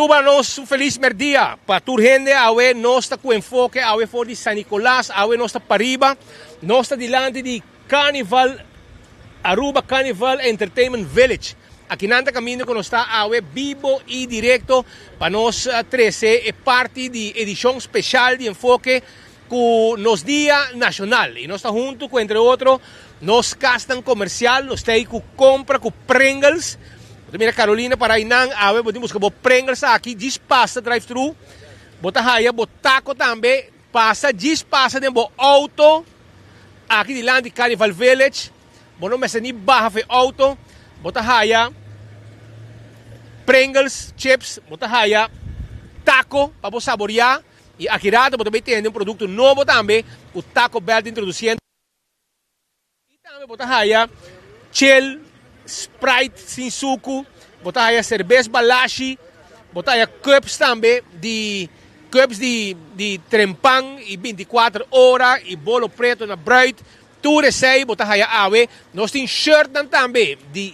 Aruba, nos feliz merdia. Para tu gente, awe nós está com enfoque, awe for de San Nicolás, awe nós está para riba, nós está diante de Carnival, Aruba Carnival Entertainment Village. Aqui nanta caminho que nós está awe vivo e direto para nós 13 é parte de edição especial de enfoque com nos dia nacional. E nós está junto com entre outros nos castan comercial, nós está aí com compra com Pringles. Mira Carolina para Inang, awe podemos buscar Pringles aqui, diz passa drive-thru. Bota haya, taco também, passa, diz passa de auto. Aqui de lá de Carnival Village. Bono me ni barra fe auto. Bota haya Pringles, chips, bota haya taco para você saborear. E aqui rato também tem um produto novo também, o Taco Bell introduzindo. E também bota haya chill, Sprite sem suco, botar aí a cerveja balashi, botar aí a cups também de cups de trempang e 24 horas e bolo preto na bright, tudo isso aí botar aí a awe. Nós temos shirt também de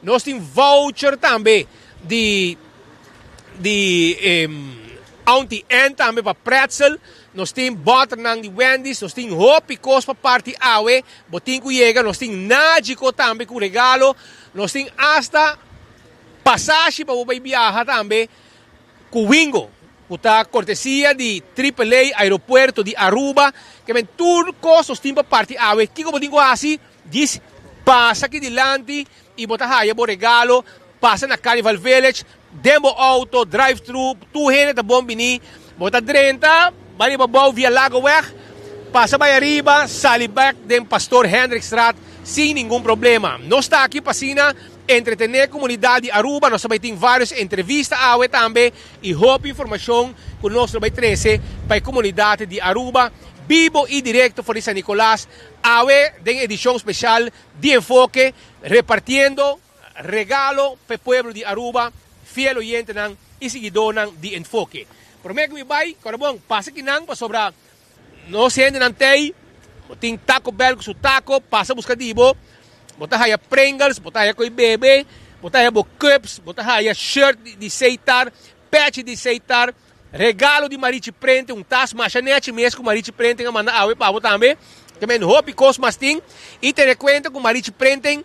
nós temos voucher também de anti-end também para pretzel. Nós temos butter de Wendy's, nós temos hopi cos para parte awe, botinho chega, nós temos nágico também com regalo, nós temos hasta passagem para você viajar também com Wingo, com a cortesia de AAA Aeroporto de Aruba, que vem tudo costos para parte awe. Que como digo assim, diz passa aqui delante e botar aí o regalo, passa na Carnival Village, demo auto, drive-thru, tu gente tá bom bini, botar 30 Bali babaw via Lagoweg, passa by arriba, salibak den Pastor Hendrikstraat, sem nenhum problema. Nós está aqui para entretener a comunidade de Aruba, nós também temos várias entrevistas awe também e roupa informação com nós também 13 para a comunidade de Aruba, vivo e direto por San Nicolás, awe den edição especial de enfoque, repartiendo regalo para o povo de Aruba, fiel oyente e seguidor de enfoque. Prometo que vai, corabong, passa aqui não, para sobrar, não se ainda não tem, tem Taco Bell com seu taco, passa buscar dibo, botar aí Pringles, botar aí com bebê, botar aí cups, botar aí shirt de seitar, patch de seitar, regalo de Marichi Prente, tas machanete mesmo com Marichi Prente, que manda awe para também, também roupa e cos masting, e te recuento com Marichi Prente,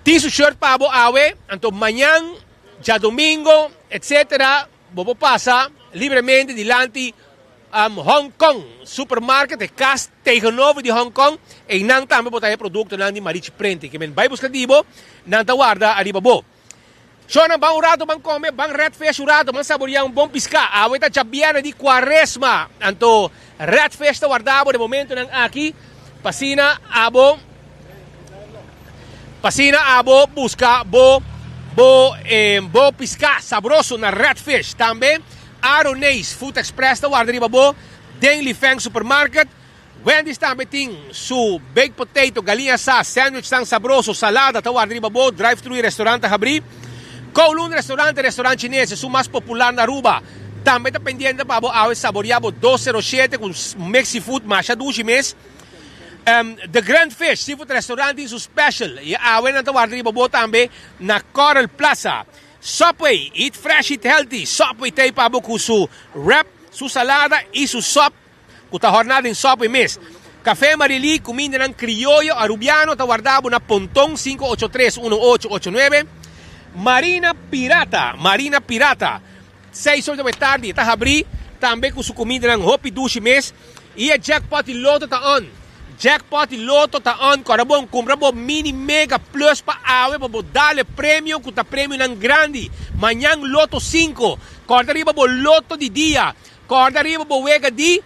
tem seu shirt para awe, então amanhã, já domingo, etc., Bobo passa livremente diante Hong Kong supermarket de Cas tegenover de Hong Kong e nang também botar aí produto nang de Marichi Prente que men vai buscar dibo nang tawarda ali babo. So nang bang urato bang come bang red fish urato bang saborear bom pisca awet a chabiana di Quaresma anto red fish tawardabo de momento nang aqui pasina abo busca bo pisca sabroso na Redfish também Aronese Food Express da guarda riba bo Deng Li Feng Supermarket Wendy's também tem su baked potato galinha sa sandwich tang sabroso salada da guarda riba bo drive-thru e restaurante abri Kowloon restaurante chinês su mais popular na Aruba também tá pendiente para bo awe saboreabo 207 com Mexi Food masha dushi mes The Grand Fish Seafood Restaurant in su special. E awe na tawar riba bo tambe na Coral Plaza. Subway, eat fresh, eat healthy. Subway tayo pa bo ku su wrap, su salada e su sop. Kuta jornada in Subway mes. Café Marili, kumina ng criollo arubiano, tawardabo na Pontong 583-1889. Marina Pirata. 6 horas da tarde, tahabri, tambe ku su kumina ng hopi dushi mes. E a jackpot iloto taon. Jackpot e loto taon corabong comprabo mini mega plus pa awe pa dale premium kuta premium ng grande manyang loto 5 corda riba bo loto di dia corda riba bo wega di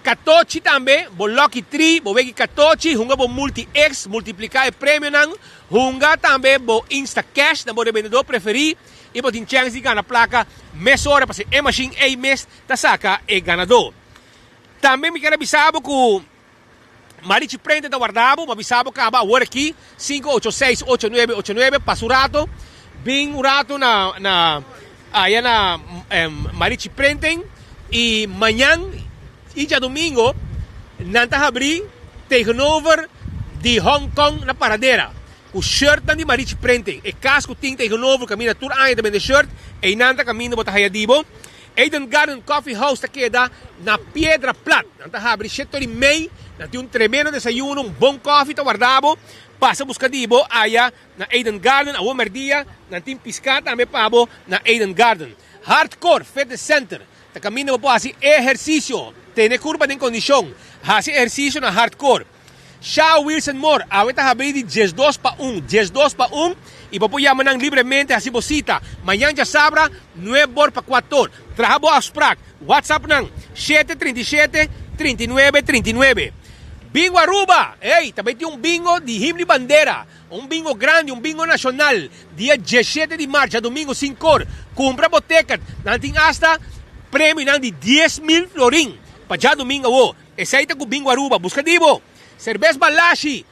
14 tambe bo lucky 3 bo wegi 14 hunga bo multi x multiplicare premium ng hunga tambe bo insta cash na bo vendedor preferi e bo tin chance di gana placa mesora pa si e machine a mes tasaka e ganador tambe mi kara bisabo ku Marichi Prente da guardavo, ma bisabo ka ba ora aqui 586-8989 pasurato, bem urato na Marichi Prente e manhã e já domingo nanta abri tegenover de Hong Kong na paradeira. o shirt dan di marichi printing. E casco ting tegenover camina tour aan de shirt. E nanta camino bota hayadibo. Eden Garden Coffee House ta queda na Piedra Plat. Nanta habri cheto di May. Nanti un tremendo desayuno, un bom coffee ta guardabo. Passa buscadibo aya na Eden Garden, awo merdia. Nanti piscata ame pabo na Eden Garden. Hardcore Fitness Center. Ta camino po asi ejercicio. Tiene curva de condición. Hasi ejercicio na hardcore. Shaw Wilson Moore, ahorita habrí de 12 pa 1, 12 pa 1, y papo llaman libremente así bocita. Mañana ya sabra, 9 bor pa 4. Trajabo a Sprack, WhatsApp nang 737-3939. Bingo Aruba, también tiene un bingo de Himni Bandera, un bingo grande, un bingo nacional, día 17 de marzo, domingo 5 compra boteca, nanting hasta premio nang de 10,000 florín, pa ya domingo wo, esa ita con bingo Aruba, busca dibo. Cerveza Balashi,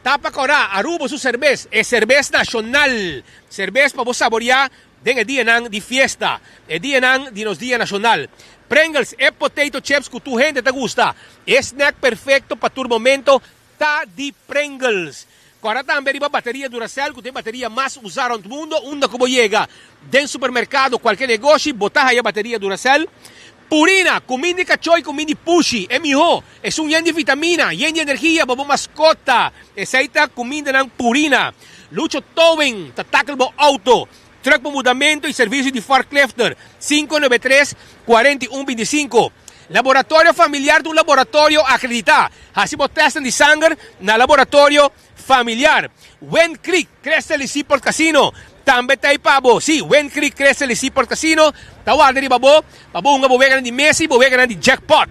tapa cora, Aruba su cerveza, es cerveza nacional, cerveza para vos saborear, den el día de fiesta, el día de los días nacional. Pringles, potato chips que tu gente te gusta, es snack perfecto para tu momento, ta di Pringles. Ahora también hay batería Duracell, que es batería más usada en el mundo, una como llega, den supermercado, cualquier negocio, botas ahí batería Duracell. Purina, comida cachoy, comida pushi, mijo, es un yen de vitamina, yen de energía, babo mascota, es ahí está comida ng Purina. Lucho Towing, tatakbo auto, truck para mudamento y servicio de forklifter, 593-4125. Laboratorio familiar de un laboratorio acreditado, así testan de sangre na laboratorio familiar. Wen Creek, crece el por casino. Tambe tay pabo, sí, Wen Creek crece el por casino. Tawag na babo, babo nga bobega di Messi, bobega na di jackpot.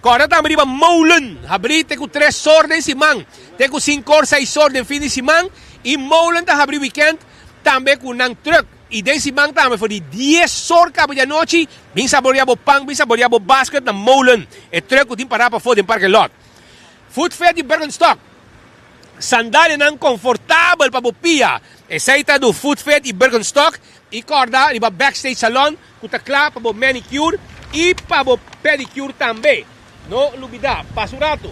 Kora tambe di ba Moulen, habri te ku 3 sorden si mang, te ku 5 or 6 sorden fin di si mang, i Moulen ta habri weekend, tambe ku nang truck, i den si mang tambe for di 10 sor ka ba noche, bin saboreabo pang, bin saboreabo basket na Moulen, e truck ku din para pa fo din parking lot. Food Fair di Bergenstock, sandali nang comfortable pa bopia, esa ita do Food Fair di Bergenstock, i corda di ba backstage salon, kutakla pa bo manicure, i pa bo pedicure tambe. No lubida, pasurato.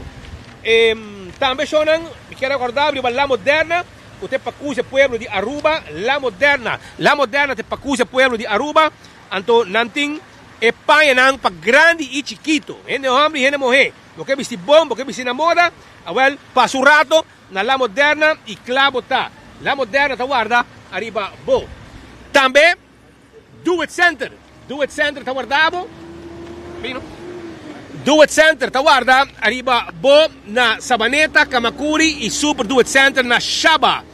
Tambe sonan, mi quiero acordar, di ba La Moderna, te pacuse pueblo di Aruba, La Moderna. La Moderna te pacuse pueblo di Aruba, anto nanting e payanang pag grandi i chiquito. Hene hombre, hene mujer. Lo que visi bom, lo que visi namoda, awel pasurato na La Moderna i clavo ta. La Moderna ta guarda, arriba bo. Tambe, Do It Center. Do It Center ta guardavo. Fino. Do It Center ta guarda, arriba bo na Sabaneta, Kamakuri i Super Do It Center na Shaba.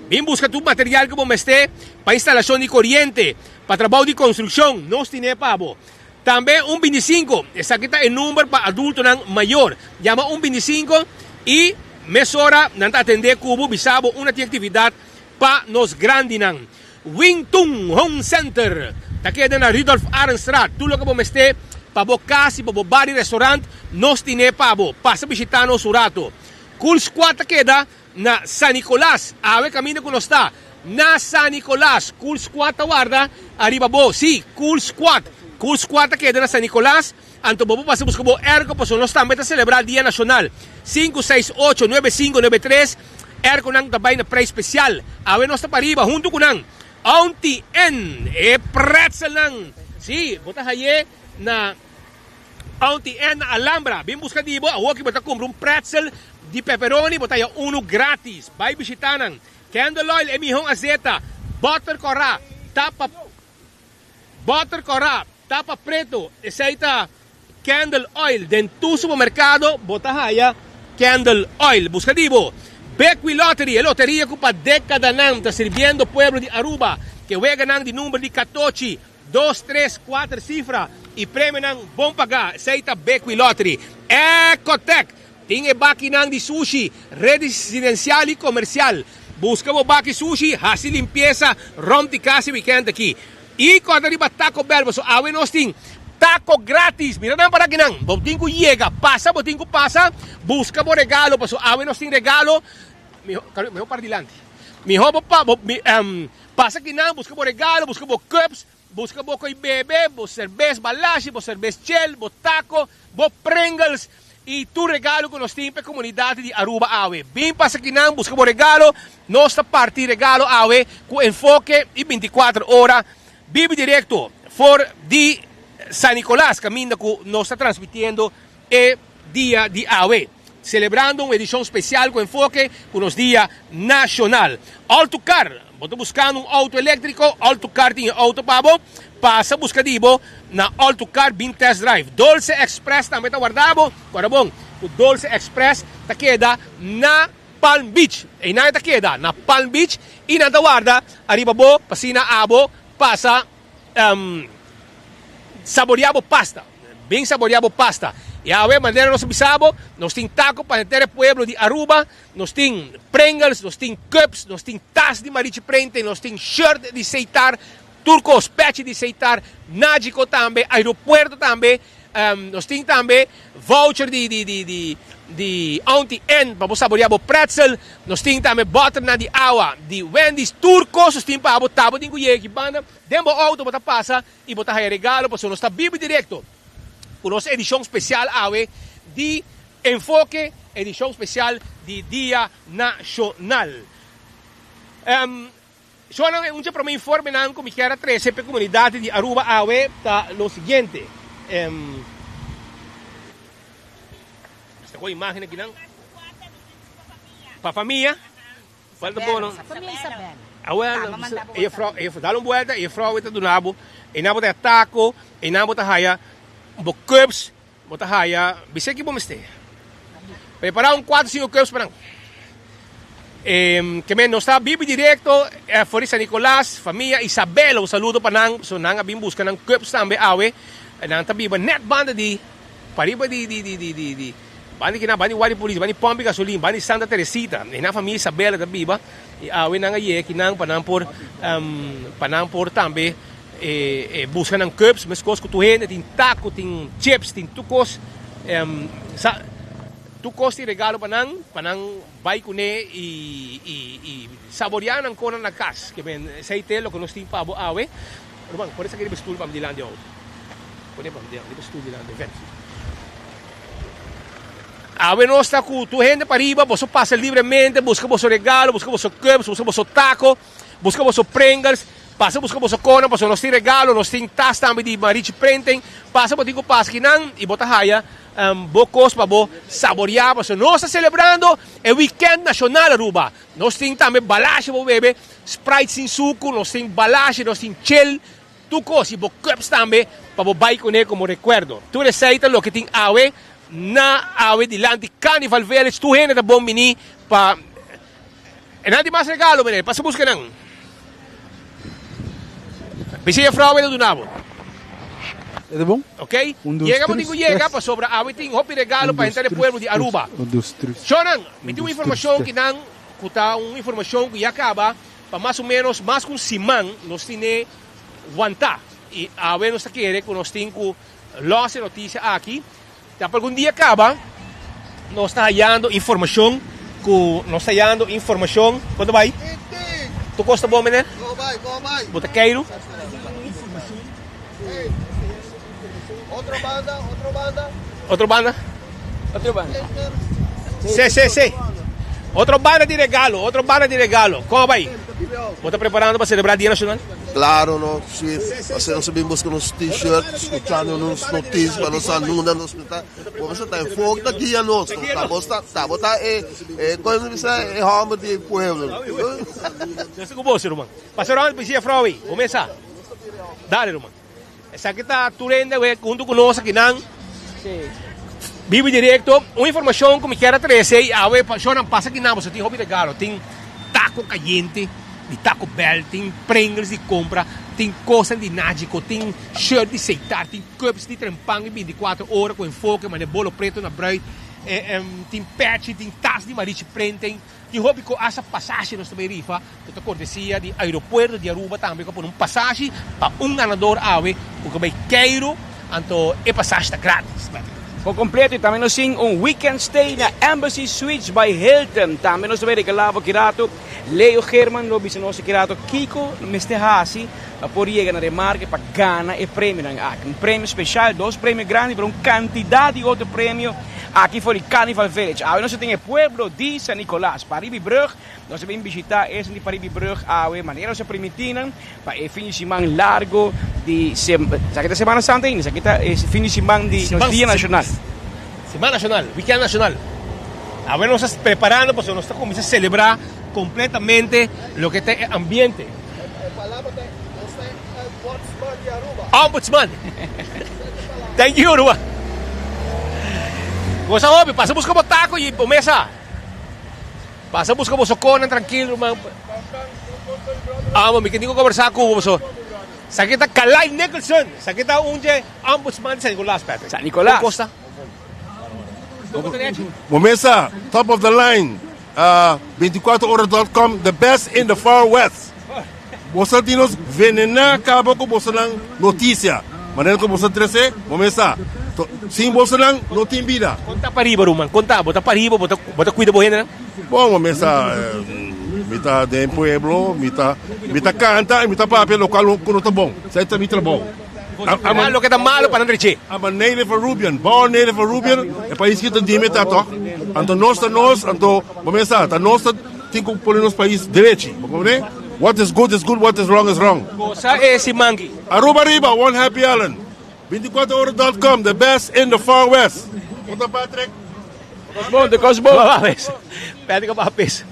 Bien busca tu material como esté para instalación de corriente, para trabajo de construcción, no tiene pavo. También un 25, esa aquí está el número para adulto mayor. Llama un 25 y mesora nanta atender cubo bisabo una actividad para nos grandinan. Wingtung Home Center, ta queda na Rudolf Arenstraat. Tú lo que vos esté para vos casi, para vos bar y restaurant, nos tiene pavo. Pasa visitando su rato. Cool Squad ta queda na San Nicolás, ave camino que no está, na San Nicolás, Cool Squad ta guarda, arriba bo, sí, Cool Squad ta queda na San Nicolás, anto bobo pasa busco bo ergo, pues no está meta celebrar Día Nacional, 568-9593, ergo nang tabay na pre special, ave no está para arriba, junto con nang, Auntie N, pretzel nang, sí, botas ayer na Auntie N Alhambra, bien buscadibo, a waki bota compra un pretzel, di pepperoni, botaya uno gratis. Vai bisitanan. Candle oil, emihong azeta. Butter cora, tapa preto. Esaita candle oil. Den tu supermercado, botahaya candle oil. Buscadibo. Beckwith Lottery, lotería cupa década nang, ta sirviendo pueblo de Aruba, que juega nang di número de 14, 2, 3, 4 cifra, y premio nang bom paga. Esaita Beckwith Lottery. Ecotech. Tinge baki nang di sushi, residencial y comercial. Buscamos baki sushi, hasi limpieza, romti casi weekend aquí. Y cuando arriba Taco Bell, so awe nos ting taco gratis. Mira nang para ginang, botingo llega, botingo pasa, buscamos regalo, so awe nos ting regalo. Mejor para adelante. Mejor pasa ginang, buscamos regalo, buscamos cups, buscamos koi bebe, bo cerveza Balashi, bo cerveza Shell, bo taco, bo Pringles. e tu regalo que nós temos para a comunidade de Aruba Awe. Bem passa aqui não, busca o regalo, nossa parte regalo Awe, com enfoque e 24 horas, vive direto, for de San Nicolás, caminho que nós está transmitindo é dia de Awe. Celebrando uma edição especial com enfoque com os dias nacional. Autocar, você buscando um auto elétrico, Autocar tem auto pabo, passa buscadibo na Autocar bin test drive. Dolce Express também está guardado, agora bom, o Dolce Express está queda na Palm Beach. E na está queda na Palm Beach e na guarda, arriba bo, passina abo, passa saboreado pasta, bem saboreado pasta. E a maneira nós bisabo, nós temos taco para o pueblo de Aruba, nós temos Pringles, nós temos cups, nós temos tas de mariche prente, nós temos shirt de aceitar, turcos, patch de aceitar, nágico também, aeroporto também, nós temos também voucher de anti-N para saborear o pretzel, nós temos também butter de água, de Wendy's, turcos, nós temos para botar, botar que banda, dentro do auto, botar passa e botar regalo, porque nós está vivo direto. Por nossa edição especial AWE de enfoque, edição especial de Dia Nacional. Só um para me informe não como que era 13 para a comunidade de Aruba AWE está o seguinte. Esta com a imagem aqui não? Para a família. Falta bom não? Família Isabel. Eu dá uma volta, eu frau do nabo, e nabo de taco, e nabo de haia. Cups, bota haya, bisa que vamos ter. Preparar 4-5 cups para que me não está vivo direto, fora San Nicolás, família Isabel, um saludo para nang, so nang abim busca nang cups também awe, nang tabiba net banda de pariba de bani que na bani wari polícia, bani pompe gasolina, bani Santa Teresita, e na família Isabel tabiba, e awe nang aye que nang panang por também busca ng cups, mas coisas que tu tem, tem taco, tem chips, tem tukos, tukos tem regalo panang vai com e saborear ng konan na kas, que ben say telo que nós tem pabo awe, rumang, por isso que eles estudam para dilan de auto, por isso para eles estudam dilan de event. Awe nós está com tu gente para riba, você passa livremente, busca você regalo, busca você cups, busca você taco, busca você Pringles. Passa busca você cona, passa nós tem regalo, nós tem tas também de mariche printing, passa para tigo pasquinan e bota haya bocos para bo saborear, passa nós está celebrando o weekend nacional Aruba. Nós tem também balache para bebe, Sprite sem suco, nós tem balache, nós tem chill, tucos e bo cups também para bo bai com ele como recuerdo. Tu receita lo que tem awe na awe dilante Carnival Village, tu hene da bom mini para e nada mais regalo, menino, passa busca não. Bisaya fraude do nabo. É bom? Ok? Chegamos digo chega para sobra awe tem hopi regalo para entrar no pueblo de Aruba. Shonan, me deu uma informação que não, kuta uma informação que acaba para mais ou menos mais com simang nós tine wanta e awe nós quer que nós tem com losse notícia aqui. Então algum dia acaba nós está hallando informação que nós está hallando informação. Quando vai? Tu gosta bom, menino? Go vai. Bota queiro. Outra banda? Sim. Outra banda de regalo. Como vai? Você está preparando para celebrar o Dia Nacional? Claro, no, sim. Nós sabemos buscar nos t-shirts, escutando nos notícias, para nos anunciar no hospital. Vamos estar em fogo daqui a nós. Tá, coisa que é ramo de pueblo. Deixa com você, irmão. Passaram para você, Frau. Começa. Dale, irmão. Essa aqui está turenda, junto com nós aqui, não? Sim. Vive direto. Uma informação que me quero trazer, passa aqui, não, você tem hobby regalo, tem taco caliente, de Taco Bell, tem Pringles de compra, tem coisa de nágico, tem shirt de aceitar, tem cups de trempang de 24 horas com enfoque, mas bolo preto na bread, tem patch, tem tas de mariche printing, e hobby com essa passagem nós também rifa, toda cortesia de aeroporto de Aruba também, com um passagem para ganador awe, porque vai queiro, então a passagem está grátis. Por completo, e também nós temos weekend stay na Embassy Suites by Hilton. Também nós vamos regalava kirato Leo German, lo bisa nosso kirato Kiko, mestehasi, por chegar na remarca para ganhar o prêmio. Um prêmio especial, 2 prêmios grandes, para uma quantidade de outro prêmio. aqui for the Carnival Village. Nós temos o pueblo de San Nicolás. Paribibrug, nós vamos visitar esse de Paribibrug, maneira nós permitirem para o fim de semana largo de Semana Santa, isso aqui é fim de semana de Dia Nacional. Semana Nacional, Weekend Nacional. Ahora nos estamos preparando, pues nos estamos começando a celebrar completamente lo que es ambiente. Ombudsman. Thank you, Aruba. Gosa hobby, passamos como taco e pomesa. Passamos como soconan, tranquilo, man. Mami, que hindi ko conversar com você. Sa kita Kalay Nicholson, sa kita unje Ombudsman sa Nicolas, Patrick. San Nicolas. Costa. Momesa, top of the line. 24horas.com, the best in the far west. Bosa tinos venena cabo ko bosa lang notícia. Maneira ko bosa 13, Momesa. Sim bosa lang notin vida. Conta pariba, Ruman. Conta, bota pariba, bota cuida bohena. Bom, Momesa, mita de pueblo, mita canta e mita papel local kuno ta bom. Sa ita mitra bom. Lo que está malo para Andreche. I'm a native Peruvian, born native Peruvian. E país kita dime tato. Anto nos, anto Momesa, ta nos tinko por nos país direito. Compreende? What is good, what is wrong. Cosa es si Mangi? Aruba Riba, One Happy Island. 24horas.com, the best in the far west. Punta Patrick. De Cosmo. Babes. Pwede ka babes.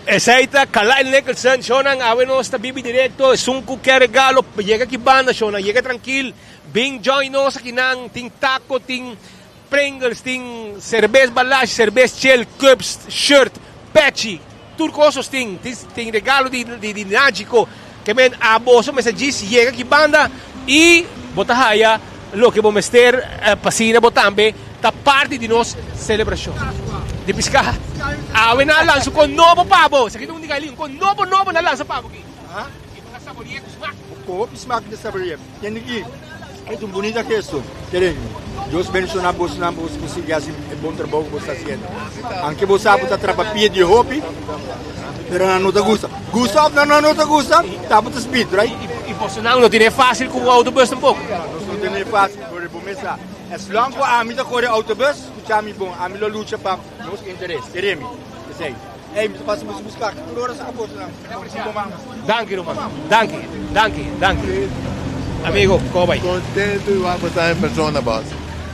Esaita, Kalay Nicholson, Shonan, awe nos ta bibi directo, sungku kaya regalo, llega ki banda, Shonan, llega tranquil, bing join no sa kinang, ting taco, ting Pringles, ting cervez balash, cervez chill, cups, shirt, patchy, turcosos ting regalo di Nagico, que men aboso mensagis, llega ki banda, e botahaya, lo que bomester pasina botambe, ta parte di nos celebración. Di pisca. Awe na lang con novo pavo. Sa kitong galing con novo na lang sa pavo ki. Ha? Ito na saboriyet smack. Como smack de saborear. Yan aqui. É tão bonita que isso. Querem. Deus bencionamos você assim é bom trabalho que você está fazendo. Anche você sabe tá trabalhando de hobby. Pero não te gusta. Gusta não te gusta. Tá muito speed, right? E você não tiene fácil com o autobus tampouco. Não tem fácil por começar. As long as a mim tá corre autobus, chami bom, a mim lo luta para nos interesse. Queremi. Sei. Ei, me passa muito buscar. Por hora sa capos lang. Danke, Roman. Danke. Amigo, como vai? Contento e vamos estar em persona, boss.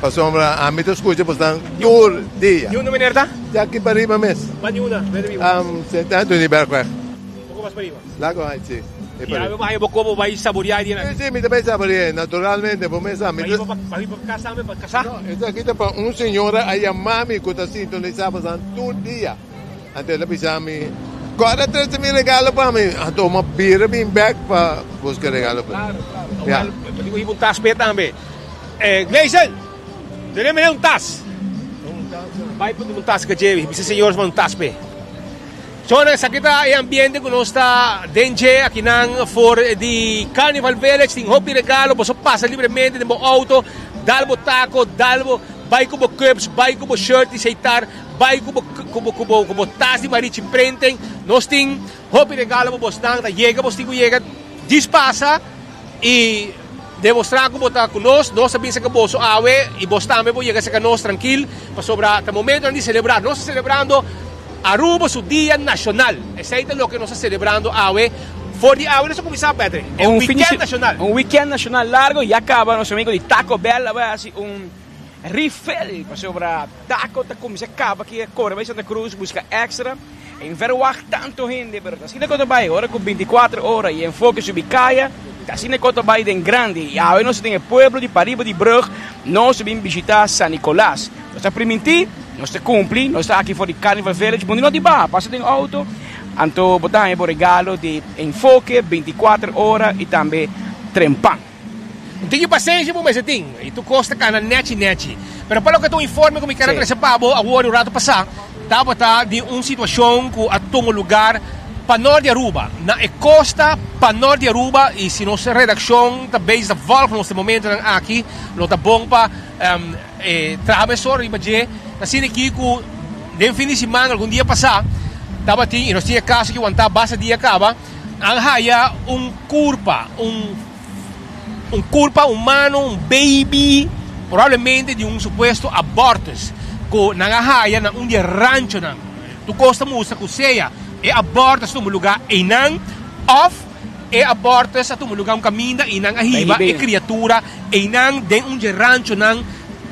Pasombra, a mim te escuta, pues estão todo dia. E uma minerta? Já aqui para riba mes. Maniuna, very viva. Sentado de Berkweg. Pouco mais para riba. Lago aí, sim. E aí vai como vai saborear dia na. Sim, me também sabe, naturalmente, por mês a mim. Para casa, para casar. Isso aqui tá para senhora aí a mami que está sintonizada todo dia. Até ela pisami. Agora traz me regalo para mim. Até uma beer bem back para buscar regalo para. Claro. Pwede ko ibuntas pa tambe. Gleison, dali mo tas. Vai po muntas ka Jerry, bisa senhores muntas pe. So na sakita ay ambiente kuno sta denje aqui nang for the Carnival Village ting hopi regalo posso passa livremente de mo auto, dalbo taco, dalbo vai kubo cups, vai kubo shirt aceitar, vai kubo tas di marichi prenten, nos ting hopi regalo po nang ta llega dispasa e demonstrar como está conosco, nós sabemos que boso awe e vos também vou chegar a nós tranquilo para sobrar o momento de celebrar. Nós estamos celebrando Aruba su Dia Nacional. Ese es lo que nos está celebrando awe. For the awe, eso comienza, Pedro. Es un weekend nacional. Un weekend nacional largo y acaba nuestro amigo de Taco Bell, vai assim refill para sobrar taco, tá como se acaba aqui corre, vai Santa Cruz busca extra. Em verwacht tanto gente, pero assim na conta vai, agora com 24 horas e enfoque sobre caia. Assim na conta vai den grande. E agora nós temos o pueblo de Pariba de Brug, nós vamos visitar San Nicolás. Nós está permitir, nós está cumprir, nós está aqui fora de Carnival Village, bom não de bar, passa de auto, anto botar por regalo de enfoque 24 horas e também trempang. Não tem paciência por mais assim. E tu costa ka na neti. Pero palo que tu informe como que era sa pabo, agora o rato passar, tava de situação que atong lugar para Norte de Aruba, na costa para Norte de Aruba, e se nossa redação está bem da volta neste momento aqui, não está bom para travessor, imagine, assim aqui que de fim de semana, algum dia passar, estava e nós tinha caso que o anta base dia acaba, ang haya curpa humano, baby, probabilmente di un supuesto abortus ko nangahaya na un rancho nang tu costa musa kuseya e abortus tu lugar inang off e abortus sa tu lugar un caminda inang ahiba e criatura e inang den un rancho nang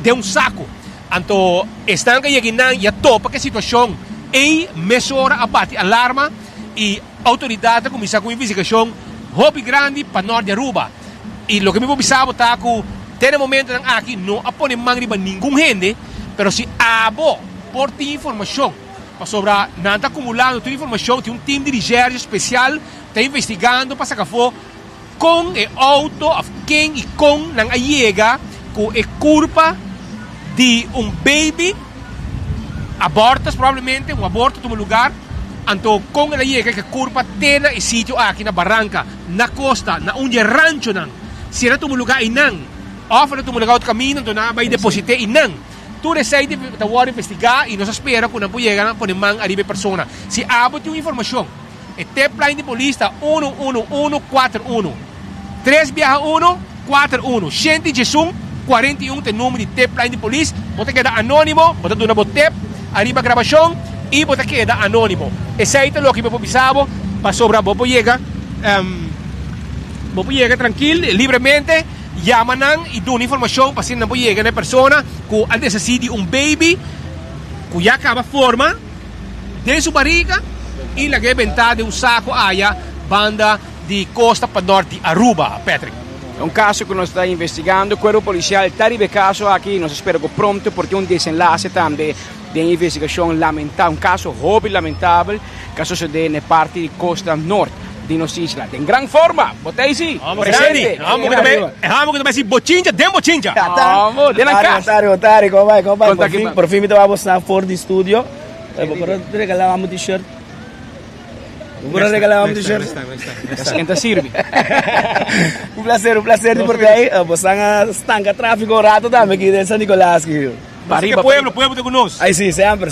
de un saco anto están que yeginang ya topa que situação e mesura abati alarma e autoridade começa com investigação hobby grande para norte de Aruba e lo que me observo tá com tem momento nang aqui não apone mangriba ninguém gente pero si abo por ti informação para sobre nada acumulando tu informação tem um time de rigério especial está investigando para sacar fo com e auto of quem e com nang ayega com e culpa de um baby abortas provavelmente um aborto no lugar anto com ela chega que culpa tena e sítio aqui na barranca na costa na onde rancho nang se era tu lugar inang ofre tu lugar o caminho então na vai depositar inang tu decide de investigar e nós espera que não pode chegar por man arriba persona se abo tu informação e te plan de polícia 11141 3 viaja 141 gente Jesus 41 tem número de te plan de polícia você queda anônimo você dá uma tep arriba gravação e você queda anônimo esse aí é o que eu pensava para sobrar você chega tranquilo livremente llaman e dão informação para se não pode chegar na persona que al necessita um baby que já acaba forma de sua barriga e la que venta de um saco allá banda de costa para norte de Aruba, Patrick. É um caso que nós estamos investigando, o corpo policial está arriba caso aqui, nós esperamos pronto porque é um desenlace também de investigação lamentável, um caso hobby lamentável, caso se dê na parte de costa norte de nossa isla. Em grande forma, botei sim. Vamos que também se bochincha, dem bochincha. Vamos, de na casa. Otário, como vai? Por fim, me vamos na fora do estúdio. Vou regalar um t-shirt. Vou regalar um t-shirt. Esquenta sirve. Um prazer de por aí. Você estanca tráfico rato também aqui de San Nicolás. Pueblo de conosco. Aí sim, sempre.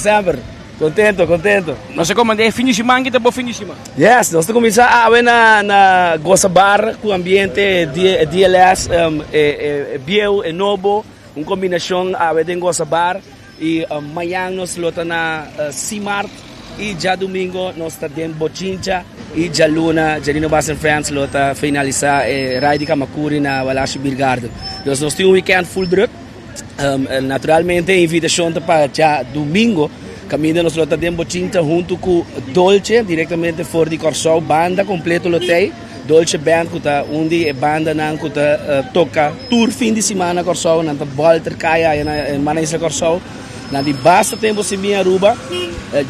Contento. Nós comandamos fim de semana, que tá bom fim de semana. Yes, nós começamos a ver na Goza Bar com ambiente DLS, Biel e Novo, uma combinação a ver em Goza Bar e amanhã nós lotamos na Simart e já domingo nós estamos em Bochincha e já luna, já no Boston France lota finalizar Ride Kamakuri na Walashi Beer Garden. Então nós temos um weekend full druk. Naturalmente a invitação para já domingo. Caminho nós lota de Bochincha junto com Dolce, diretamente fora de Corsol, banda completo lotei. Dolce Band, que tá onde banda não que toca tour fim de semana Corsol, na Walter Kaya na Manaísa Corsol. Na de basta tempo se minha Aruba.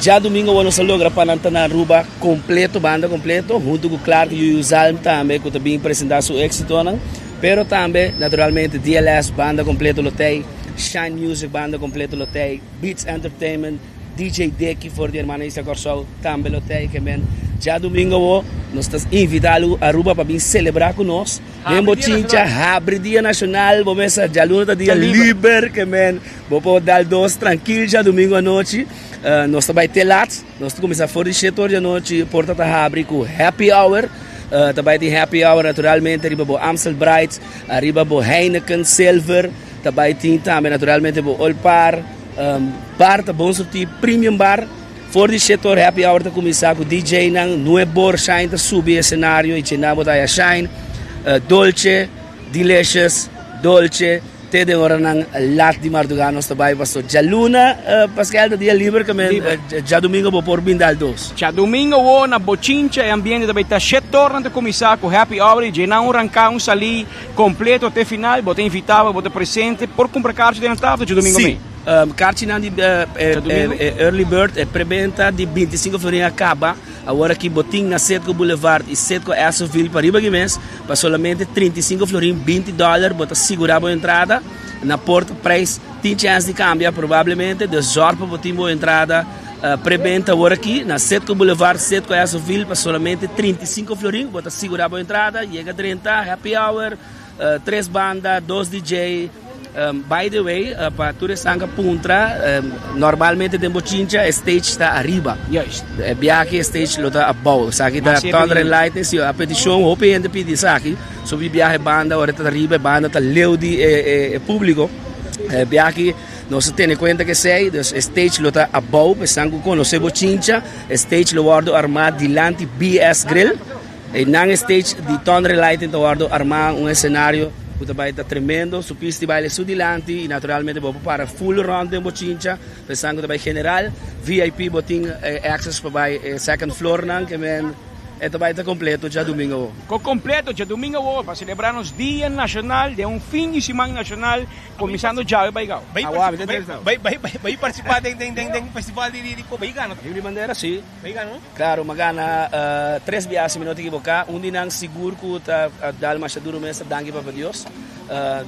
Já domingo nós logra para na Aruba completo, banda completo, junto com Clark e o Zalm também, que também apresentar seu êxito não. Pero também, naturalmente, DLS, banda completo lotei. Shine Music, banda completo lotei. Beats Entertainment, DJ Deki for de Hermanaísa Corsol, também lotei que men. Já domingo nós estamos invitados a Aruba para vir celebrar com nós. Em Bochincha, abre dia nacional, vamos já luna dia livre que men. Vamos dar dois tranquilo já domingo à noite. Nós também telat, nós começamos fora de 7 horas da noite, porta tá abre com happy hour. Também tem happy hour naturalmente, arriba bo Amstel Bright, arriba bo Heineken Silver, também tem também naturalmente bo Olpar. Bar tá bom sortir premium bar for de setor happy hour tá começar com DJ nang Nuebor Shine tá subir cenário e chena botar a Shine Dolce Delicious Dolce te de hora nang lat di Marduganos tá vai passo já luna Pascal tá dia livre que já domingo vou por bindal dos já domingo na Bochincha e ambiente também tá setor tá começar com happy hour e chena um rancão sali completo até final botar invitado botar presente por comprar cartas de entrada de domingo sim. Cartina di Early Bird e preventa di 25 florin acaba agora que botin na Setco Boulevard e Setco Essoville para riba mês para solamente 35 florin $20 bota segurar a entrada na porta price tem chance de cambiar provavelmente de zorpa botin boa entrada preventa agora aqui na Setco Boulevard Setco Essoville para solamente 35 florin bota segurar a entrada chega 30 happy hour 3 bandas 2 DJ. By the way, para tu resanga puntra, normalmente tem Bochincha, stage está arriba. Yes. Biaki stage lota above. Saki tá thunder and lightning, se a petição hope and pedi saki, so vi biahe banda ora tá arriba, banda tá leudi público. Aqui nós temos em conta que sei, o stage lo está above, pensando com nós bochincha, stage lo guardo armado dilante BS Grill, e na stage de Thunder Lighting lo guardo armado cenário que vai estar tremendo, su pista vai su dilante e naturalmente vou para full round de bochincha, pensando que vai general, VIP boting access para second floor nang que men ito vai estar completo já domingo. Completo já domingo para celebrar o Dia Nacional de fim de semana nacional, começando já vai gal. Vai participar do festival de Baigano. De maneira sim. Baigano? Claro, magana 3 biasi minutos equivocar, dinang seguro que tá dal machaduro mesa dangue para Deus.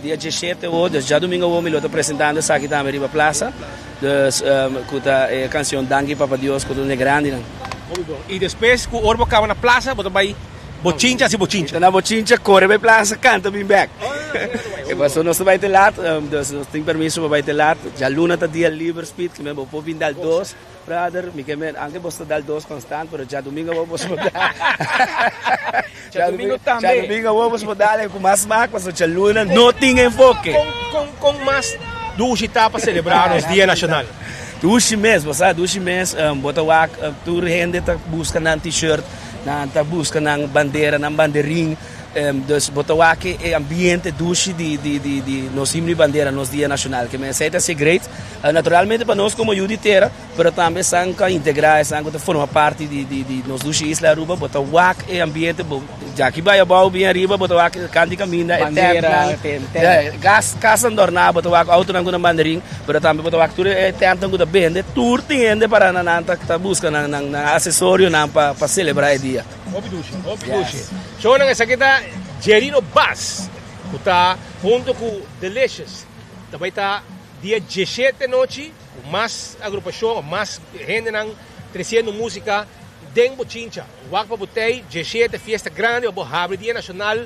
Dia 17 hoje, já domingo eu me estou apresentando aqui também riba plaza. Dus que tá canção dangue para Deus que é grande não. E depois que o Orbo acaba na plaza, você vai bochincha se bochincha. Na bochincha, corre para plaza, canta bem back. E passou nós vai ter lá, nós tem permisso para vai ter lá. Já luna tá dia livre speed, que me vou vir dar 2, brother, me que me anche posso dar 2 constante, pero já domingo vou posso dar. Já domingo também. Já domingo vou posso dar com mais marca, mas já luna não tem enfoque. Com mais 2 etapas para celebrar o Dia Nacional. 2 meses, sabe? 2 meses, bota wak, tu gente tá busca na t-shirt, tá busca na bandeira, na bandeirinha, dus bota wak ambiente dushi de nos himno bandeira, nos Dia Nacional, que me aceita ser great, naturalmente para nós como juditeira, pero também sanka integrar, sanka forma parte de nos dushi Isla Aruba, bota wak ambiente, já que vai abaixo bem arriba, bota wak canti caminha, bandeira, gas casa andorna, bota wak auto na guna bandeirinha, pero também bota wak tudo tenta guna bende, tour tem para nanta tá busca na acessório na para celebrar o dia. Obidushi. So nang isa kita Gerino Bass, kuta junto com Delicious. Também tá dia 17 noite, com mais agrupação, mais gente nang trazendo música den bochincha. Wak pa botei 17 fiesta grande, o abre Dia Nacional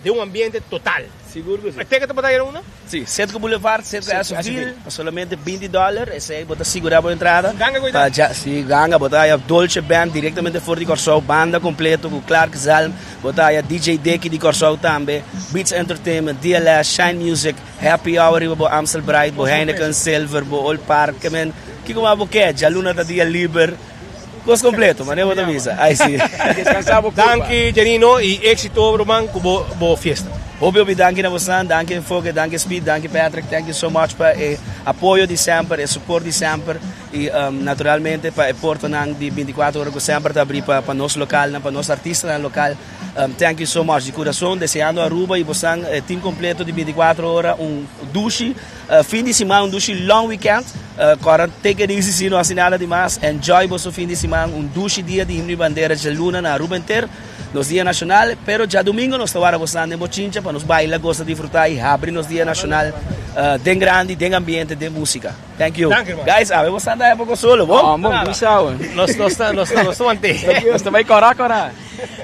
de ambiente total. Seguro que sim. Tem que trabalhar una? Sim, Centro Boulevard, Centro Azul, solamente $20, esse aí bota segurar a entrada. Ganga cuidado. Sim, ganga, bota aí a Dolce Band diretamente fora de Corsol, banda completo com Clark Zalm, bota aí a DJ Deki de Corsol também, Beats Entertainment, DLS, Shine Music, Happy Hour, bo Amstel Bright, bo Heineken Silver, bo All Park, que como a boquete, a luna da dia liber. Gosto completo, mas eu vou avisa. Aí sim. Danke, Gerino, e éxito, Roman, com boa fiesta. Obvio, danke na você, danke Foge, danke Speed, danke Patrick, thank you so much para o apoio de sempre, o suporte de sempre e naturalmente para o porto de 24 horas que sempre está abrir para nosso local, para nosso artista local. Thank you so much de coração, desejando a Aruba e você team completo de 24 horas, duche, fim de semana, duche long weekend, take it easy, se não assim nada demais, enjoy o fim de semana, duche dia de himno e bandeira de luna na Aruba inteira. Nos Dia Nacional, pero já domingo nós estamos gostando de bochincha para nos bailar, gosta de disfrutar e abrir nos Dia Nacional den grande, den ambiente, den música. Thank you. Guys, a ver, você anda aí pouco solo, bom? Vamos, bisao. Nós estamos Nós também corá.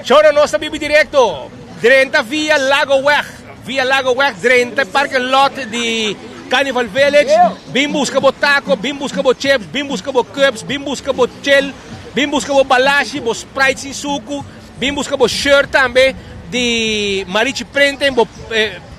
Chora nós também direto, 30 via Lago Weg, 30 parking lot de Carnival Village, bim busca bo taco, bim busca bo chips, bim busca bo cups, bim busca bo chill, bim busca bo balashi, bo Sprite sin suco, bim busca bo shirt também de Marichi Prenten,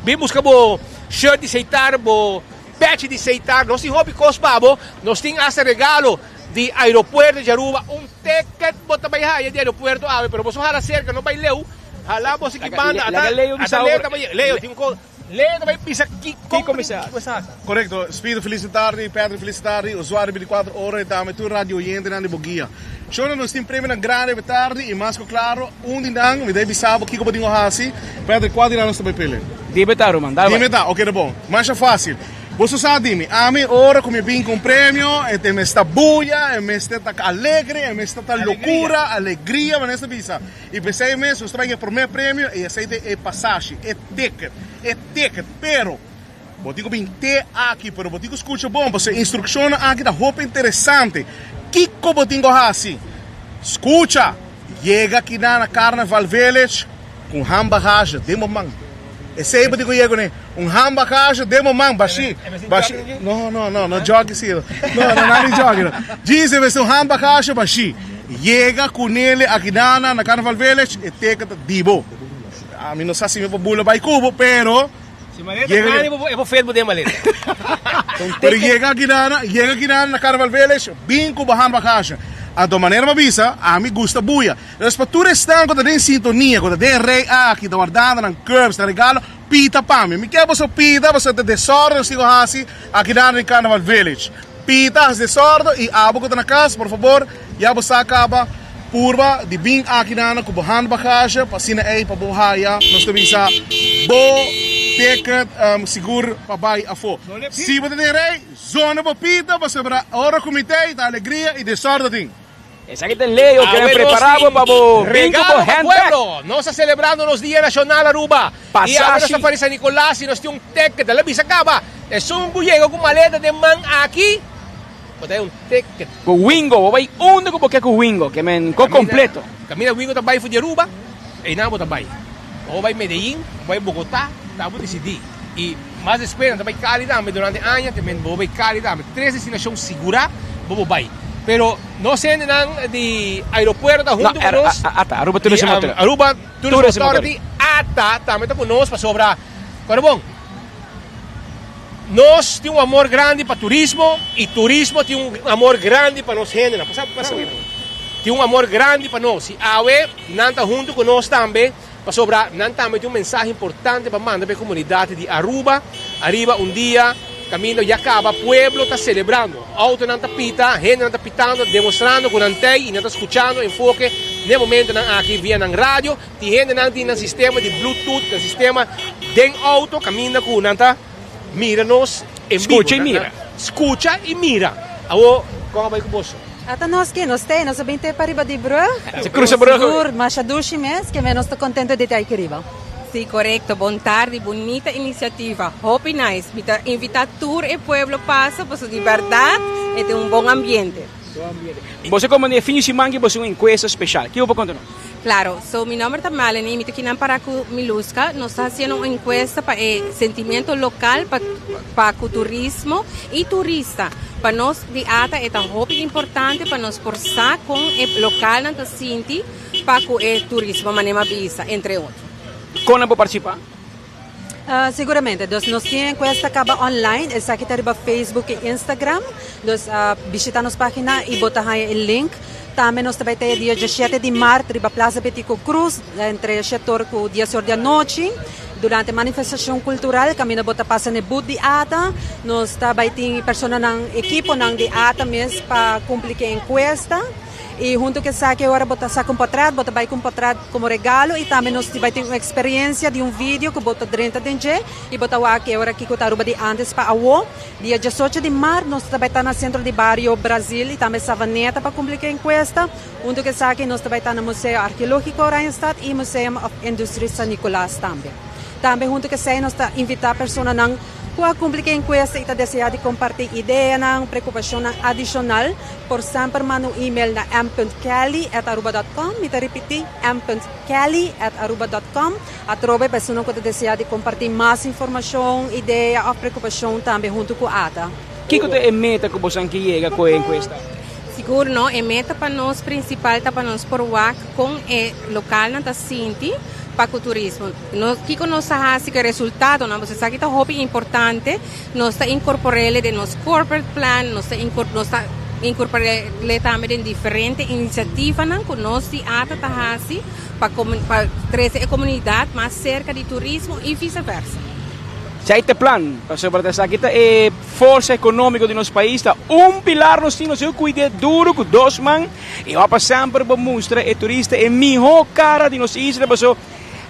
bim busca bo shirt de aceitar, bo patch de aceitar, nós temos hobby cosbabo, nós temos esse regalo de aeropuerto de Aruba, ticket bota baixar de aeropuerto, pero você hala cerca, não vai leu, hala você que banda, Leo, Leo também pisa aqui Correcto, Speed felicitardi, Pedro felicitardi, usuário 24 horas e também tu radio gente na bogia. Show nós temos prêmio na grande tarde e mais claro, dindang, me deve bisabo que como dingo hasi, Pedro quadri na nossa bepele. Dime tá, Roman, dá. Dime tá, ok, tá bom. Mais fácil. Você sabe, a mim hora como eu vim com prêmio, e me está buia, e me está alegre, e me está loucura, alegria, mas nessa bisa. E pensei mesmo, você vai por meu prêmio e aceita é passagem, é ticket, pero vou digo bem te aqui, pero vou digo escuta bom, você instrução aqui da roupa interessante. Que como digo assim? Escuta, chega aqui na Carnival Village com hamburger, demo man. Esse aí eu digo né, hamburger, demo man, baixi. Não jogue sim. Não jogue. Diz você hamburger, baixi. Chega com ele aqui na Carnival Village e tem que dibo. A mim não sei se me bula vai cubo, pero Si maleta Llega- grande, eu vou fermo de maleta. Pero llega aqui na Carnaval Village, bem com bahan bagagem. A tua maneira me avisa, a mim gusta buia. Mas para tu restar quando tem sintonia, quando tem rei aqui, da guardada, na curbs, na regalo, pita para mim. Me quer você pita, você tem desordem, sigo assim, aqui na Carnaval Village. Pita, as desordem, e abo que na casa, por favor, já você acaba, purba, de bem aqui na com bahan bagagem, para sina aí, para bohaya, nós te avisa, ticket seguro para bai a fo. Se você tem rei, zona para pita, você para hora comitê, da alegria e desordem. Esa que tem Leo, que é preparado para o bingo Regalo com para handbag. pueblo. Nós estamos celebrando nos Dia Nacional Aruba. Passagem. E agora sa Paris San Nicolás e nós temos ticket. Alam, bisa acaba. É um buyego com maleta de man aqui. Pode um ticket. Com Wingo, vai único porque com Wingo, que men com completo. Camina Wingo também foi de Aruba. E namo também. Ou vai Medellín, vai Bogotá, tamo decidir. E mais esperam também Cali também durante o ano, também vou vai Cali também. 3 destinações seguras, vou vai. Pero no se nang di aeropuerto No, junto con nos. Aruba Tourism Authority. Aruba Tourism Tourism Authority ata também tá conosco para sobra. Carabong. Nós temos amor grande para turismo e turismo tem amor grande para nós gente, passa. Tem amor grande para nós. E awe nanta junto con nós também para sobra nanta também tem mensagem importante para mandar para a comunidade de Aruba. Arriba dia Camino ya acaba, pueblo está celebrando. Auto não está pita, gente não está pitando, demonstrando com antei e não está escutando enfoque. No momento aqui via na rádio, tem gente não tem sistema de Bluetooth, no sistema de auto, camina com não está mira-nos em vivo. Escucha e mira. Escucha e mira. Awo, como vai com você? Ata nós que nós tem, nós bem ter para riba de bro. Se cruza bro. Seguro, mas a dushi mes que menos estou contente de ter aqui riba. Sí, correcto. Buon tarde, bonita iniciativa. Hope nice. Invitar tour e pueblo pasa por su libertad y de un buen ambiente. Você como de fim de semana você uma encuesta especial. Que eu vou contar? Claro, mi nombre es Melanie, mi toquinan para Miluska, nos está haciendo una encuesta para el sentimiento local, para turismo y turista. Para nos de ata es muy importante para nos forzar con el local en Sinti para el turismo, manema visa, entre otros. Como vou participar? Seguramente, nós temos encuesta acaba online, essa aqui está riba Facebook e Instagram. Nós visita nossa página e bota aí o link. Também nós também temos dia 17 de março, riba Plaza Betico Cruz, entre o setor com 10 horas da noite. Durante a manifestação cultural, kami na bota passa no booth de ata. Nós também temos pessoas ng equipo ng de ata mesmo para cumprir a encuesta. E junto que sa que agora bota sa compotrat, bota vai compotrat como regalo e também nós vai ter uma experiência de vídeo que bota 30 de e bota o que agora aqui com Aruba de antes para awo. Dia 18 de março nós também está no centro de Barrio Brasil e também Savaneta para cumprir a encuesta. Junto que sa que nós também está no Museu Arqueológico Randstad e Museum of Industry San Nicolás também. Também junto que sa nós está invitar pessoas ng Kung cumprir a encuesta e deseja de compartilhar ideia ng preocupação adicional, por sempre mano email na m.kelly@aruba.com. Me repetir m.kelly@aruba.com. Atrobe pessoa que deseja de compartilhar mais informação, ideia ou preocupação também junto com a ATA. Que é a meta que você que chega com a encuesta? Seguro, não? A meta para nós principal está para nós por WAC com o local na Sinti. Para o turismo. Aqui com nós fazemos o resultado, você sabe que é muito importante, nós incorporamos de nosso corporate plan, nós incorporamos também em diferentes iniciativas que nós fazemos para trazer a comunidade mais cerca de turismo e vice-versa. Se este plan, sobre essa aqui é força econômica do nosso país, está pilar nós temos que cuidar duro com 2 man e vamos sempre para mostrar o turista é melhor cara de nossa isla,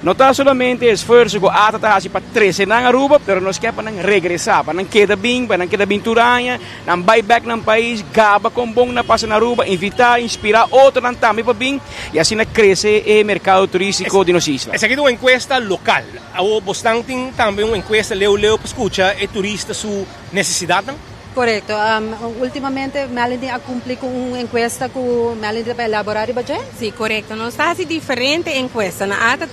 não está somente esforço com a ata para 13 na Aruba, mas nós queremos regressar, para não quedar bem turanha, não buyback no país, gaba com bom na passa na Aruba, invitar, inspirar outro não também para bem e assim crescer o mercado turístico de nossa isla. Essa aqui é uma encuesta local. O Boston tem também uma encuesta leu para escutar o turista sua necessidade. Correto. Ultimamente, Melanie ha cumprido com uma encuesta que Melanie vai elaborar e budget? Sim, correto. Nós fazemos diferentes encuestas. Na ata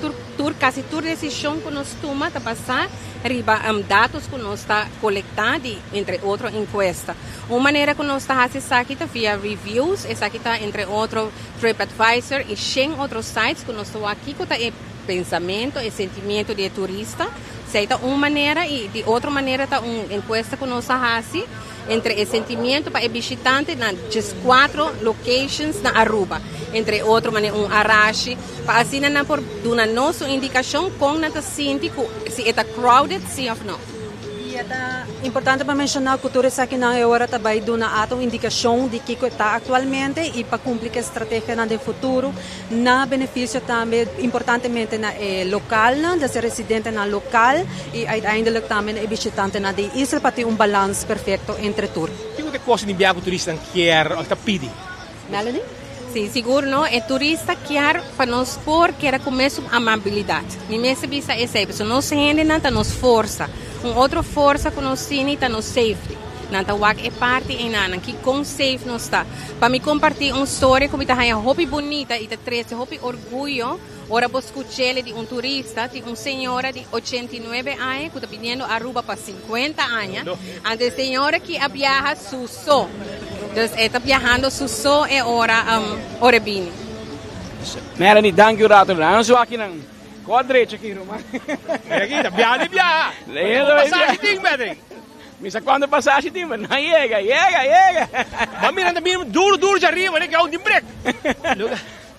quase toda decisão que nós tomamos para passar riba dados que nós está coletando, entre outras encuestas. Uma maneira que nós está fazendo isso aqui via reviews, essa aqui está entre outros TripAdvisor e 100 outros sites que nós estamos aqui que está pensamento e sentimento de turista Sei tá uma maneira e de outra maneira tá encuesta com nossa raça entre o sentimento para o visitante na just 4 locations na Aruba. Entre outro maneira arashi para assim na por duna nossa indicação com na sinti se está crowded sim ou não. E é importante para mencionar que o turista aqui na Eura também dá uma indicação de que está atualmente e para cumprir a estratégia no futuro, na benefício também importantemente na local, de residente na local e uiteindelijk também na visitante na de isla para ter balance perfeito entre tour. O que costa de enviar o turista quer ou está pedindo? Melanie? Sim, seguro não. É turista quer para nós pôr que era começo amabilidade. Minha visa é sempre, se nós rende nada nos força. Outra força que nós temos está no safety. Nanta wak é parte em nana que com safe não está. Para me compartilhar uma história como está aí hobby bonita e está triste hobby orgulho. Ora vou escutar de turista, de uma senhora de 89 anos que está pedindo Aruba para 50 anos. A senhora que viaja só. Então, está viajando só é hora bem. Melanie, dank u rato. Não sou aqui não. Quadrete aqui, Roma. Aqui, tá viaja. Passagem tem, Melanie. Misa quando passagem tem, mas não chega. Mas mira, também duro de arriba, né? Que é um break.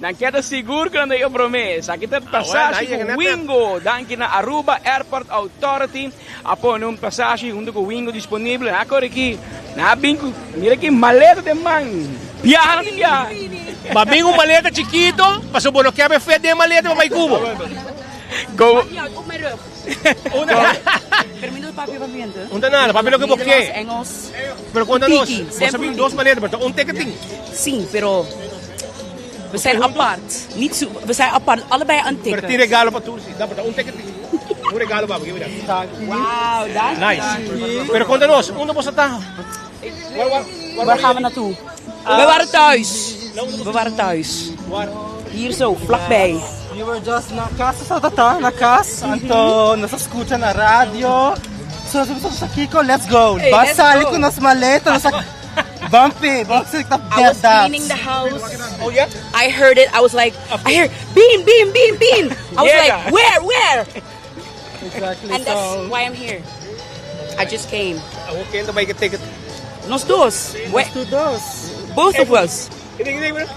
Dan queda seguro quando eu prometo. Aqui tem passagem com Wingo. Dan na Aruba Airport Authority. Após uma passagem junto com o Wingo disponível. Agora aqui, na bingo, mira aqui, maleta de man. Viaja. Mas bem uma maleta chiquito, mas o bono quer fede de maleta para mais cubo. Go. Permito o papel para mim, Não nada, papel que você Engels. Pero conta-nos, você tem 2 maletas, mas um ticketing. Sim, pero we zijn apart. Niet zo, we zijn apart, allebei aan Pero tikken. tem regalo para todos, dá para um ticketing. Um regalo para você. Wauw, dank Nice. Pero conta-nos, onde você está? Waar gaan we naartoe? We waren thuis. We waren thuis. Hier zo, vlakbij. We were just na casa na casa. Então, nós escuta na rádio. So, sa Kiko, let's go. Hey, Basali let's go. ko nas maleta, nasa bumpy. Bumpy ka I was cleaning the house. Oh yeah? I heard it. I was like, I hear bean. I was like, where? Exactly. And that's why I'm here. I just came. Okay, então vai que ticket. Nos dos. Both of us.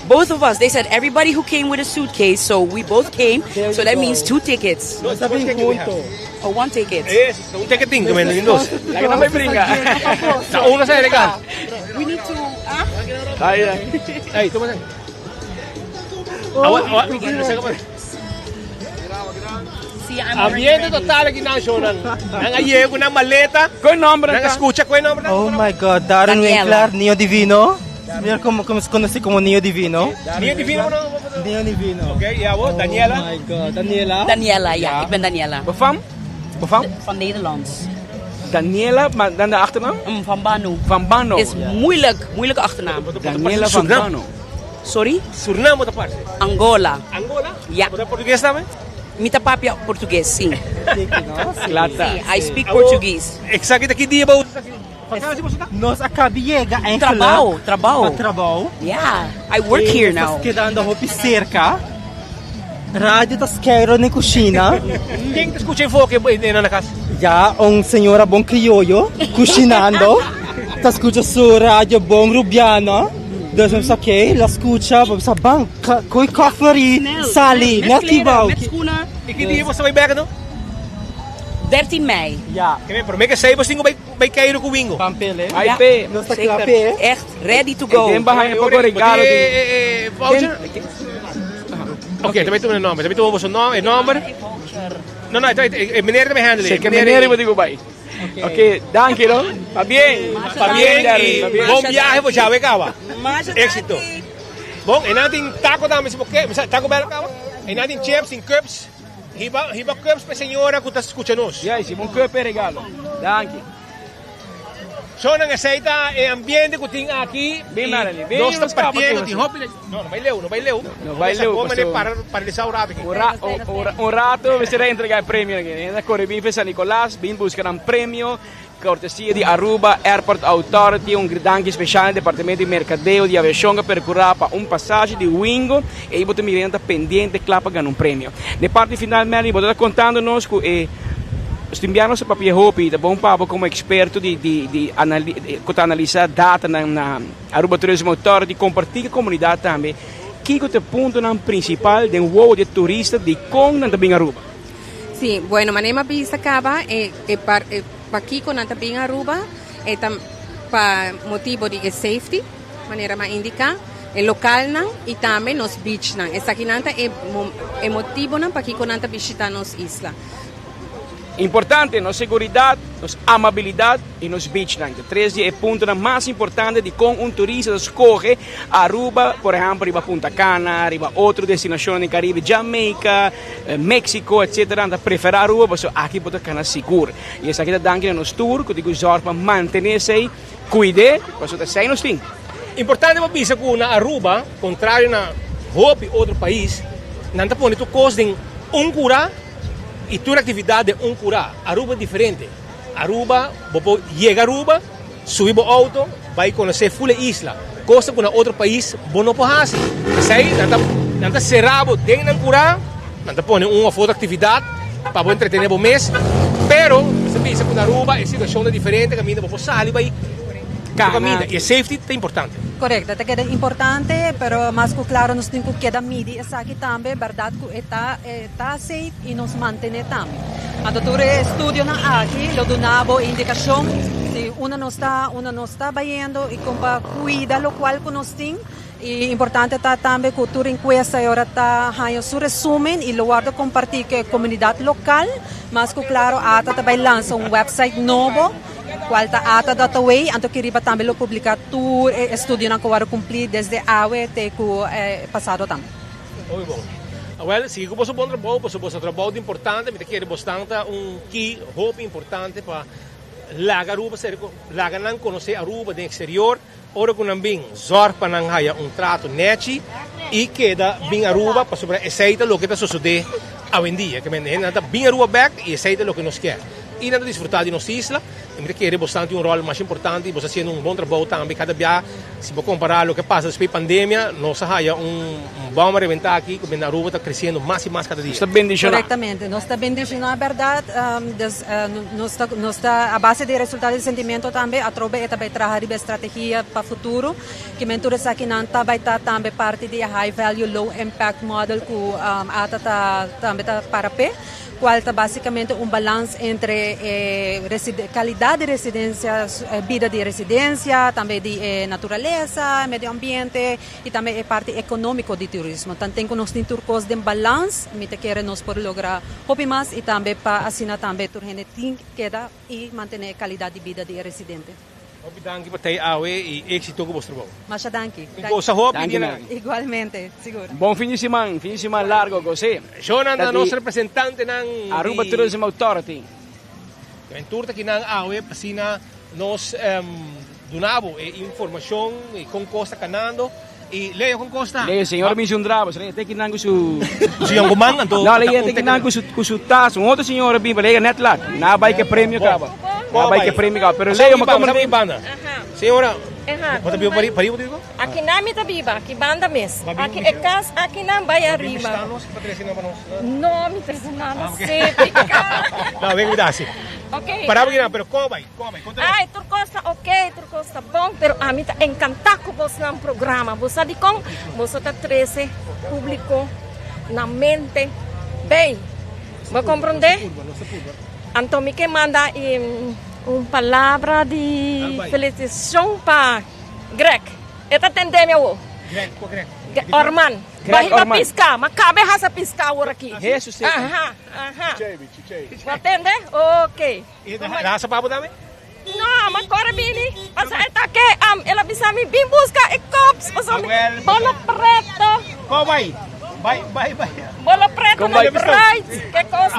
Both of us. They said everybody who came with a suitcase, so we both came. So that means 2 tickets. Or 1 ticket. Yes, um ticketing kami ng dos. Lagi na may bringa. Sa una sa legal. We need to. Ay, tumasan. See, I'm Ambiente total aqui na show ng ayaw ko ng maleta. Qual nombre Nang escucha ko yung nombre. Oh my God, Darren Daniela. Winkler, Neo Divino. Mira como conocí como Neo Divino. Niyo divino mo na. Neo Divino. Okay, yawo, Daniela. Oh my God, Daniela. Daniela, ja. Ik ben Daniela. Befam? Van Nederlands. Daniela, maar dan de achternaam? Van Banu. Van Bano. Is moeilijke achternaam. Daniela van Bano. Sorry? Suriname mo tapos. Angola. Angola? Ja. Mo Português namin? Mita papia Português, sim. Klata. I speak Portuguese. Exact aqui di ba? Nós acabamos em Trabalho. Yeah. I work here now. Quedando hopi cerca. Rádio tas quero nem cozinha. Quem te escucha em foco na casa? Já senhora bom criollo cozinhando. Ta escucha su rádio bom rubiano. Dus we zeggen, oké, la escucha, we zeggen, bang, koi kofferi, sali, net kibau. Met schoenen. Ik hindi mo sa may baga no? 13 mei. Ja. Kaya pero may kasay ba singo by Cairo ko wingo? Pampele. Ja, IP. Nós tá zeker. klape. Echt ready to go. Tem bahay pa ko regalo din. Voucher? Okay, também tu nome. Também tu mo sa nome, number. No, meneer te may handle. Zeker meneer mo di ko ba? Okay, danke no. Pa bien. Bom viaje po Jawe kawa. Éxito. Bom, en nating taco namin sa buke, taco bell kawa. En nating chips in cups. Hiba cups pa senhora que estás escuchando-nos. Ja, sim, cup é regalo. Danke. So nang aceita e ambiente que tem aqui. Bem, Marlene, bem, Nós estamos nos partindo capas de hobby. Não vai leu. Não vai leu, Como pastor. para lisar o rato aqui. Un rato vi sarà entregare il premio da Corribin San Nicolás, bin buscare un premio cortesia di Aruba Airport Authority, un danke speciale al Dipartimento di Mercadeo di Aviazione per curare un passaggio di Wingo e i bottomirienta pendiente clapa ganno un premio. Ne parte final Mary, potete contando-nos che inviarnos sa papel hopi, tá bom Pablo como experto de analisar data na Aruba Tourism Authority, compartilhar com a comunidade também. Que é o ponto principal de voo de turista de com na também Aruba? Sí, bueno, manema pista acaba para Kiko na também Aruba, para motivo de safety, maneira mais indicar, local nan e também nos beach nan. Essa aqui nanta é motivo nan para Kiko nanta visitar nos isla. Importante, nos seguridade, nos amabilidade e nos beach lang. Três é ponto mais importante de com turista escolhe Aruba, por exemplo, riba Punta Cana, riba outra destinação no Caribe, Jamaica, México, etc. Anda preferir Aruba, porque aqui pode ficar seguro. E essa aqui é danke nos tour, que digo zorg para manter-se, cuide, porque você sai nos ting. Importante para bisa que na Aruba, contrário na Hopi, outro país, não está pondo coisa de cura e tua atividade é cura. Aruba é diferente. Aruba, você chega a Aruba, subir o auto, vai conhecer full isla. Coisa que na outro país, você não pode fazer. Isso aí, não está cerrado dentro da cura, não está pondo uma foto atividade para você entretener o mês. Pero, você pensa que na Aruba a situação é diferente, caminha, você sai, vai caminha. E safety é importante. Correcto, te queda importante, pero más que claro nos tenemos que medir esa aquí también, verdad que está safe y nos mantiene también. Cuando tú estudias aquí, lo donavo indicación, si uno no está viendo y compa cuida lo cual conocen. Y importante está también que tú encuesta y ahora está haciendo su resumen y lo guardo compartir con la comunidad local, más que claro, hasta también lanza un website nuevo. Qual está ata data way, anto que riba também lo publicar tu estudio na que cumprir desde awe até que passado também. Muito bom. Well, se eu posso bom trabalho importante, me quero bastante key hope importante para Aruba, laga não conhecer Aruba do exterior, ora com também zorg para não haya trato neti e queda bem Aruba para sobre aceita o que está sucedendo hoje em dia, que me nada bem Aruba back e aceita o que nos quer. E nada desfrutar de nossa isla, eu quero bastante rol mais importante, você fazendo bom trabalho também cada dia, se você comparar o que passa depois da pandemia, nós há bom reventar aqui, que na Aruba está crescendo mais e mais cada dia. Está bendicionado. Correctamente, nós está bendicionado, verdade, nós está a base de resultado de sentimento também, a trobe é também trabalhar a estratégia para o futuro, que menturas aqui não vai estar também parte de high value, low impact model que ata também está para pé. Qual está basicamente balanço entre qualidade de residência, vida de residência, também de natureza, meio ambiente e também é parte econômica do turismo. Então, tem que nós ter turcos de balanço, me te querem nós por lograr hobby mais e também para assinar também tur gente tem que dar e manter a qualidade de vida de residente. Danke para ter awe e êxito com o trabalho. Mas danke. Igualmente, seguro. Bom fim de semana largo, você. Jonan, nosso representante na Aruba Tourism Authority. Em turta aqui na awe, pasina nós donavo informação e com costa canando. E Leo com costa. Leo, senhor Misundrabo, tem que nango su. Siang kumang anto. Não, Leo tem que nango su taso. Um outro senhor bimba, Leo net lá. Na vai que prêmio acaba. Na vai que prêmio acaba. Pero Leo uma banda. Senhora, quanto viu pariu digo? Aqui na mita biba, aqui banda mes. Aqui é casa, aqui na vai arriba. Não me personal, sei. Não, vem me dar assim. Ok. Para aqui, pero como vai? Ai, Turcosta, ok, Turcosta bom, pero a mim está encantado com você no programa. Você sabe como? Você está 13 público na mente. Bem, vai compreender? Então, me que manda uma palavra de felicitação para Greg. Esta entende meu? Greg. Orman. Vai para piscar, mas cabe a piscar agora aqui. Jesus. Aham. Entende? Ok. E nasa papo também? Não, mas agora bini. Asa está aqui, ela bisa me bim busca e cops, bola preto. Qual vai? Vai. Bola preto na Pride. Que coisa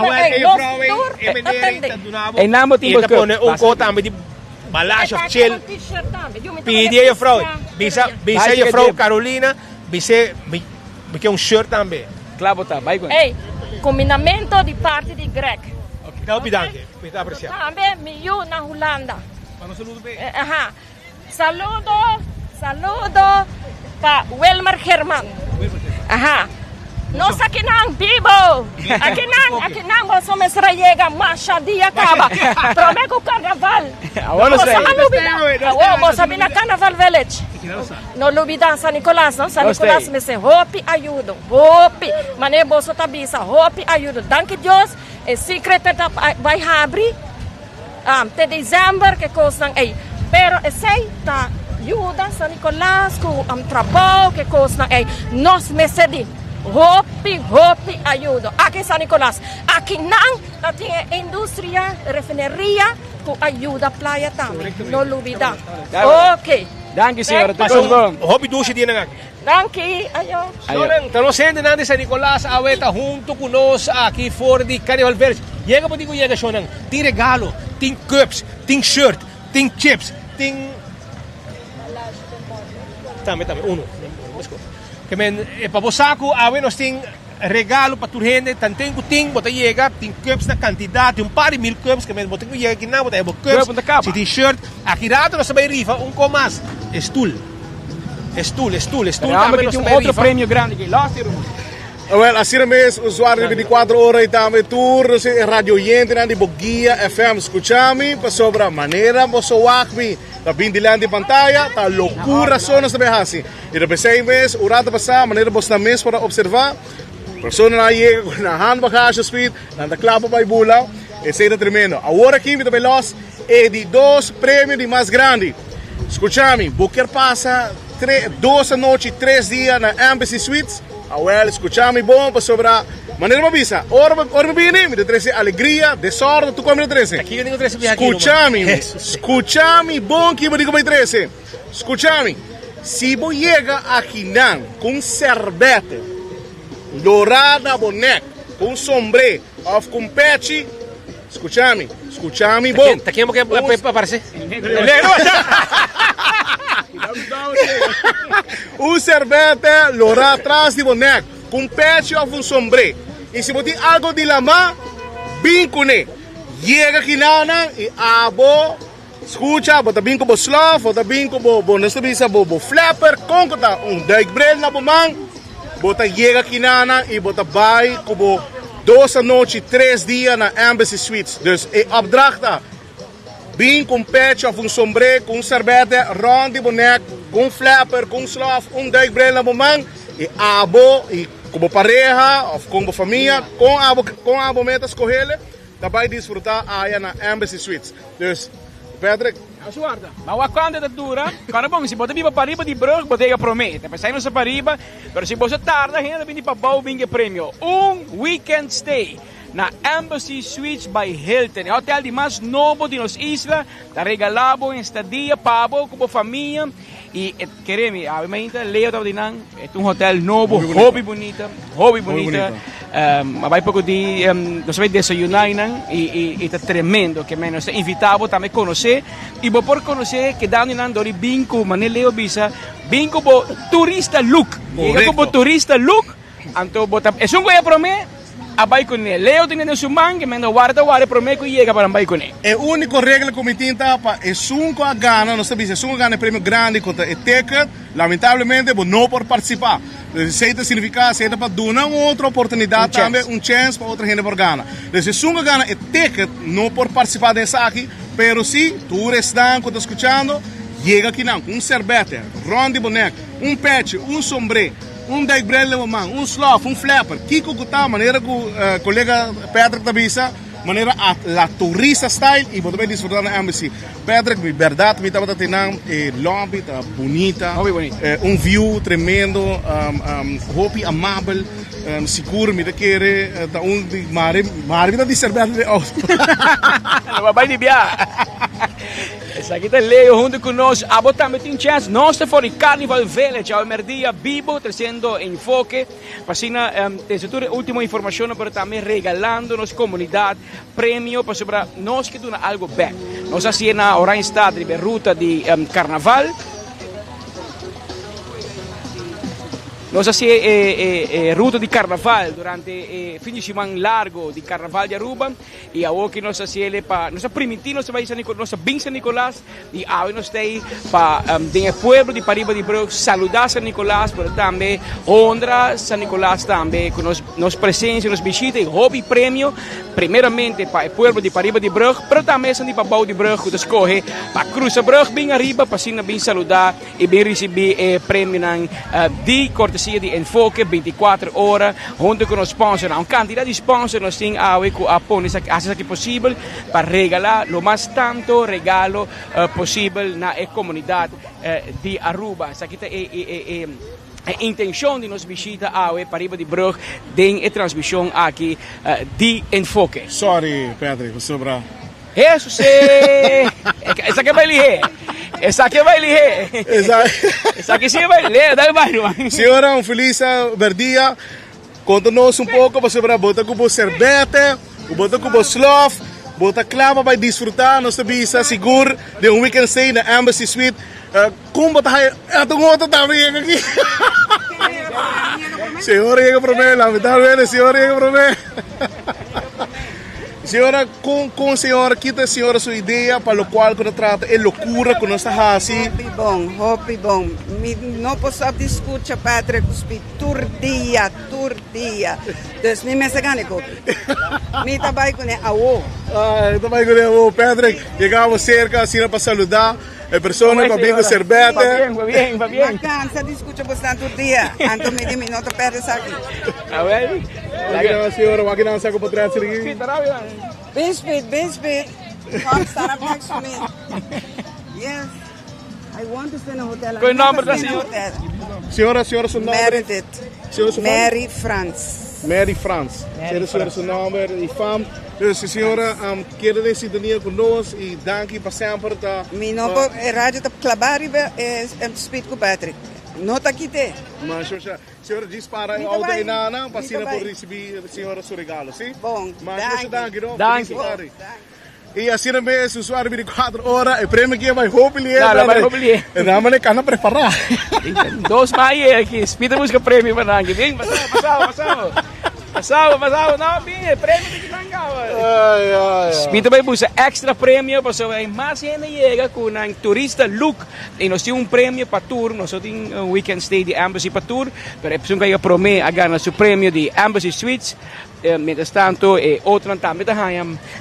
é Em namo timbo que cota de balage of chill. Pedi a Frau. Bisa a Frau Carolina, bisa shirt também. Claro, tá, vai. Ei, combinamento de parte de Greg. Não, danke. Muito apreciado. Também Miu na Holanda. Para saludo bem. Saludo para Wilmer Herman. Nos aqui não, Bibo. Aqui não, você me llega marcha dia acaba. Prometo carnaval. Agora sei. Você vem na Carnaval Village. No lubida San Nicolás, não? San Nicolás me diz, hopi ajudo, hopi. Mané bolso tabisa, hopi ajudo. Danke Deus, é secreto vai abrir. Até dezembro que coisa aí. Pero sei tá ajuda San Nicolás com trabalho que coisa aí. Nós me cedi. Hopi ajuda. Aqui San Nicolás. Aqui não tem indústria, refineria que ajuda a praia também. No lubida. Ok. Danke, senhora. Hopi dushi din nga. Danke. Ayo. Senhora, tanosende natin sa Nicolas Aweta junto conosco aqui fora de Carnival Village. Chega po digo chega Shonan. Tem regalo, tem cups, tem shirt, tem chips, tem Tame, uno. Que men pabosaco awe nos tem regalo para tu gente, tantém que tem, bota chega, tem cups na quantidade, tem par de 1000 cups que men bota que chega aqui na bota cups. Se tem shirt, aqui rato nós vai rifa mais. Stool. Também tem outro prêmio grande aqui. Last year. Well, assim mesmo, usuário de 24 horas e também tour, radio yente na de Bogia FM, escutami, sobre a maneira você wakmi, da bindilan de pantalla, tá loucura só nós também assim. E depois 6 meses, o rato passar, maneira você na mesa para observar, persona na chega com na hand bagagem speed, na clapa para bula, esse é tremendo. Agora aqui me também los é de 2 prêmios de mais grande. Escutami, Booker passa 12 noites, 3 dias na Embassy Suites. Well, escutami bom para sobrar. Maneira uma bisa. Ora me bine, me treze alegria, desordem, tu come me treze. Aqui eu tenho 13 aqui. Escutami bom que me digo me treze. Escutami. Se você chega aqui não com cerbete, dourada boneca, com sombré, ou com peixe, escutami bom. Tá aqui que aparece. Un servete lo ra atrás de boneco, com peixe ou um sombré. E se você tem algo de lama, bem com ele. Chega aqui e abo, escuta, bota bem com o slow, bota bem com o nesta bisa, o flapper, com degbrel na bomang, bota chega aqui e bota vai com o 2 noites, 3 dias na Embassy Suites. Dus é opdracht. Bem com peixe ou um sombré, com servete, rond de boneco, com flapper, com slof, degbrel na bomang, e abo, e como pareja, ou como família, com abo metas escolher, vai desfrutar aí na Embassy Suites. Dus, Patrick. Guarda, ma quando è dura, quando bom, se potevi para riba di brug, potevi promete, per sai non para riba, però se você tarda, ainda vem para bau binge prêmio, weekend stay na Embassy Suites by Hilton, hotel de mais novo de nos isla, da regalabo em estadia, pabo, com a família, e queremos, a minha Leo estava dizendo, é hotel novo, hobby bonita, ma vai pouco de, nós vamos desayunar e está tremendo, que menos invitado também conhecer, e vou por conhecer que dá um dori binco, mas Leo bisa, binco bo turista look, e como turista look, então bota, é um coisa para mim. Abay con ele. Leo tem no sumang que manda guarda prometo que chega para abay con ele. É único regra como tinta para é sunco a gana, não sabe se sunco gana prêmio grande contra é ticket, lamentavelmente não por participar. Seita significa seita para dar uma outra oportunidade também, chance para outra gente por gana. Se sunco gana é ticket, não por participar dessa aqui, pero se tu restan quando escutando, chega aqui não, com cerbete, rond de boneco, peixe, sombré, degbrel de mamãe, slof, flapper, Kiko Kuta, maneira que o colega Patrick Tabisa, maneira la turista style, e você vai desfrutar na Embassy. Patrick, verdade, me estava tendo lobby, tá bonita, view tremendo, roupa amável, seguro, me querer, tá de mare, me de cerveja de auto. Vai de viajar. Essa aqui está Leo junto conosco. A também tem chance. Nós estamos fora de Carnival Village. Ao merdia vivo, trazendo enfoque. Passina, tem última informação, mas também regalando-nos comunidade, prêmio para sobre nós que dona algo back. Nós assim na Orange Stad, de ruta de Carnaval. Nós assim ruta de carnaval durante fim de semana largo de carnaval de Aruba e aqui nós assim ele para nós permitir nós vai nossa bem San Nicolás e aí nós tem para o pueblo de Pariba de Brug saludar San Nicolás, mas também honra San Nicolás também com nos presença, nos visita e hobby prêmio primeiramente para o pueblo de Pariba de Brug, mas também são de Babau de Brug que escolhe para cruzar Brug bem arriba para sim bem saludar e bem receber prêmio de cortesia de enfoque 24 horas junto com os sponsors. Uma quantidade de sponsors nós temos a pôr aqui possível para regalar o mais tanto regalo possível na comunidade de Aruba. Essa aqui é a intenção de nos visita a Pariba de Brug em transmissão aqui de enfoque. Sorry, Patrick, você bravo. Isso é. Essa aqui vai ler. Essa aqui vai ler. Essa aqui sim vai ler. Dá mais. Senhora, feliz dia. Conta-nos pouco sobre botar com cerveja, botar com slof, botar clama para desfrutar nossa visa seguro de weekend stay na Embassy Suite. Como botar atong outro também aqui. Senhora, chega para mim, lamentavelmente, senhora, chega para mim. Senhora, com a senhora, quita a senhora sua ideia para o qual quando trata é loucura que nós está assim. Hobby bom. Não posso discutir, Patrick, tur dia. Dus mi me sagane ko. Mi tabay ko ne awo. Tabay ko ne awo, Patrick. Chegamos cerca, assim para saludar. A pessoa para vir com cerveja. Va bien. Cansa discutir bastante tur dia. Anto me di minuto per aqui. A ver. Senhora, aqui não sabe para trás aqui. Bem speed. Come stand up next to me. Yes. I want to stay in a hotel. Qual é o nome da senhora? Senhora, seu nome? Meredith. Mary France. Mary France. Senhora, seu nome e fama. Dus senhora, quer de sintonia conosco e danke para sempre. Meu nome é Rádio Clabari e speed com Patrick. Nota aqui te. Mas senhora diz para a Aldainana para receber a senhora seu regalo, sim? Bom, mas danke. E assim mesmo, usuário 24 horas, o prêmio que vai roubar ele. Vai roubar ele. Não, mas não preparar. 2 maio aqui, speed busca prêmio para danke. Vem, passava. Não, bem, prêmio de que tangava. Speed vai buscar extra prêmio, para vai mais gente chega com um turista look. E nós temos prêmio para tour, nós temos weekend stay de Embassy para tour, pero pessoa que promete a ganhar seu prêmio de Embassy Suites. Mientras tanto, outro também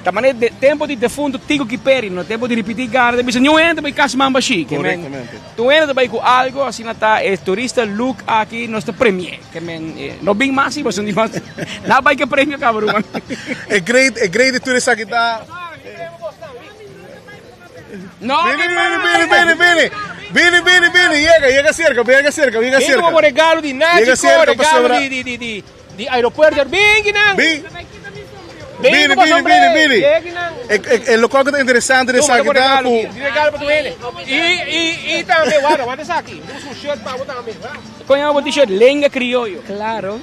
também tempo de fundo tigo que peri, no tempo de repetir gara, de não entra para casa mamba chique. Corretamente. Tu entra para com algo assim tá turista look aqui nosso prêmio, que no bem máximo, mas não na vai que prêmio cabrão. É great turista que tá. Não. Vini, chega cerca. Como regalo de Nático, regalo de aeroporto, bem que não. Vini. É local que é interessante dessa aqui tá. Regalo para tu ele. E também, guarda essa aqui. Temos um shirt para botar também. Conhece o t-shirt lenga criollo? Claro.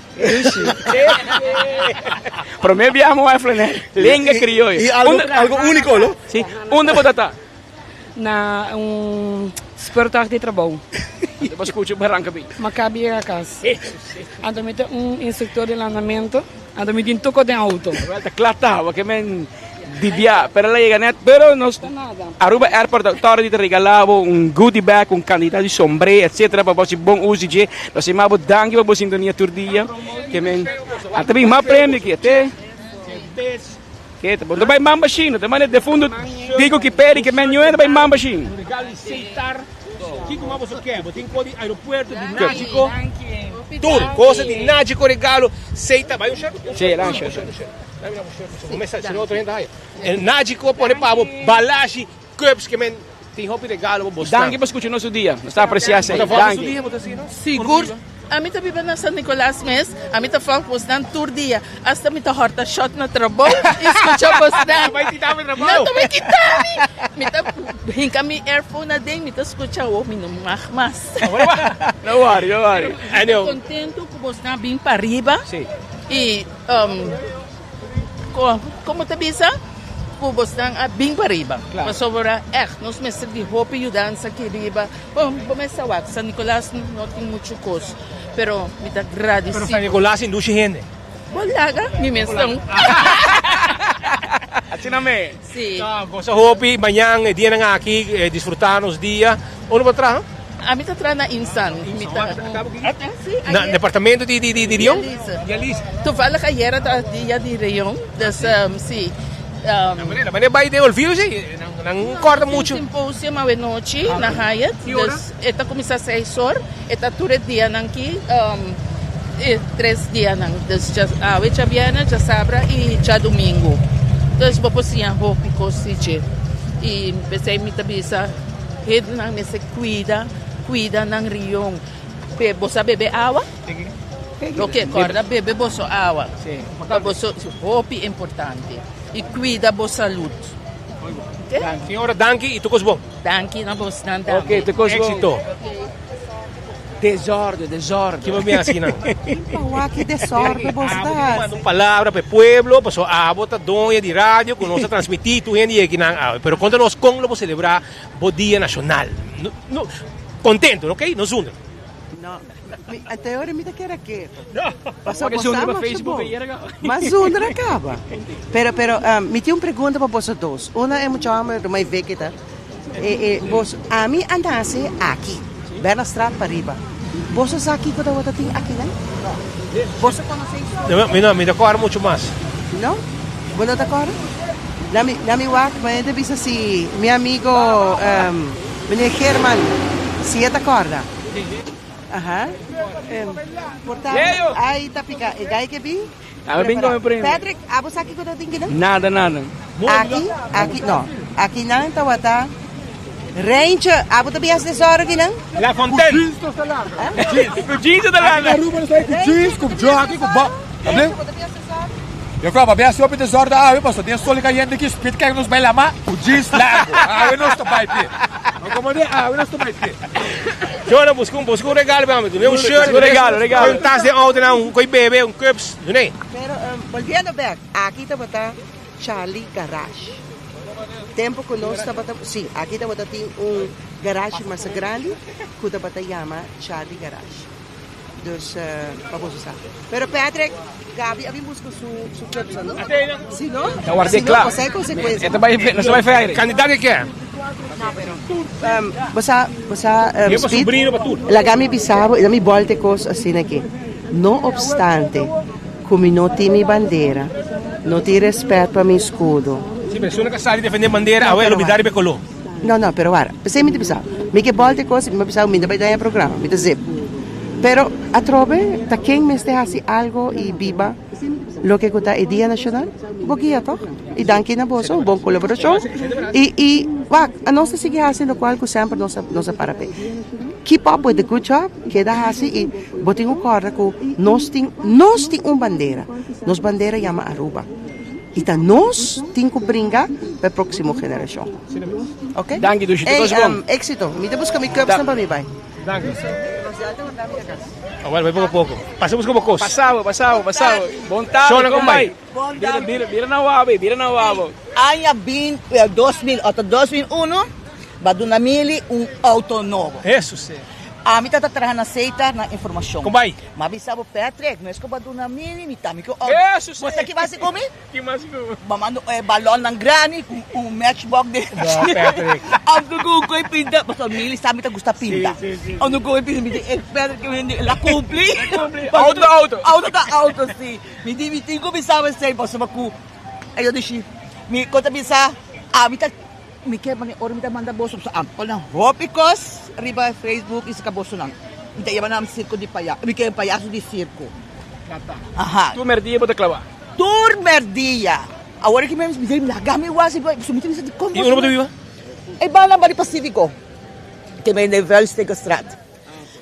Pero me viamo a flanela. Lenga criollo. E algo único, não? Sim. Onde botata? Na supermercado de trabalho. Depois escuta barranca bem. Maccabi a casa. Ando met instructor de andamento. Ando met toco de auto. Está claro, que men divia, pero la llega net, pero nos Aruba Airport Authority te regalava goodie bag, candidato di sombrero, etc. para você bom uso de. Nós chamamos danke para você sintonia tur dia. Que men até bem mais prêmio que até. Que tá bom, vai mamba chino, também de fundo digo que peri que men não vai mamba chino. Regalo aceitar. Aqui como você quer, tem código aeroporto de Nático. Tour, coisa de Nático, regalo, aceita. Vai um shirt? Sim, lá um shirt. Começa, senão outro entra aí. Nático, por exemplo, balagem, cups que tem roupa de regalo. Danke para escutar nosso dia. Nós está apreciando isso. Danke. Seguro. A mim tá vivendo na San Nicolás mês, a mim tá falando que você dá tour dia, hasta me tá horta shot no trabalho, escuta você vai quitar meu trabalho. Não, vai quitar me tá hinca mi earphone na dentro, me tá escuta o me não mas. Não worry. Estou contento que você tá bem para arriba. Sim. E como te bisa? pubos ng bing pariba. Masobra, nos mestre di hopi yudan sa kiriba. Bumesa wak, San Nicolas no tem mucho costo. Pero mita agradecido. Pero San Nicolas induce gente. Bolaga, mi mestong. Assiname. Sí. Sa hopi, manyang, dia na nga aquí, disfrutar nos dia. Ano ba traha? Amita tra na insan. Na departamento di Rion? Tu fala ka yera ta dia di Rion. Das sí. La manera vai de olvido sí, nang corta mucho. Simposium a noche na Hyatt. Das eta começa 6 horas, eta ture dia nang ki 3 dias nang. Das já já viana, já sabra e já domingo. Das boposinha hopi cosije. E pensei mita bisa head nang me se cuida ng Rion. Bosa bebe agua? Ok, corda, bebe boso agua. Sì. Boso, hopi importante. E cuida bo salud. Signora, danki, e tukos bom. Danki na bos nan Ok, tukos bom. Éxito. Desordem. Que vai assim, não? Que desordem, Manda uma palavra para o pueblo, para a bota donha de rádio, que nós transmitir tu gente aqui na. Pero quando nós vamos celebrar o Dia Nacional, contento, ok? Nós juntos. No, até agora me quer aqui. Porque junto para Facebook mas junto acaba. Pero me tinha uma pergunta para vocês dois. Uma é muito amor, mais vekita. Vos a mim andasse aqui, bem na estrada para riba. Vocês aqui quando eu tenho aqui, né? Vocês conhecem? Não, me decora muito mais. Não? Você não decora? Na minha wak, mas eu disse assim, meu amigo, menino Herman, se é decorda. Ajá. Portanto, aí tá pica. E gai que vi? Bem como primo. Patrick, você aqui quando eu tenho, né? Nada. Aqui não. Aqui não, então tá. Ranger, você também as desordem aqui, não? La Fontaine. O jeans da lana. Jeans, com jockey, com bob. Eu falo, bem assim, eu pedi desordem, eu passo, tem só ligar gente que espírito que nos vai lá, o jeans largo. Eu não estou para aqui. Eu não estou para aqui. Senhora, busca um regalo para mim. Um shirt, regalo. Um taça de auto, um bebê, um cups, não é? Pero, volviendo back, aqui está Charlie Garage. Tempo que nós estamos, sim, aqui tem garage mais grande, que está chama Charlie Garage. Dus, vamos usar. Pero Patrick, Gabi, a mim busca su cups, não? Se não, você é consequência. Esta vai fazer. Candidato que é? Você sobrinho para tudo. La Gabi bisavo e mi volte cose assim aqui. Não obstante, como não tem minha bandeira, não tem respeito para meu escudo. Sim, mas se uma casal defender bandeira, a olvidar de color. Não, pero agora, você me bisavo. Me que volte cose, me bisavo, me vai dar programa, me dizer. Pero a trove, ta quem me esteja assim algo e viva lo que está o Dia Nacional, bogia to. E danke na boso, bom colaboração. E a nossa sigue assim, o qual que sempre não se para bem. Keep up with the good job, queda assim e botem o corda que nós tem bandeira. Nos bandeira chama Aruba. Então nós temos que brincar para a próxima geração. Ok? Danke, do éxito. Me dá buscar meu cups para mim, vai. Danke. Agora vai pouco a pouco. Passamos como coisa. Passava. Bom tarde, como vai? Vira na wabo. Anya 2001, baduna mili auto novo. Isso, sim. A mim tá trabalhando aceita na informação. Como vai? Mas bisabo Patrick, não é que baduna mili, me tá me que Isso, sim. Você que vai se comer? Que mais que Mamando balão ng granny, matchbox de. Patrick. Ano ko pinta, basta mili sa amin ta gusta pinta. Ano ko pinta, Patrick hindi la kumpli. Auto si. Hindi ko bisabo say basta maku. Ayo dishi. Mi kota bisa, amita mi kaya mani orim ta manda boso sa ampol na hopikos riba Facebook isa ka boso nang. Hindi yaman am circo di paya. Mi kaya payaso di circo. Aha. Tu merdia bota clava. Turmerdia. Agora que mesmo me lagami wasi ba sumitin sa dikon. E ano ba viva? E bala ba di Pacifico. Que me level steg strat.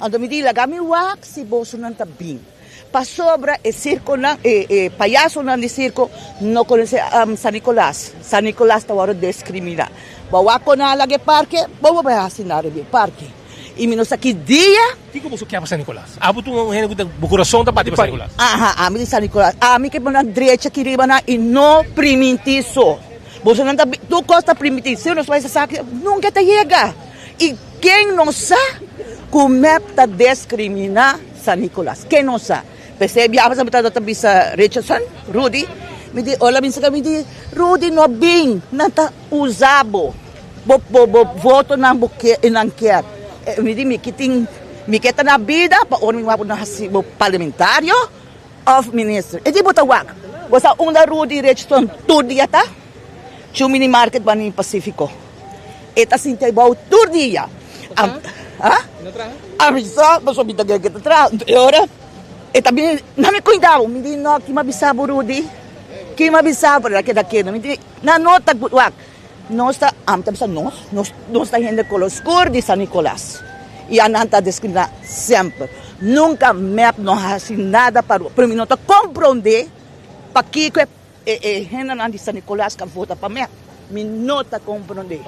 Ando mi di lagami wak si boso nang tabing. Pasobra e circo na payaso na di circo no conoce San Nicolas. San Nicolas tawaro discrimina. Bawa ko na lagi parque, bawa ba hasinare bi parque. E minos aqui dia. Que como que é San Nicolas? Abo tu um reno do coração da parte San Nicolas. Aha, ami San Nicolas. Ami que na direita que riba na e no primitiso. Você não tu costa primitivo, se não vai saber, nunca te chega. E quem não sabe, como é que discrimina San Nicolás? Quem não sabe? Percebe, a pessoa está bisa Richardson, Rudy, me diz, olha, me diz, Rudy não bem, não está usado, voto não quer. Me diz, me quer na vida, para o meu parlamentário, of minister. E tipo, você unda Rudy Richardson, todo dia, tá? Chu mini market ba ni Pacifico. Eta sintay ba todo dia. Amisa, mas obita kita tra. Ora, eta bin nami cuidado, me di no que mabisabo Rudy. Que mabisabo la que me di na nota wak. Nós está gente com os cor de San Nicolás. E a nanta discrimina sempre. Nunca map não faz nada para mim não tá compreender para que gente de San Nicolás que vota para mim. Me nota compreender.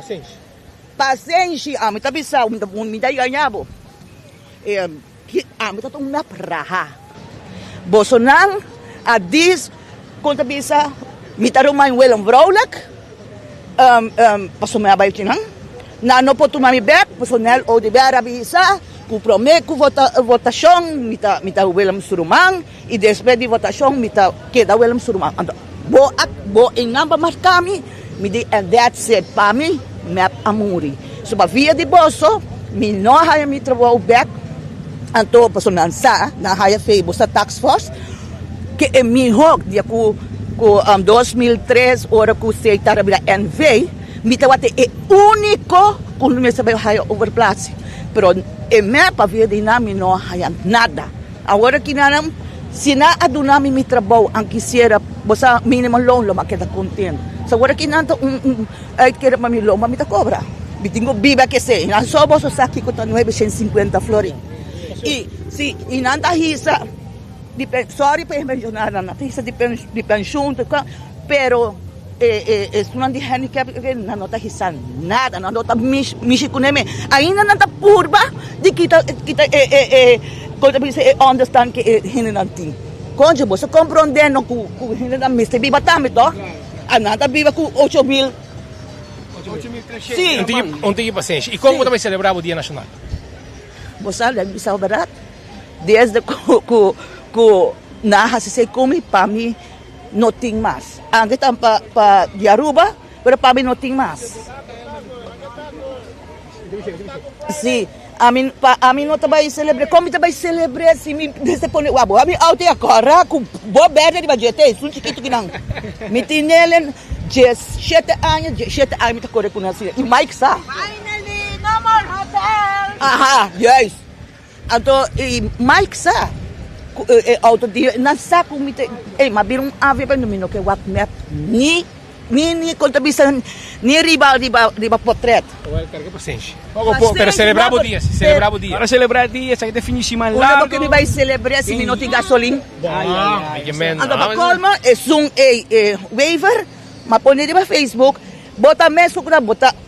Paciência. Me tá pensando, me dá ganhavo. Me tá um map raha. Bolsonaro a diz conta bisa me tá uma Willem Vrolijk. Passo me abai tinang. Na no potu mami back, personal o de bara bisa. Ku promete ku votação mita Willem Surumang e depois de votação mita queda Willem Surumang. Bo em namba mas kami me di and that's it pa mi map amuri. So ba via de bolso me no haya mi trabalho back anto personal sa na haya febo sa tax force que é mi hog dia ku 2003 ora ku se tarabila NV mita wate é único quando me sabe haya overplace. Pero mapa via de nami no haya nada. Agora que nanam se na adunami mi trabalho ang quisiera bosa minimum loan lo makita contento. So agora que nanto ay quero mami loan mami ta cobra. Bitingo biba que se na sobo so saki ko ta 950 florin. E si inanta hisa sorry per mencionar na hisa de pensão pero estudante de handicap não nota hisa nada não nota mishikuneme ainda não tá purba de kita quando você understand que hindi nanti quando você compreendendo que hindi na mister biba tami to anata biba ku 8,000 sim onde paciência e como também celebrar o Dia Nacional você lembra bisa berat desde ku na se come para mim não tem mais antes para Diaruba pero para mim não tem mais sim a mim não trabalho celebrar como trabalho celebrar se me desde pone a mim auto agora com boa berda de budget isso chiquito que não me tinelen 7 anos me tá correndo com assim e Mike sa finally no more hotel aha yes então e Mike sa auto dia nasa kumite mas birong ave pa numino que what map ni contabisan ni riba portrait carga paciência para celebrar o dia para celebrar o dia essa definição mais larga que me vai celebrar se não tem gasolina então calma é waiver mas põe de Facebook bota mesmo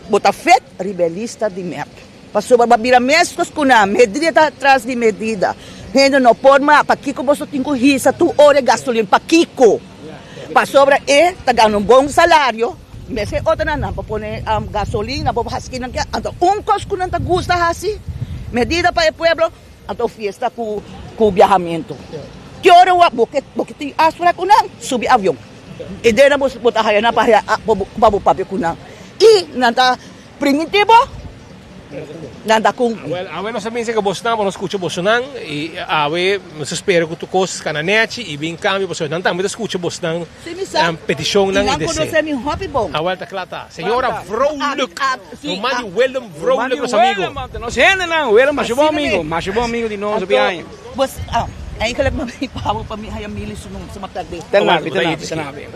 bota fet rebelista de map passou para babira mesmo com a medida atrás de medida Hendo no forma para Kiko você tem que hisa tu hora gasolina para Kiko. Para sobra tá ganhando um bom salário. Mas é outra não para pôr gasolina para haskin que então costo que não tá gusta hasi. Medida para o pueblo, então fiesta com viajamento. Que hora porque tem asura com não subir avião. E dena você botar haya na para papel com não. E nada primitivo nada com awe nós também se que Bolsonaro nós escuta Bolsonaro e awe nós espera que tu coisas cananete e bem câmbio você não também escuta Bolsonaro petição não e desse awe tá claro tá senhora Vrolijk o Mário Willem Vrolijk nosso amigo nós gente não Willem mas bom amigo de nós bem aí que ele me pagou para mim haya mili sunung sa matagde tanabi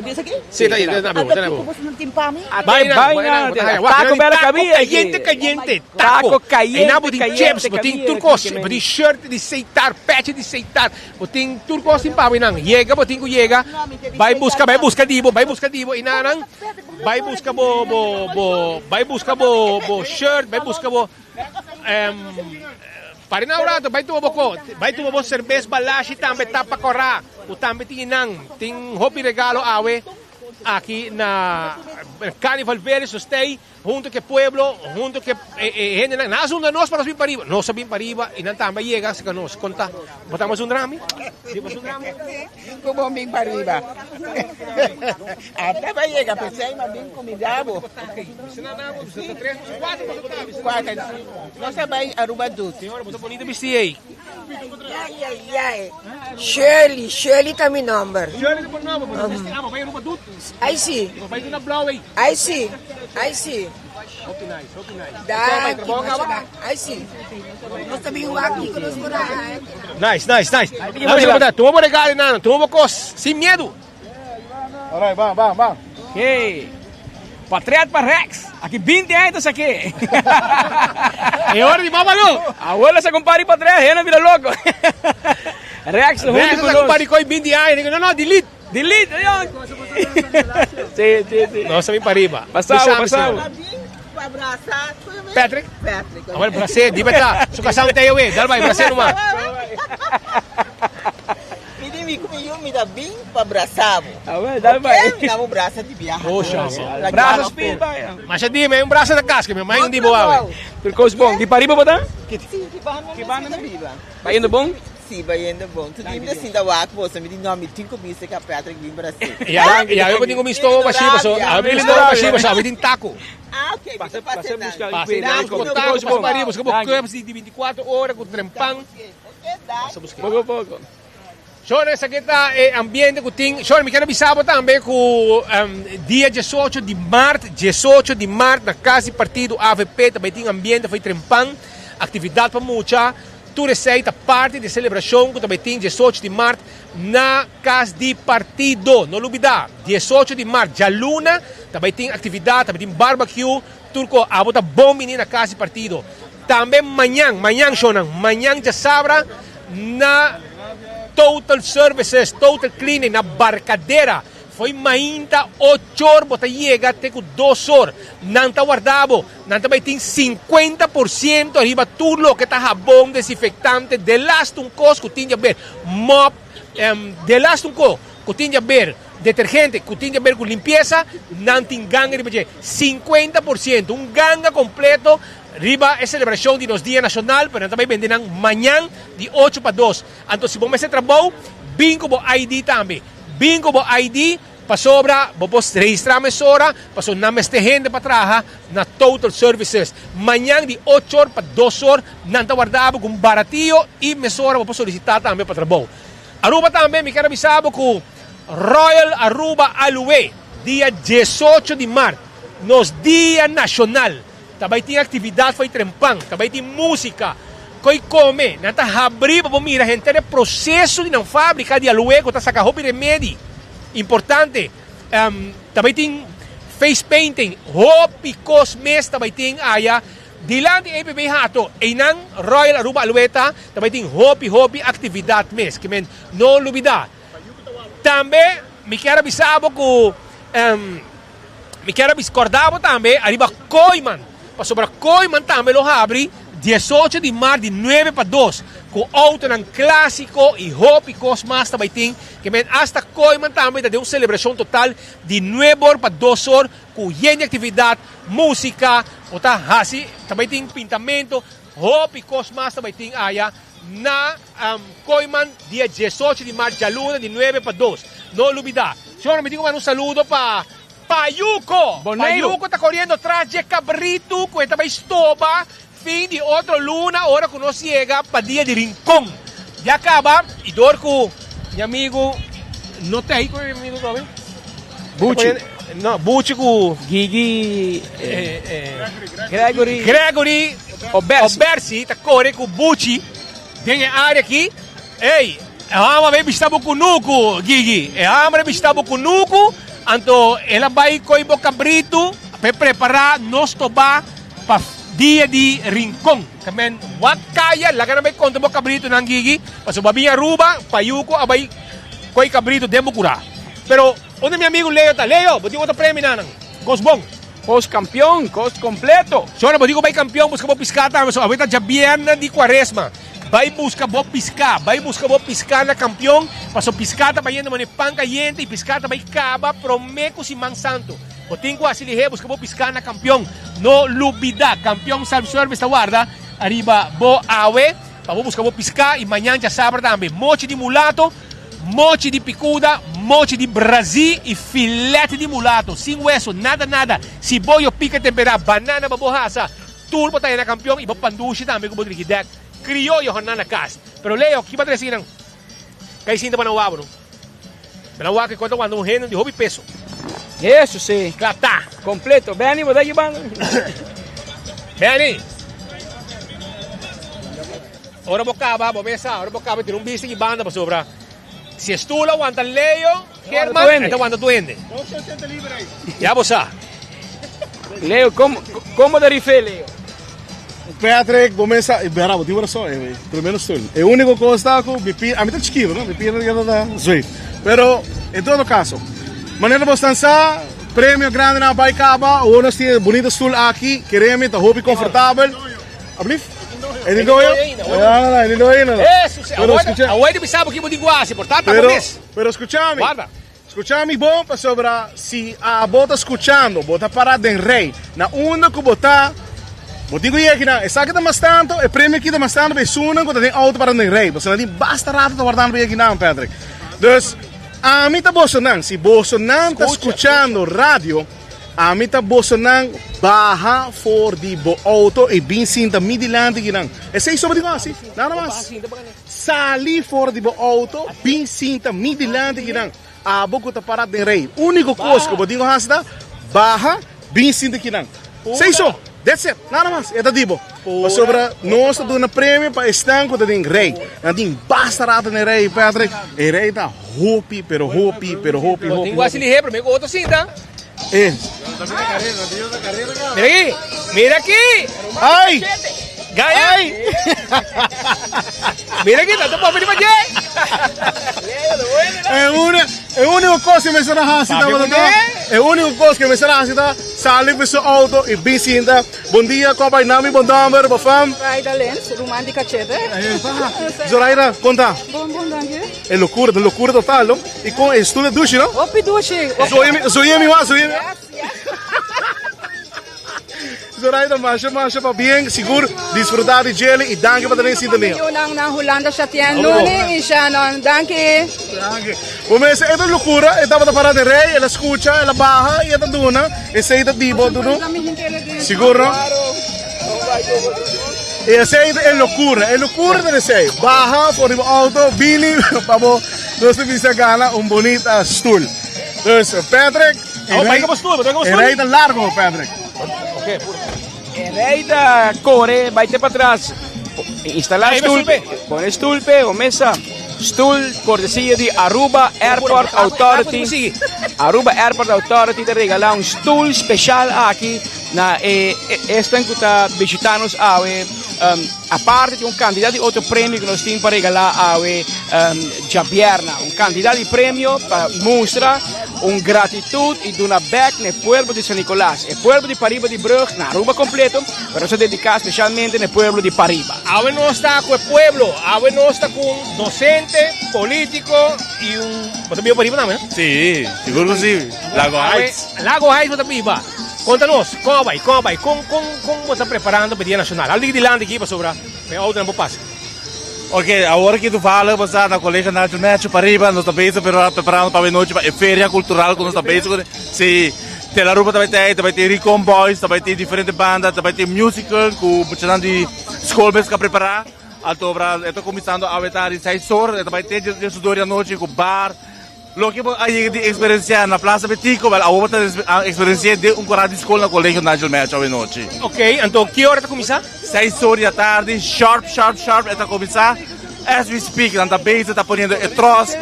diz aqui sim daí tanabi você não tem para mim vai taco bela cabia caliente taco e nabo de chips botin turcos botin shirt de aceitar patch de aceitar botin turcos em pau inang chega botin ko chega vai busca dibo e nanang vai busca bo shirt vai busca bo para inaugurado, vai tu mo cerveja balashi tambe tapa corra, o tambe tinang, ting hopi regalo awe aqui na Carnival Vélez, stay, junto que pueblo, junto que gente, nada un nos para subir para arriba, no subir para arriba, y nada más llega, se nos conta, botamos un drama, Como bem para arriba. Até vai chegar, pensei, mas bem comidado. Quatro. Nós também aruba tudo. Senhora, muito bonito vestir aí. Ai. Shirley tá meu number. Shirley tá meu number, mas vai aruba tudo. I see. Vai na blow aí. I see. Okay, nice. Daqui, I see. Nós também o aqui que nós moramos. Nice. Toma regalo, nano. Toma cos, sem medo. Alright, vamos. Ok. Patriot para Rex. Aqui 20 anos aqui. É hora de mamalo. Abuela se compara para Patriot, Renan vira louco. Rex, se compara com 20 anos. Não, delete. Ayun. Sí. Nós também para arriba. Passamos. Patrick. Agora, prazer, di ba ta? Sukasang tayo Dal vai, prazer numa. Me comiu, me dá bem para abraçar. Dal vai. Dá um braço de viagem. Poxa. Braços pin ba? Mas di may braço da casca, mas hindi bawawi. Turcos bom. Di pa riba ba ta? Sim, que ba na viva. Vai indo bom? Sim, vai indo bom. Tu diz assim da wak, você me diz nome, tinha comido que a Patrick vim para si. Eu tenho um estômago para cima, so abrir estômago para cima, sabe, tem taco. Ok, passa buscar busca campos de 24 horas com trempang. Pouco. Senhor, essa aqui tá ambiente que tem. Senhor, me quero avisar também que dia 18 de março, na casa do partido AVP, também tem ambiente, foi trempang, atividade para muita. Tu receita parte de celebração que também tem 18 de março na casa de partido. Não olvidar, 18 de março, já luna, também tem atividade, também tem barbecue, turco, a bota bom menino na casa de partido. Também amanhã, já sabra, na Total Services, Total Cleaning, na Barcadeira. Foi mainta 8 horas, bota chega até com 2 horas. Não está guardado, não também tem 50% arriba tudo que está bom, desinfectante, de last um cos que tinha a ver, mop, de last um cos que tinha a ver, detergente que tinha a ver com limpeza, não tem gangue, 50%, um gangue completo. Riba é celebração de nos Dia Nacional, mas também venderão amanhã de 8 para 2. Então, se você trabalha, bingo bo ID também. Bingo bo ID, para sobra, vamos registrar a mesora, para não mais ter gente para trabalhar na Total Services. Amanhã de 8 horas para 2 horas, não está guardado com baratinho e mesora, vamos solicitar também para trabalho. Aruba também, me quero avisar com Royal Aruba Alué, dia 18 de março, nos Dia Nacional. Também tem atividade, foi trempang, também tem música. Koi come, nanta abrir para mira gente de processo de não fábrica de alué que está saca hobby remédio importante. Também tem face painting, hobby cosmes também tem aya dilante EPB hato e nang Royal Aruba Alueta também tem hobby atividade mes que men não lubida. Também me quero avisar que me quero discordar também arriba Coiman, para sobre Coiman também lo abre 18 de março, de 9 para 2, com auto ng clássico e hobby cosmas também tem, que men hasta Coiman também tem uma celebração total de 9 horas para 2 horas, com gente atividade, música, o hasi, também tem pintamento, hobby cosmas também tem aya, na Coiman, dia 18 de março, de luna, de 9 para 2. Não olvidar. Senhor, me digo um saludo para Payuco. Payuco está correndo atrás de Cabrito, que também estopa. Fim de outra luna, hora que nós chega para dia de Rincón. Já acaba, e dor com meu amigo, não tem com meu amigo também? Bucci. Não, Bucci com Gigi, Gregory, Obersi, tá correndo com Bucci, tem a área aqui. Ei, ama vai visitar o Cunuco, Gigi. Ama vai visitar o Cunuco, então ela vai com o Cabrito para preparar nós tobar para dia de Rincón. Kamen, wag kaya, laga na may konto mo Cabrito ng Gigi, paso babi Aruba, Payuco, abay, ko'y Cabrito, demo cura. Pero, uno mi amigo Leo, buti ko ito premi na ng Cosbong. Cos campeón, cos completo. So, na buti ko ba'y kampiyon, busca mo piskata, so, abay ta Biyerna di Quaresma. Vai busca bo piscar na campeão, paso piscata vai indo mane pan caliente e piscata vai caba promeco si Mang Santo. Boting ko asilihe, busca mo pisca na kampiyon. No lubida, kampiyon self-service na guarda. Arriba, bo awe. Pabo busca mo pisca e manhã já sabra também. Mochi de mulato, mochi de picuda, mochi de Brasil e filete de mulato. Sem hueso, nada. Cibollo, pica temperada, banana babohasa. Turbo tayo na kampiyon, iba pandushi também como drigidek. Criollo na casa. Pero Leo, que padre assim não? Cai sinta para não abo, não? Para não abo que conta quando um reino de hobby peso. Isso, sim. Claro, tá. Completo. Benny, vou dar aqui, bang. Benny. Ora bocaba, bomesa, ora bocaba, tiene un bici y banda para sobra. Si estula, aguanta el Leo, Germán, esta aguanta duende. Ya vos sabes. Leo, como te rifé, Leo? Patrick, bomesa, bravo, digo só, primeiro turno. É o único coisa que me pide, a mim tá chiquito, não? Me pide da Zwift. Pero, em todo caso, maneira de dançar, prêmio grande na Baicaba, ou nós temos bonito stoel aqui, queremos, tá roupa confortável. Ablief? Ele não é? Ah, ele não é. Isso, agora ele sabe que de guasi, portanto, pero escúchame. Guarda. Escúchame bom para sobre se a bota escutando, bota parada em rei. Na onda que botar, botigo aqui na, essa que tá mais tanto, é prêmio que tá mais tanto, besuna quando tem auto parada em rei. Você não tem basta rato tá guardando bem aqui não, Patrick. Dus a mim tá Bolsonaro, se Bolsonaro tá escutando rádio, a mim tá Bolsonaro barra for de auto e bem sinta midilante que não. É sei sobre digo assim, nada mais. Sali for de auto, bem sinta midilante que não. A boca tá parada em rei. Único coisa que eu digo assim, barra bem sinta que não. Sei só. That's it, nada mais. É dibo. Mas sobre nós dando um prêmio para estanco de rei. Não tem basta rata de rei, Patrick. E rei tá hopi. Tem quase lhe para mim com outro cinta. É. Mira aqui. Ai. Gaya. Mira aqui, tá para pedir É a única coisa que me será assim, é a única coisa que me será assim, sali para seu auto e bem sinta. Bom dia, qual é o nome, bom number, bom fam? Raida Lens, Romantica Chete. Zoraida, conta. Bom, danke. É loucura total, não? E com estudo duche, não? Opi duche. Zoiemi. Zoraida, masha para bem, seguro, disfrutar de jelly e danke para ter sintonia. Eu na Holanda chateando, né? E já não, danke. Começa, é uma loucura, é tava parada de rei, ela escuta, ela barra e ela duna, e sai da dibo, tudo. Seguro? E essa é loucura de sei. Barra, por o auto, bini, para nós visa gana bonita stool. Então, Patrick, é rei da largo, Patrick. Ok, rei da core, vai ter para trás. Instalar stulpe, põe stulpe ou mesa. Stoel, cortesia de Aruba Airport Authority. Aruba Airport Authority te regala un stoel special aqui na esta encuta visitanos a parte di un candidato di otto premi che noi stiamo per regalare già vierna, un candidato di premio per mostra un gratitude e una back nel pueblo di San Nicolás, il pueblo di Pariba di Brug, na Aruba completo, però si dedica specialmente nel pueblo di Pariba. Ave no está con el pueblo, ave no está con docente, político y un... ¿Vos también Pariba también? Sí, seguro que sí. Lago Heights. Lago Heights, vos también va. Contanos, ¿cómo va? ¿Cómo estás preparando para el Día Nacional? Algo de land aqui para sobrar, para outro não passa. Ok, agora que tu fala, você está na Colégio Nacional de Pariba, nós estamos preparando para a noite, para a feira cultural que nós estamos. Sim, tem a Aruba também tem Recon Boys, também tem diferentes bandas, também tem musical, com muitas de escolas que preparar. Estou começando a vetar em 6 horas, também tem estudar à noite com bar. Lo que hay de experiencia na Plaza Betico, a outra experiência de grado de escola no Colégio Nacional de noite. Ok, então que hora está começar? 6 horas da tarde, sharp, está começar. As we speak, na base está ponendo troço,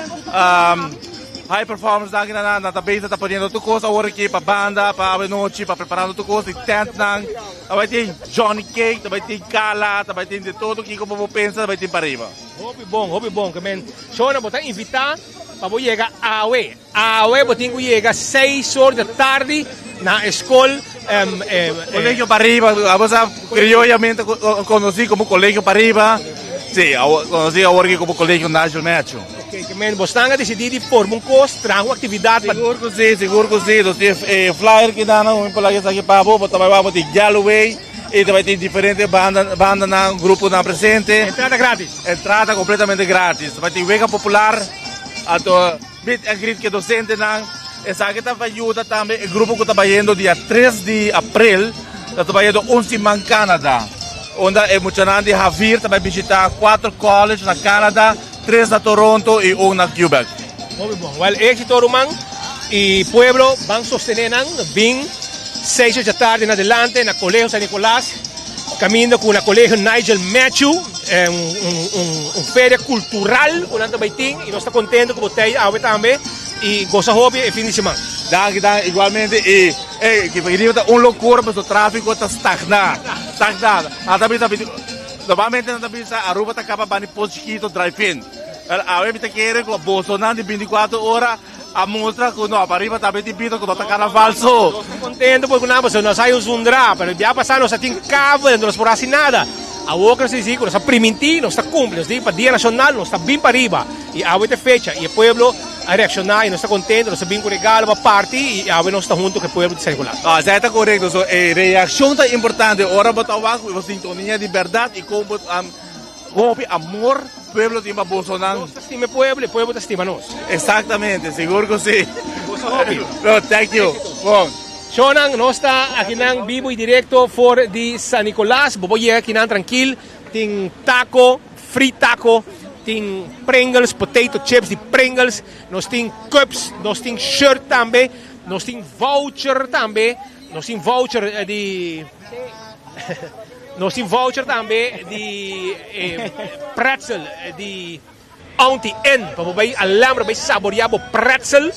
high performance na base está ponendo tudo coisa, agora aqui para banda, para a noite, para preparando tudo coisa, tent vai ter Johnny Cake, vai ter Kala, vai ter de tudo que como pensa, vai ter para arriba. Hobby bom, que men, Shona botar invitar para chegar a Aue, botinho chega 6 horas da tarde na escola Colégio Pariba, você criollamente conheci como Colégio Pariba, sim, conheci agora como Colégio Nacional. Ok, men, bostanga decidi forma cos, trago atividade. Seguro que sim. Nós temos flyer que dá um palagem aqui para o também vamos ter Galloway e também tem diferentes bandas no grupo na presente. Entrada grátis. Entrada completamente grátis. Vai ter Vega Popular, a Meet and Greet que docente na essa que está ajuda também o grupo que está indo dia 3 de abril, está indo 11 man Canadá. Onde é muito grande Javier também visitar 4 colleges na Canadá, 3 na Toronto e 1 na Quebec. Muito bom. Well, éxito Román e Pueblo van sostener bem 6 da tarde na adelante na Colegio San Nicolás, caminhando com o Colegio Nigel Matthew, feria cultural, onde vai ter e nós estamos contentes com você aí também e gosta hobby e fim de semana. Dank, igualmente e que vai loucura, mas o tráfego está estagnado. Normalmente na pista a Aruba está acaba bani posquito drive-in. A web está querendo com Bolsonaro de 24 horas a mostra que não, para arriba também te pito que não está carnaval só. Estou contente porque nós saímos mas já passamos nós temos cabo, não nos por assim nada. A outra se diz que nós está primitivo, nós está cumprindo, nós para dia nacional, nós está bem para arriba. E a outra fecha, e o pueblo a reaccionar, e nós está contente, nós está bem com regalo para parte, e a nós está junto com o pueblo de San Nicolás. Ah, já está correto, so, reação está importante, ora botar o sintonia de verdade e como amor, o pueblo estima Bolsonaro. Nós estima o pueblo estima nós. Exatamente, seguro que sim. No, thank you. Bom. Shonan, nós está aqui nang vivo e direto for de San Nicolás. Bobo chega aqui nang tranquilo. Tem taco, free taco, tem Pringles, potato chips de Pringles. Nós tem cups, nós tem shirt também, nós tem voucher também, nós tem voucher de nós tem voucher também de pretzel de Auntie N. Para vai alambra, vai saborear o pretzel.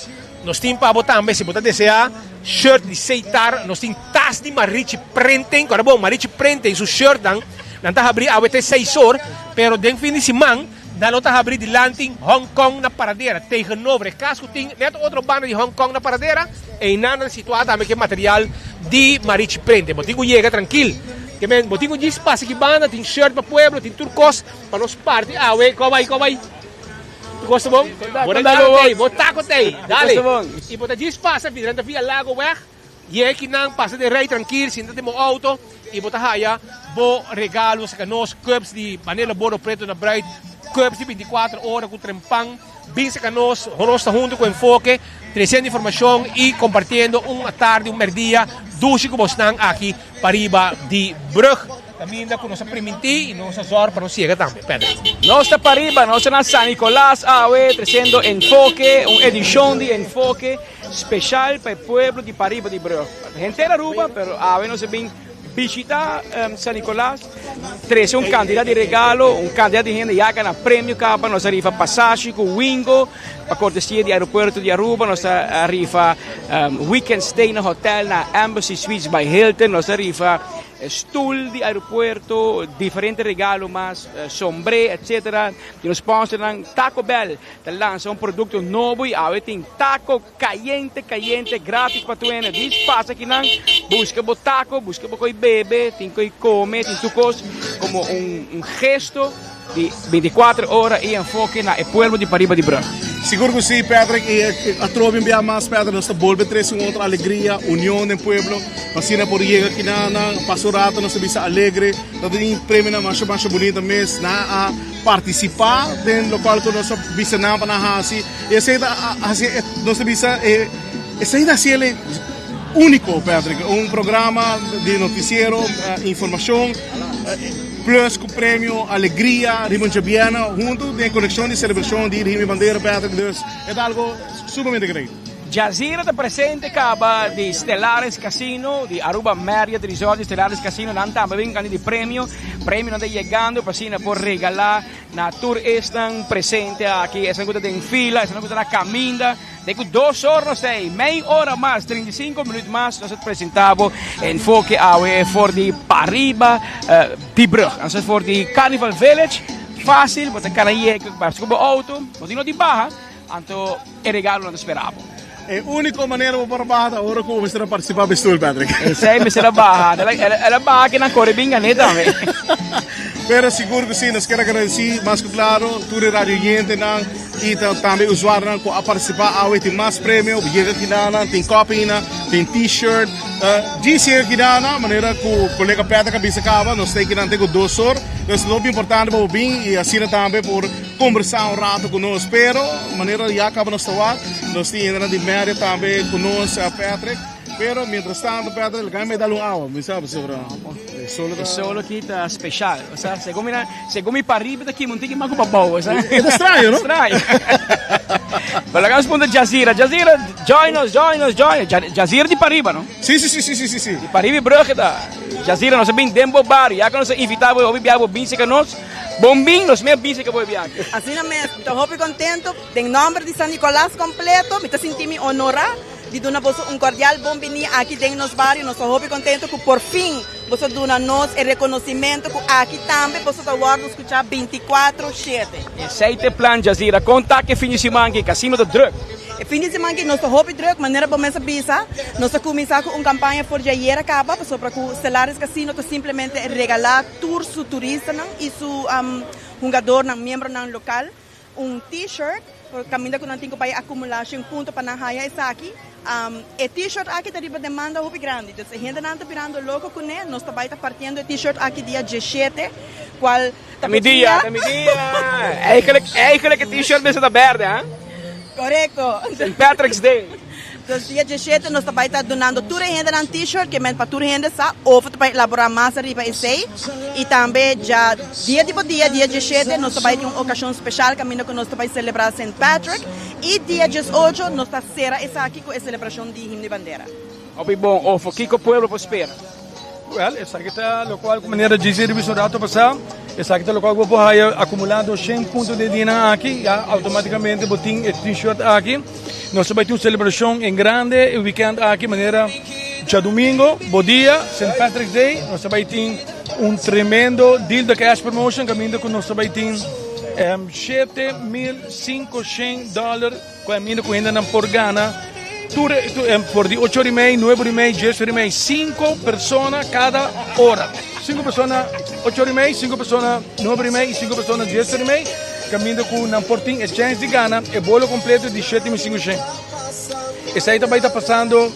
Nós temos para botar também, se botar desejar, shirt de Seitar, nós temos tas de Marichi Printing, agora bom, Marichi Printing, su shirt dan, nanti abrir até 6 horas, pero den fim de semana, dan nota abrir de Lanting, Hong Kong na paradeira, tegenover, caso tem net outro banda de Hong Kong na paradeira, e nada situado também que material de Marichi Printing, botinho chega tranquilo, que men, botinho diz passa que banda, tem shirt para pueblo, tem turcos, para nos party, qual vai? Gosto bom? Vou taco tei, dale. E bota passa, vidrando via lago weg. E aqui não passa de rei tranquilo, senta mo auto e bota haya, bo regalos sa nos cups de panela boro preto na bright, cups de 24 horas com trempang, bem sa canos, honos está junto com enfoque, trazendo informação e compartilhando uma tarde, merdia, duche com vocês aqui para riba de Brugge. Também com nossa primiti e nossa zor para nos chegar também, Pedro. Nós está para arriba, nós na San Nicolás, trazendo enfoque, uma edição de enfoque especial para o pueblo de Pariba de Brugge. A gente era Aruba, mas nós vem visitar San Nicolás, trazer candidato de regalo, candidato de gente que ganha prêmio, capa, nós arriba passagem com Wingo, para cortesia de aeroporto de Aruba, nós arriba weekend stay no hotel na Embassy Suites by Hilton, nós arriba stool de aeropuerto, diferentes regalos más, sombre, etc. Que nos sponsoran Taco Bell, te lanza un producto nuevo y ahora tiene taco caliente, gratis para tu ene. Diz pasa aquí nan, busca bo taco, busca bo coi bebe, tiene coi come, tiene tu cos, como un gesto de 24 horas e enfoque na pueblo de Pariba de Brugge. Seguro que sim, Patrick, e a trova enviar mais, Patrick, nós volve trazer uma outra alegria, união no pueblo, vacina por chegar aqui na pastorata, nós bisa alegre, nós temos prêmio na mais bonita mês, na a participar do local que nós bisa na panahasi, e essa nós bisa essa é único, Patrick, programa de noticiero, informação, plus com prêmio, alegria, rimonchabiana, junto de conexão de celebração de Rimi Bandeira, Patrick, é algo sumamente grande. Jazeera está presente, acaba de Stellaris Casino, de Aruba Marriott Resort, de Stellaris Casino, também vem de prêmio não está chegando, para por regalar, na tour estão presente aqui, essa coisa tem fila, essa coisa na caminha, tem 2 horas, meia hora mais, 35 minutos mais, nós apresentamos enfoque for de Pariba, de Brugge, nós for de Carnival Village, fácil, você can ir com o auto, mas não de barra, então é regalo não esperava. É a única maneira para barra agora como você participar do estudo, Patrick. Essa é a barra, ela barra que não corre bem, né também. Pero seguro que sim, nós queremos agradecer, mais que claro, tudo a rádio gente e também usuário que a participar, tem mais prêmio, chega aqui tem copy, tem t-shirt, chega aqui maneira que o colega Pedro cabeça acaba, nós temos aqui tem 2 horas, então é muito importante para o bem e assim também por conversar rato conosco, pero maneira já acaba nós temos ainda de média também conosco, Patrick. Pero mientras tanto, Pedro, el me da un agua, ¿me sabes? Solo kita special, o sea, según mi parriba daqui, não tem que mais babaw, o sea. É estranho, não? Estranho. Falamos com Jazira, join us. Jazira de Pariba, não? Sim. De Pariba e Brugda. Jazira, nós bem dembo bar, já que nós invitamos a viajar bem que nós, bombim, nós mesmo bem que vou viajar. Assim mesmo, estou muito contente, em nome de San Nicolás completo, me sinto honorado. De dar cordial bom vinho aqui dentro nos bairros. Nós estamos muito contentes que por fim você dá nos o reconhecimento que aqui também você está guardando escutar 24/7. Esse é o plano, Jazira. Conta que fim de semana que Casino do Druk. E fim de semana que nós estamos muito druk, maneira para começar a bisa, nós estamos começando com uma campanha por jair acaba, para que o Stellaris Casino simplesmente regalar tours su turista e su jogador, membro local, t-shirt. Caminho que não tem que acumular um ponto para não ganhar isso aqui. E t-shirt aqui tem uma demanda muito grande. Então, se a gente não está virando louco com ele, nós estamos partindo o t-shirt aqui dia 17, qual... Me dia. É aquele que t-shirt desse da verde, hein? Correto. St. Patrick's Day. Então, dia 17, nós estamos donando tudo a gente um t-shirt, que para tudo a gente ou para elaborar massa riba e também já dia 17, nós estamos em uma ocasião especial, caminho que nós estamos celebrar St. Patrick, e dia 18, nós estamos aqui com a celebração de himno de bandeira. Obi bom, o que o povo prospera? Well, essa aqui está local com maneira de dizer o rato passado. Essa aqui está local que vou acumulando 100 pontos de dinheiro aqui, automaticamente botim o t-shirt aqui. Nós vamos ter uma celebração em grande, o weekend aqui, maneira de domingo, bom dia, St. Patrick's Day. Nós vamos ter tremendo deal de cash promotion, caminho que nós vamos ter $7,500, caminho que ainda não por Ghana. Por 8h30, 9h30, 10h30, 5 pessoas cada hora. 5 pessoas 8h30, 5 pessoas 9h30 e 5 pessoas 10h30. Caminho com um portinho, a chance de Ghana, e bolo completo de 7.500. Esse aí também está passando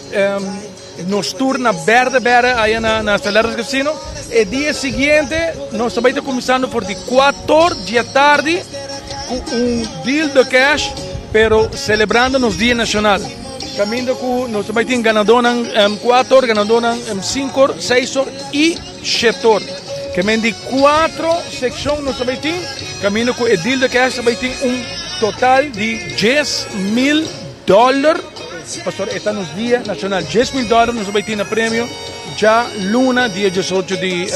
nos turnos verde aí na Stellaris Casino. E dia seguinte, nós também estamos começando por de 4 da tarde com deal de cash, pero celebrando nos Dia Nacional. Caminho com nós também temos ganador 4, ganador 5, 6 e 7 horas. Que de 4 secções nós também temos, caminho com o deal de cash também tem total de $10,000. Pastor, está nos Dia Nacional, $10,000 nós também temos prêmio já luna, dia 18 de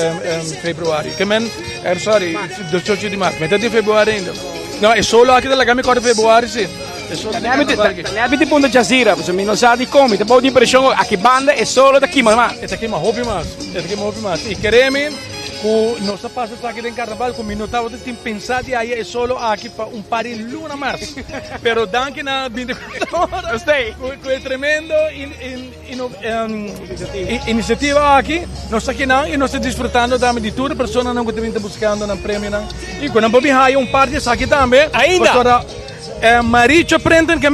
fevereiro. Que 18 de março, metade de fevereiro ainda. Não, é só aqui da Gami 4 de fevereiro, sim. Neanche di punto Jazira, perché mi non sa di come, ti può di impressione a che banda è solo da chi ma. È da chi ma hobby mas. E queremos que nossa passa aqui em carnaval com minutavo de pensar aí é solo aqui para par de luna mais. Pero danke na 24 horas. Com tremendo iniciativa aqui, nós aqui não e nós desfrutando também de tudo, pessoas não que estão buscando um prêmio não. E quando vamos aí par de aqui também. Ainda. Maricho Prenten que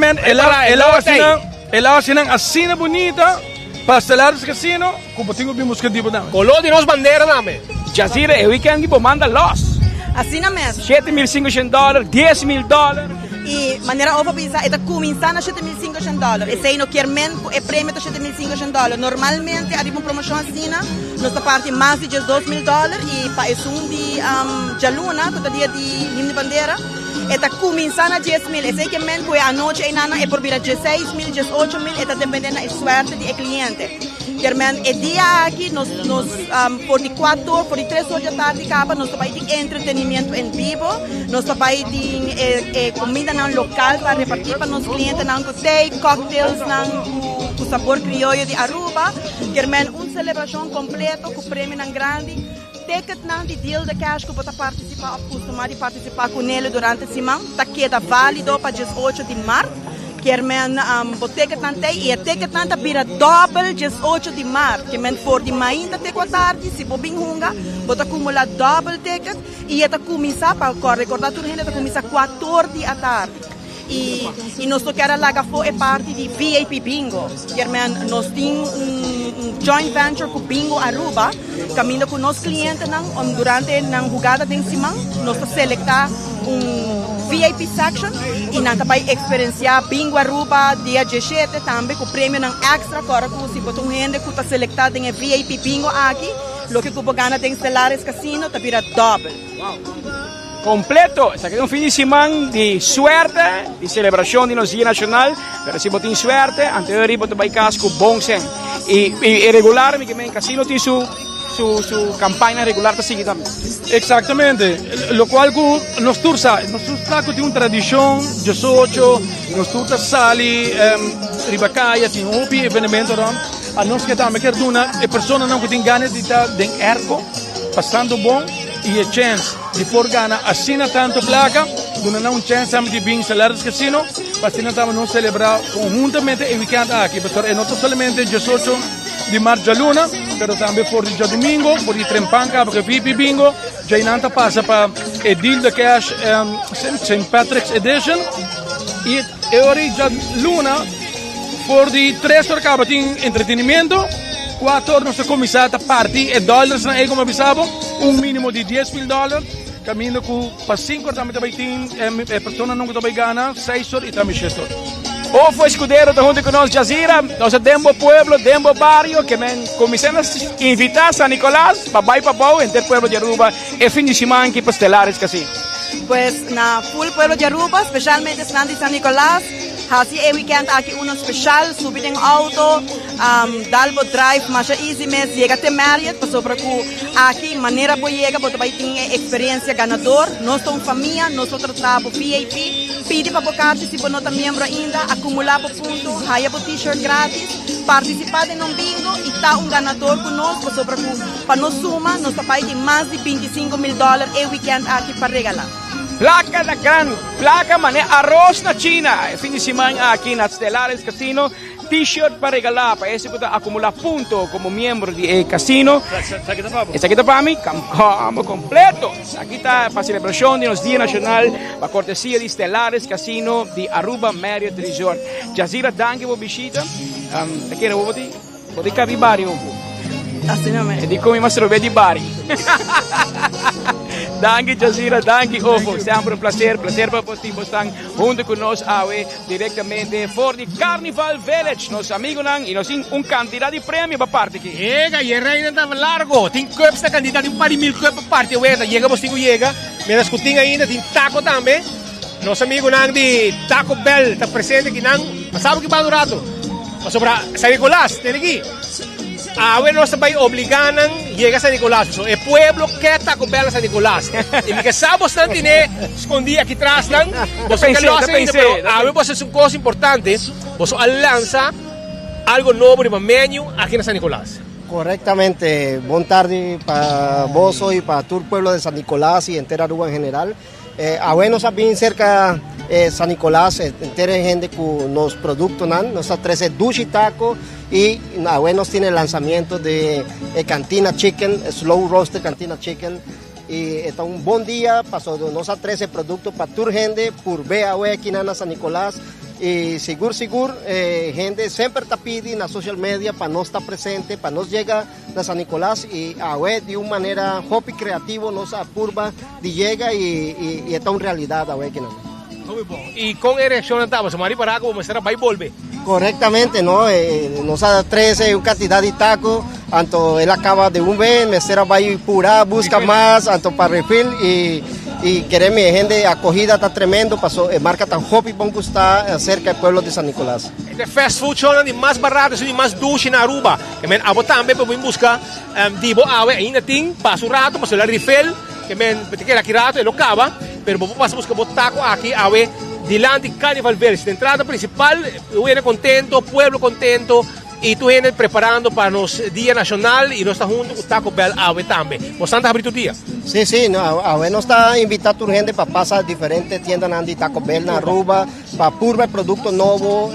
ela assina bonita para Stellaris Casino, como tenho bem música de botar. Color de nos bandeira name. Jazira e weekend tipo manda los. Assina mesmo. $7,500, $10,000. E maneira ova bisa é começar a $7,500. E se não quer men é prêmio de $7,500. Normalmente arriva uma promoção assim, nós parte mais de $2,000 e para isso de jaluna, todo dia de himno de bandeira. Está começando a 10,000. Esse que men que a noite é por vir a 16,000, 18,000, está dependendo da sorte do cliente. German, e dia aqui nós por 4 horas, por 3 horas da tarde acaba, nós vai ter entretenimento em vivo, nós vai ter comida não local para repartir para nossos clientes, não com cocktails, não com sabor criollo de Aruba. German, uma celebração completa com prêmio não grande. Ticket não de deal de cash que você participar, acostumar de participar com ele durante a semana, está queda válido para 18 de março. men boteca tante e teke tanta bira double just 8 de março, que men for de mainda te tarde, se bobin hunga, bota acumular double ticket e eta começar para recordar tudo gente começar 14 à tarde. E nós toquemos lá fora é parte de VIP Bingo. Que nós temos joint venture com Bingo Aruba, caminho com nossos clientes durante a jogada de cima, nós selectar VIP section e nós também experienciar Bingo Aruba dia 17 também com prêmio extra agora com se botar gente que está selectado em VIP Bingo aqui, lo que tu gana de Stellaris Casino tá vira double. Completo, esta un fin de semana de suerte, de celebración de los Días Nacional, pero si botín suerte, antes de ir por tu casco, bon sen. Y regular, mi que me en casino tiene su campaña regular te sigue también. Exactamente, lo cual nos tursa tiene una tradición, yo socio, nos tursa sali, ribacaya, tiene un evento, a nos que también que una persona non che tiene ganas di den erco, passando bon, e a chance di por gana assina tanto placa, non ha un chance di bin Stellaris Casino, passina estamos non celebrar conjuntamente el weekend aquí, perché non solamente il 18 di marzo luna, però también por il domingo, por il trempanca, perché VIP Bingo, già in anta passa per il deal de cash St. Patrick's Edition, e ora già luna, por di 3 ore in entretenimiento, 4 ore nostra commissata party e dollars na come abisabo, un minimo di $10,000, cammino con pa 5 ore também team e persona non che também gana 6 ore e também 6 ore. Ofo Escudero, junto con nosotros Jazeera, nos Dembo Pueblo, Dembo Barrio, que me comienzamos a invitar a San Nicolás, para Pabau, en el pueblo de Aruba, el fin de semana aquí para Stellaris Casino. Pues na full pueblo de Aruba, especialmente San Nicolás, así el weekend aquí uno especial, subir en auto, Dalbo Drive, más easy mes, llega a Marriott, pues sobre aquí manera voy llegar, porque vai ter experiencia ganador, nós somos família, nós trabalhamos VIP, pide para bocar se você não é membro ainda, acumular ponto, ganha t-shirt grátis, participar de um bingo e tá ganador conosco, sobre para nós suma, nós papai mais de $25,000 el weekend aqui para regalar. Placa na gran, placa mané arroz na China. El fin de semana aquí en Stellaris Casino, t-shirt para regalar, para ese pueda acumular puntos como miembro del casino. Esta aquí está para mí, como completo. Aquí está para celebración de los Días Nacional, para cortesía de Stellaris Casino de Aruba Marriott Resort. Jazeera, danke por visita. Te quiero voti capibari un po'. Assolutamente. E di come maestro vedi Bari. Danke Jazeera, danke Ofo. Sempre un placer para vos estar junto con nosotros directamente por el Carnival Village. Nos amigos y nos un cantidad de premios para parte aquí. Llega, y el reino está largo. Tiene cups de cantidad de un par de mil cups para parte. Llegamos, llega. Mientras que tiene ainda, tiene taco también. Nos amigos de Taco Bell está presente aquí. Pasamos que va a durar. Sobre San Nicolás, tiene aquí. Ahora nos vai obliganan llega a San Nicolás. El pueblo quer Taco Bell a San Nicolás. Y que sabemos tanto escondí aquí atrás, vos pero ahora vos es una cosa importante. Vos lanza algo nuevo de menú aquí en San Nicolás. Correctamente. Buenas tardes para vos y para todo el pueblo de San Nicolás y entera Aruba en general. Ahora nos bien cerca San Nicolás, entera gente con los productos, nos 13 dushi taco. Y ahora nos tiene el lanzamiento de Cantina Chicken, Slow Roasted Cantina Chicken. Y está un buen día, pasó de nos 13 productos para tu gente, por ver aquí en San Nicolás. Y seguro, gente siempre está pidiendo en la social media para no estar presente, para no llegar a San Nicolás. Y ahora de una manera hobby creativo nos apurba de llega y está en realidad ahora aquí en Y con erección estamos, Mari para como estará va y volver. Correctamente, ¿no? Nos da 13 una cantidad de tacos, tanto él acaba de un vez, mesera va a ir pura, busca más, tanto para refill y queremos gente acogida está tremendo, pasó marca tan hopi bon está cerca del pueblo de San Nicolás. Este fast food son de más baratos y más dulce en Aruba, que men abo también para buscar dibo awe ainda ting paso rato, paso la refill, que men que la kirato e lo cava, pero vos pasa buscar taco aquí awe delante Carnival Village, de entrada principal, hubiera contento, pueblo contento, e tu vienes preparando para nos Dia Nacional e nós estamos junto com Taco Bell AWE também. Você está abrindo o dia? Sí, no, AWE nos está invitando urgente para pasar a diferentes tiendas de Taco Bell na Aruba, para purva producto novo,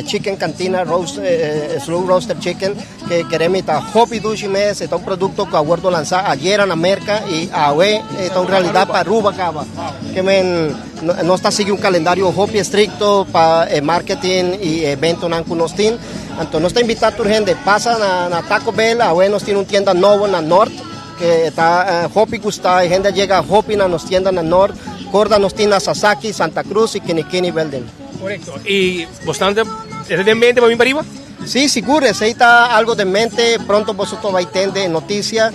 chicken cantina, slow roasted chicken, que queremos estar hopi dushi mes, es un producto que aguardo lanzar ayer en América y AWE está en realidad para Aruba acaba, que no está siguiendo un calendario hopi estricto para marketing y evento nan kunostin. Entonces nos está invitando urgente, pasa na Taco Bell, AWE nos tiene una tienda nueva en el norte, que está hopi gusta, y gente llega hopi na nos tienda en el norte, Corda nos tiene Sasaki, Santa Cruz y Kinikini Belden. Correcto. ¿Y bastante de mente para mí para arriba? Sí, seguro, si está algo de mente, pronto vosotros vais a tener noticias.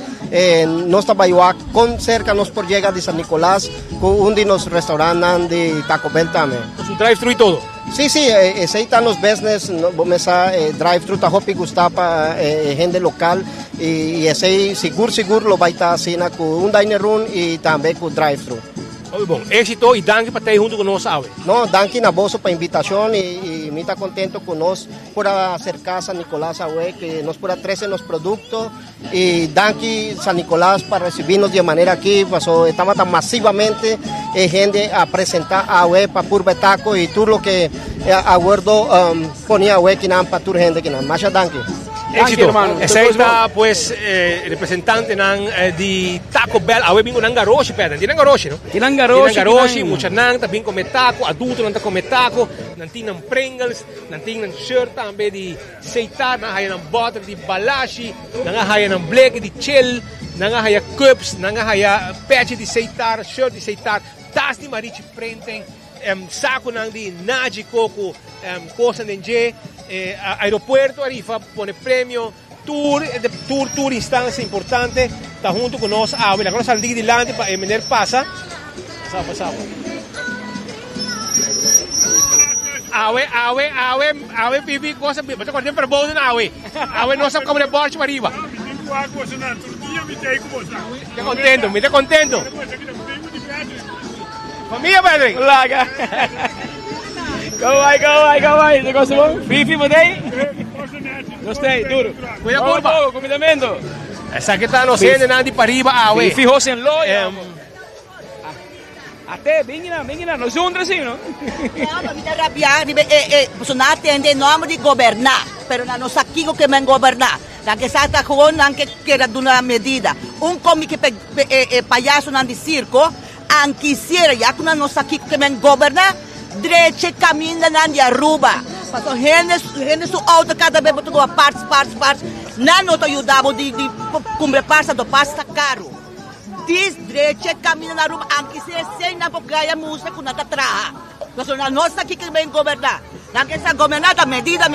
No está con cerca, nos por llegar de San Nicolás, con un de los restaurantes de Taco Bell también. ¿Su drive-thru y todo? Sí, sí, si están los business, vamos a drive-thru, está hopi gusta para gente local y ese seguro lo va a estar haciendo con un dining room y también con drive-thru. Muy bom, éxito y danke para estar junto con nosotros. No, danke na vosso para invitación y me está contento con nos por acercar a San Nicolás AWE, que nos por traer los productos y danke San Nicolás para recibirnos de manera aquí, pues estaba tan masivamente gente a presentar AWE para purbe taco y tú lo que acuerdo ponía AWE que nan para tu gente que nan. Muchas danke. Éxito, hermano. Ese está, pues, representante de Taco Bell. AWE bingo ng garoshi, Pedro. Hindi ng garoshi, no? Tinang garoshi. Mucha nang, tabing come taco, adulto nang come taco, nanting ng Pringles, nanting ng shirt, tambe di seitar, nangahaya ng butter, di balashi, nangahaya ng black, di chill, nangahaya cups, nangahaya peche di seitar, shirt di seitar, tas di marichi prenteng, saco nang di naji coco, cosa nenge, aeropuerto Arifa pone premio, tour instancia importante, está junto con nosotros, la cosa al día delante para vender pasa. AWE, pipi, cosa, mas agora tem para bom na AWE não sabe como é borte para arriba. Me está contento. Família, Pedro. Laga. Go vai. Negócio bom? Fifi, botei? Gostei, duro. Cuida curva. Comidamento. Essa aqui está no centro, nada de para arriba, AWE. Fifi, Rosen, loja. Até, bem na, nós juntos assim, não? Não, me arrabiar, você não atende nome de governar, pero não nos aqui que me governar. Não que está com não que quer dar uma medida. Como que palhaço não de circo, an quisiera já que não nos aqui que me governar, direito caminha na de Aruba. Passou gente su auto cada vez botou a partes. Não nos ajudava de comprar pasta do pasta caro. Diz direito caminha na Aruba, an quisiera sem na ganhar música com nada traha. Nós não está aqui que me governar. Não que está governada medida.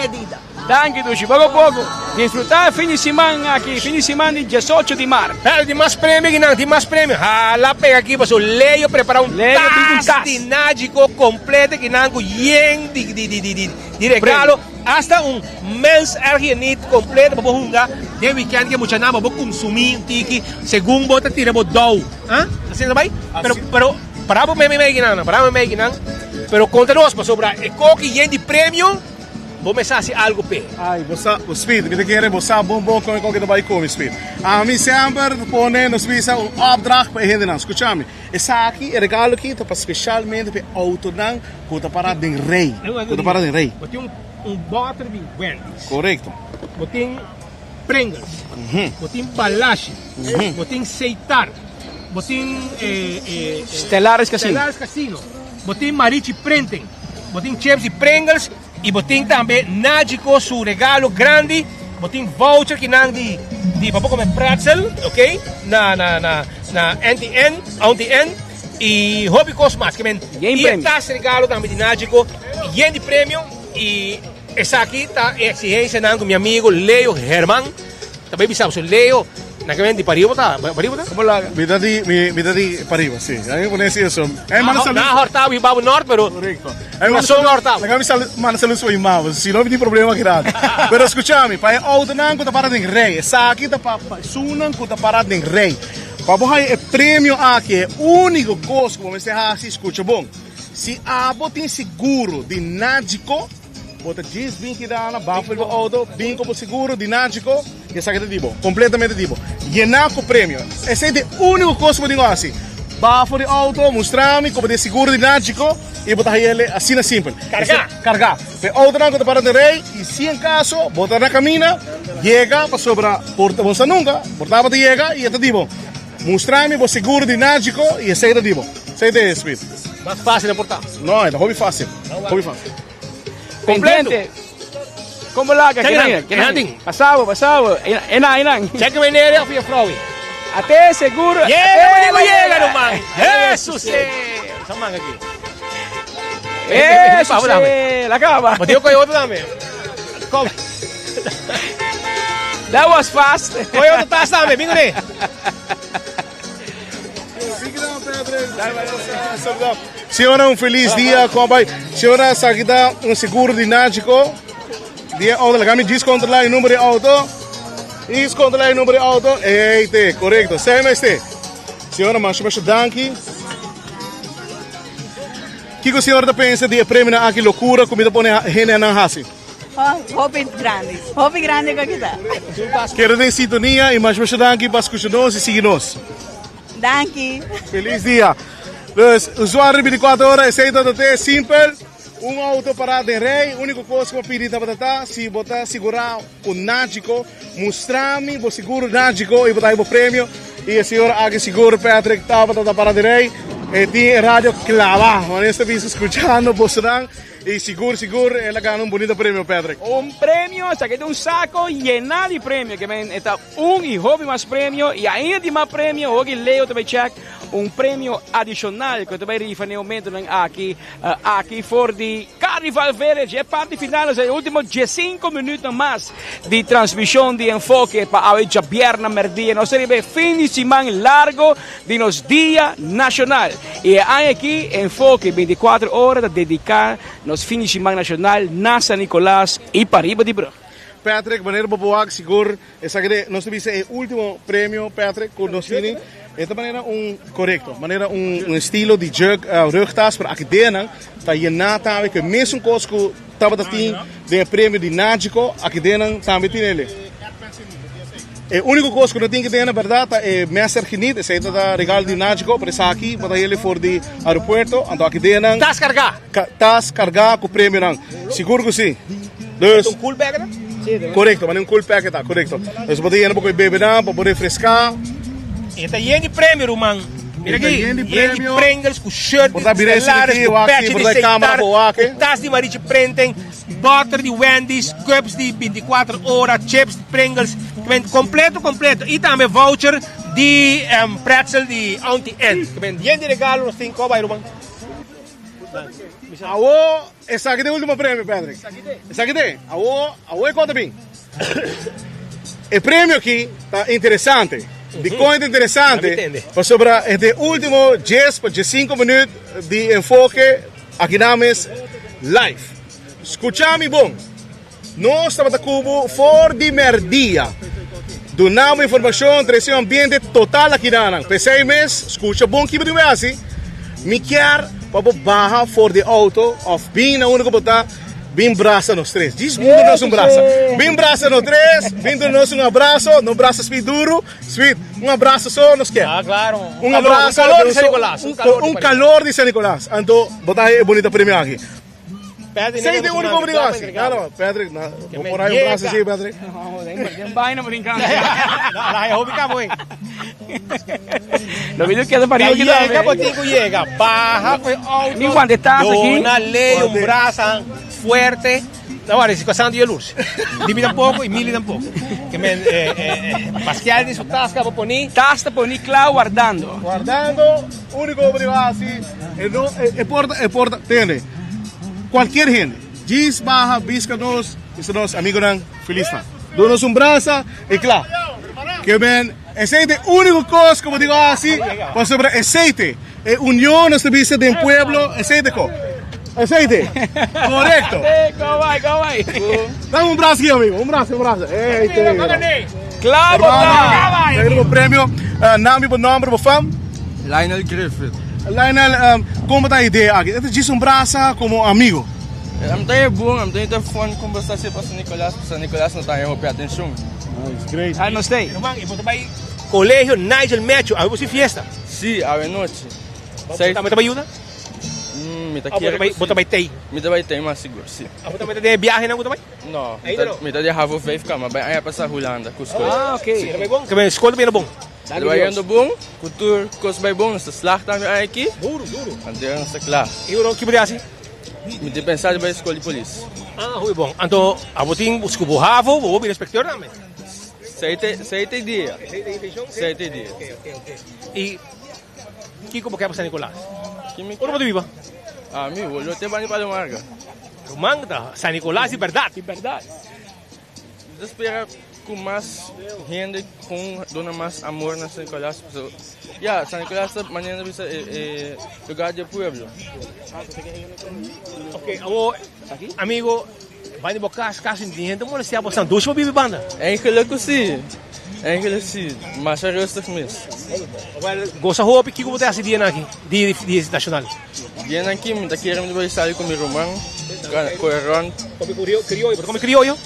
Danke, Dushi. Poco a poco. Disfrutar fim de semana aqui. Fim de semana de 18 de março. De mais prêmio, Guinan. De mais prêmio. Lá pega aqui, para o Leio preparar tas dinágico completo, Guinan, com yen de regalo. Hasta men's ergenit completo para jungar. De weekend que muita nama para consumir um tiki. Segundo bota tira para dough. Assim também? Pero para o meme Guinan. Pero conta-nos sobre o coque yen de prêmio. Vamos fazer algo per. Ai, você, Speed, que quer você bom com que vai comer, Speed. A mim sempre pone nos visa opdracht para gente não. Escuta-me. Essa aqui é regalo aqui para especialmente para auto não, que para den rei. Que para den rei. Botem butter de Wendy's. Correto. Botem Pringles. Botem balashi. Botem seitar. Botem Stellaris Casino. Botem marichi prenten. Botem chips e Pringles. E botem também nádico su regalo grande, botem voucher que não de para comer pretzel, ok? Na NTN e hobby cosmas que men. E está regalo também de nádico, yen de prêmio e essa aqui tá exigência não com meu amigo Leo Herman. Também bisa so Leo naquele de Pariba tá? Como lá? Me dá de Pariba, sim. Aí conhece isso. Na hortava e babo norte, pero correto. Mas só na hortava. Nagami mana salut sua irmã, se não tem problema grande. Pero escucha-me, para auto não que tá parado em rei. Essa aqui tá para sunan que tá parado em rei. Para borrar o prêmio aqui é único coisa como você assim escuta bom. Se a tem seguro de nádico bota diz bem que dá na bafo do auto, bem como seguro, dinático, e essa que é tipo, completamente tipo. Llenar com prêmio. Esse é o único coisa que eu digo assim. Bafo do auto, mostrar-me como de seguro, dinático, e botar ele assim na simples. Cargar. O auto não para de rei, e se em caso, botar na camina, chega para sobra, porta você nunca, portava de chega, e é tipo. Mostrar-me o seguro, dinático, e esse é o tipo. Esse é o speed. Mais fácil de portar? Não, é hobby fácil. Hobby fácil. Completo. Como lá, que Pasaba. Enang. Check my area of your flowing. Até seguro. Llega, no man. Jesus. Sama aqui. La cama. Mas eu coiote também. Como? That was fast. Coiote tá também, bingo né? Senhora, feliz dia, compai. Senhora, aqui dá seguro dinático. Dia auto, kami descontrolar o número de auto. Descontrolar o número de auto. Eite, correto. Sempre este. Senhora, mas danke. O que a senhora pensa de prêmio aqui loucura, comida põe gente na hasi? Hobby grande que kita. Quero ter sintonia e mais danke para escutar-nos e seguir-nos. Danke. Feliz dia. Dus, usuário 24 horas, é até simples. Auto parado em rei, único coisa que eu pedi para se botar segurar o nático, mostrar-me o seguro nático e botar o prêmio. E a senhora aqui seguro, Patrick, estava parado em rei. E tinha rádio clava, mas esta vez escutando, postando. E seguro, ela ganha bonito prêmio, Patrick. Prêmio, saquei de saco lleno de prêmio, que está e hobby mais prêmio, e ainda de mais prêmio, hoje leio também check, prêmio adicional, que também rifa no momento aqui for de Carnival Village, é parte final, é o último 15 minutos mais de transmissão de enfoque para a já viernes, merdia, nós teremos fim de semana largo de nos dia nacional. E aqui enfoque 24 horas a dedicar nos fins de semana nacional na San Nicolás e Pariba de Brug. Patrick, maneira boa, seguro, essa que nós temos o último prêmio, Patrick, com nós temos. Esta maneira correto, maneira estilo de jug rugtas para aqui dentro, tá llenar também que mesmo coisa que estava de prêmio de nático aqui dentro também tem ele. O único coisa que não tem que ter na verdade é mestre Kinit, esse é o regalo de nático para essa aqui, para ele for de aeroporto, então aqui dentro. Tas cargar com o prêmio não. Seguro que sim. Um cool bag, né? Correto, mas cool pack tá, correto. Nós podemos ir para beber não, para poder refrescar. Está lleno de prêmio, man. Mira aqui, lleno de Pringles, com shirt, com estelares, com patch de seitar, com tas de mariche prenten, butter de Wendy's, cups de 24 horas, chips de Pringles, completo. E também voucher de pretzel de Auntie Anne. Lleno de regalo, nós temos como, man. Essa aqui é o último prêmio, Patrick. Essa aqui tem. É quanto bem? O prêmio aqui está interessante. De coisa interessante, sobre este último 10 para 15 minutos de enfoque aqui na mesa live. Escuchame bom. Nós estamos a Cubo for de merdia. Donamos informação, trazemos ambiente total aqui na PC mês, escucha bom que vai assim. Me quer para barra for de auto of bem na única botar bem braça nos três. Diz mundo nós braça. Bem braça nos três, bem nós abraço, no braço speed duro, speed. Abraço só nos quer. Claro. Abraço, calor de San Nicolás. Calor de San Nicolás. Então, botar bonita prêmio aqui. Sei de único obrigado. Claro, Patrick, vou por aí braço assim, Patrick. Não vai não brincando. Lá é hobby cabo, hein. Lo vídeo que hace parido que llega, botico llega, baja, foi alto. Mi guante está aqui. Dona lei, braço fuerte. Agora, esse coçando de luz. Divida um pouco e milida um pouco. Que me Pascal de sua tasca para pôr. Tasca para pôr claro guardando. Guardando, único obrigado assim. É porta, tem. Qualquer gente, diz barra, bisca-nos, isso amigo não, feliz tá. Dá-nos braço e claro. Que bem, esse é o único coisa, como digo assim, para sobre aceite. É união, nós temos de um pueblo, aceite co. Aceite. Correto. Go vai. Dá braço aqui, amigo, um braço. Claro, tá. Pega o prêmio, nome, por fam. Lionel Griffith. Lionel, como está a ideia aqui? Diz braço como amigo. Am tayo buong, am tayo fun conversação para San Nicolás não tayo hope atenção. Nice, great. Ah, não sei. Irmão, e você vai Colegio Nigel Mecho, aí você fiesta. Sim, a noite. Você também ajuda? Me tá aqui. Você vai ter. Me vai ter, mas seguro, sim. Você também tem viagem, não? Você vai? Não, me tá de Havo Faith, mas vai aí passar Holanda, Cusco. Ah, ok. Também bom? Também escola bem bom. Trabalhando bom, cultura, coisa bem bom, essa slag também aqui. Duro. Andando essa claro. E o que podia assim? Me tem pensado para a escola de polícia. Ah, muito bom. Então, a botim busco o Havo, vou vir inspector também. 7 dias. 7 dias. E que como que é para San Nicolás? Onde você vive? Ah, meu, eu tenho para o Marga. Romanga, San Nicolás de verdade. De verdade. Espera com mais gente, com dona mais amor na San Nicolás. Ya, San Nicolás mañana bisa lugar de pueblo. Ok, amigo, vai de boca casa indígena, como se chama sanduíche ou bibi banda? É que sim. Mas é rustig mis. Gosta roupa que como tem esse dia aqui, dia nacional. Dia aqui, me daqui me vai sair com meu romão, com ron. Come criollo?